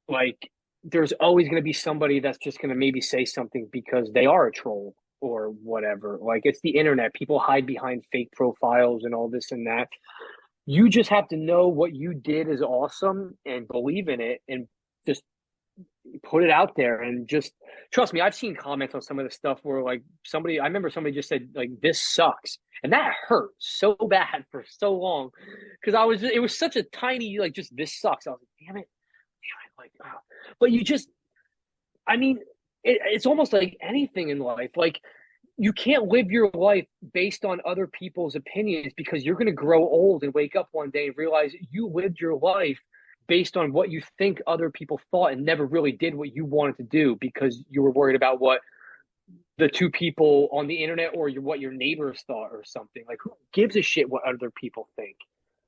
like there's always going to be somebody that's just going to maybe say something because they are a troll or whatever. Like it's the internet. People hide behind fake profiles and all this and that. You just have to know what you did is awesome and believe in it and just put it out there and just trust me. I've seen comments on some of the stuff where like I remember somebody just said like, this sucks. And that hurt so bad for so long because it was such a tiny, like just this sucks. I was like, damn it. Like, oh. But you just, I mean, it's almost like anything in life. Like you can't live your life based on other people's opinions because you're going to grow old and wake up one day and realize you lived your life based on what you think other people thought and never really did what you wanted to do because you were worried about what the two people on the internet or what your neighbors thought or something. Like who gives a shit what other people think?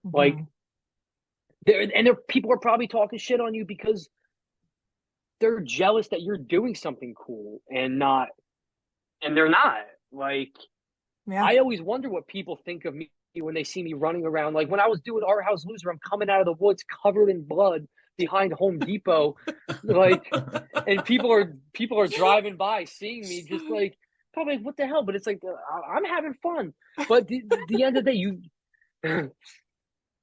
Mm-hmm. Like people are probably talking shit on you because they're jealous that you're doing something cool and they're not. Like, I always wonder what people think of me when they see me running around. Like when I was doing Art House Loser, I'm coming out of the woods covered in blood behind Home Depot, like, and people are driving by seeing me just like probably like, what the hell? But it's like I'm having fun. But the end of the day,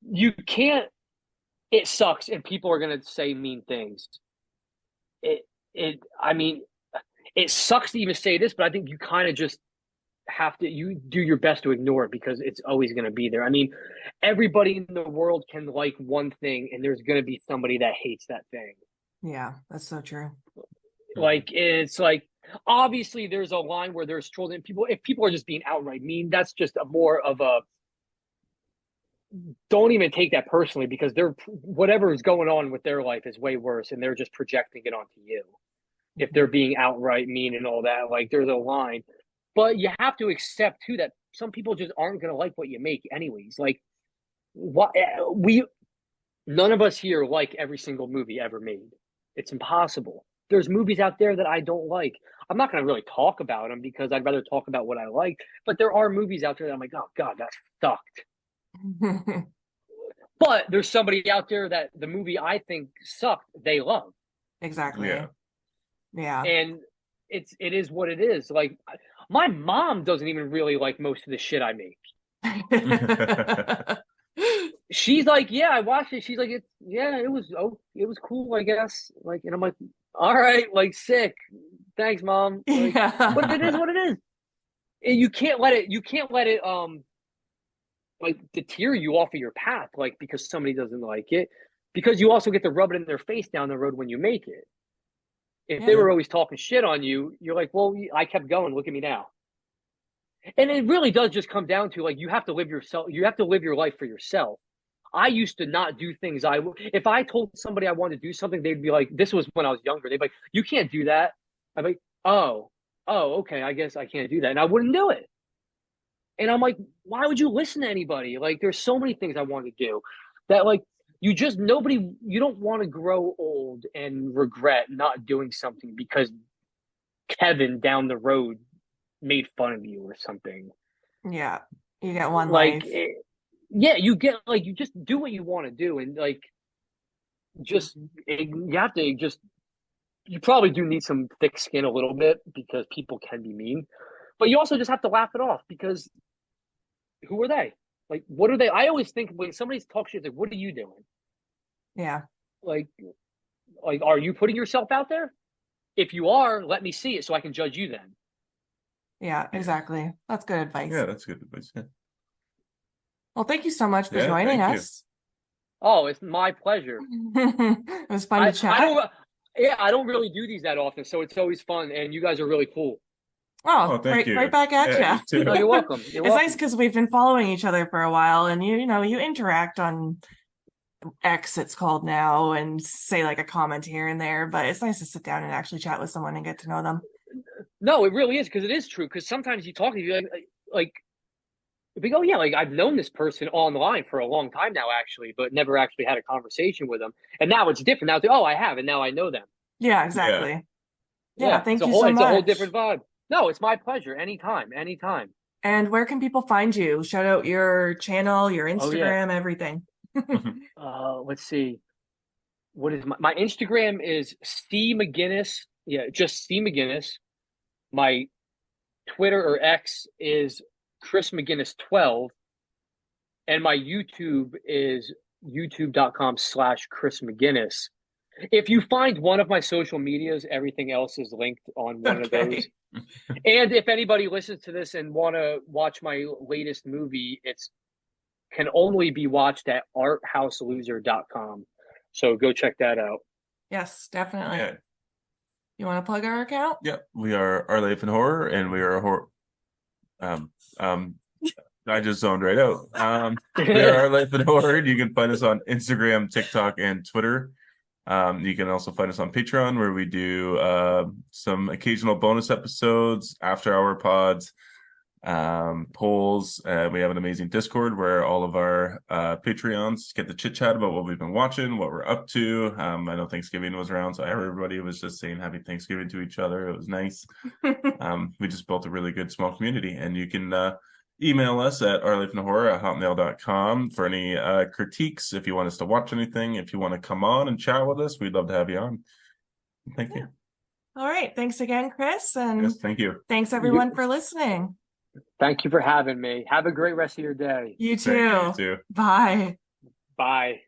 you can't. It sucks, and people are gonna say mean things. I mean, it sucks to even say this, but I think you kind of just have to you do your best to ignore it because it's always going to be there. I mean, everybody in the world can like one thing, and there's going to be somebody that hates that thing. Yeah, that's so true. Like it's like obviously there's a line where there's trolls and people. If people are just being outright mean, that's just more of a. Don't even take that personally because whatever is going on with their life is way worse, and they're just projecting it onto you. If they're being outright mean and all that, like there's a line. But you have to accept too that some people just aren't going to like what you make anyways. Like none of us here like every single movie ever made. It's impossible. there's movies out there that I don't like. I'm not going to really talk about them because I'd rather talk about what I like. But there are movies out there that I'm like, oh God, that sucked. But there's somebody out there that the movie I think sucked, they love. Exactly. Yeah. And it is what it is. Like my mom doesn't even really like most of the shit I make. She's like, yeah, I watched it. She's like, it was cool, I guess. Like, and I'm like, all right, like sick. Thanks, Mom. Like, but it is what it is. And you can't let it like deter you off of your path, like because somebody doesn't like it. Because you also get to rub it in their face down the road when you make it. If they were always talking shit on you, you're like, well, I kept going. Look at me now. And it really does just come down to like you have to live your life for yourself. I used to not do things if I told somebody I wanted to do something, they'd be like, this was when I was younger. They'd be like, you can't do that. I'm like, oh, okay, I guess I can't do that. And I wouldn't do it. And I'm like, why would you listen to anybody? Like, there's so many things I want to do that like you don't want to grow old and regret not doing something because Kevin down the road made fun of you or something. Yeah. You get one like life. You get like you just do what you want to do and like just you have to just you probably do need some thick skin a little bit because people can be mean, but you also just have to laugh it off because who are they? Like what are they? I always think when somebody talks shit, like what are you doing? Yeah. Like are you putting yourself out there? If you are, let me see it so I can judge you then. Yeah, exactly. That's good advice. Yeah, that's good advice. Yeah. Well, thank you so much for joining us. Oh, it's my pleasure. It was fun to chat. I don't really do these that often, so it's always fun, and you guys are really cool. Oh, thank you. Right back at you. No, you're welcome. It's nice because we've been following each other for a while, and you interact on X, it's called now, and say like a comment here and there. But it's nice to sit down and actually chat with someone and get to know them. No, it really is because it is true. Because sometimes you talk to you like we go, yeah, like I've known this person online for a long time now, actually, but never actually had a conversation with them. And now it's different. Now, I have, and now I know them. Yeah, exactly. Yeah, thank you so much. It's a whole different vibe. No, it's my pleasure. Anytime. And where can people find you? Shout out your channel, your Instagram, everything. Let's see. What is my Instagram is C Magennis. Yeah, just C Magennis. My Twitter or X is Chris Magennis 12. And my YouTube is youtube.com/Chris Magennis. If you find one of my social medias, everything else is linked on one of those. And if anybody listens to this and want to watch my latest movie, it's can only be watched at arthouseloser.com. So go check that out. Yes, definitely. Yeah. You want to plug our account? Yep. We are Our Life in Horror, and we are a horror. I just zoned right out. We are Our Life in Horror. You can find us on Instagram, TikTok, and Twitter. You can also find us on Patreon, where we do some occasional bonus episodes, after-hour pods, polls. We have an amazing Discord where all of our Patreons get to chit-chat about what we've been watching, what we're up to. I know Thanksgiving was around, so everybody was just saying Happy Thanksgiving to each other. It was nice. We just built a really good small community, and you can email us at ourlifeinhorror@hotmail.com for any critiques. If you want us to watch anything, if you want to come on and chat with us, we'd love to have you on. Thank you. All right. Thanks again, Chris. And yes, thank you. Thanks everyone for listening. Thank you for having me. Have a great rest of your day. You too. You too. Bye. Bye.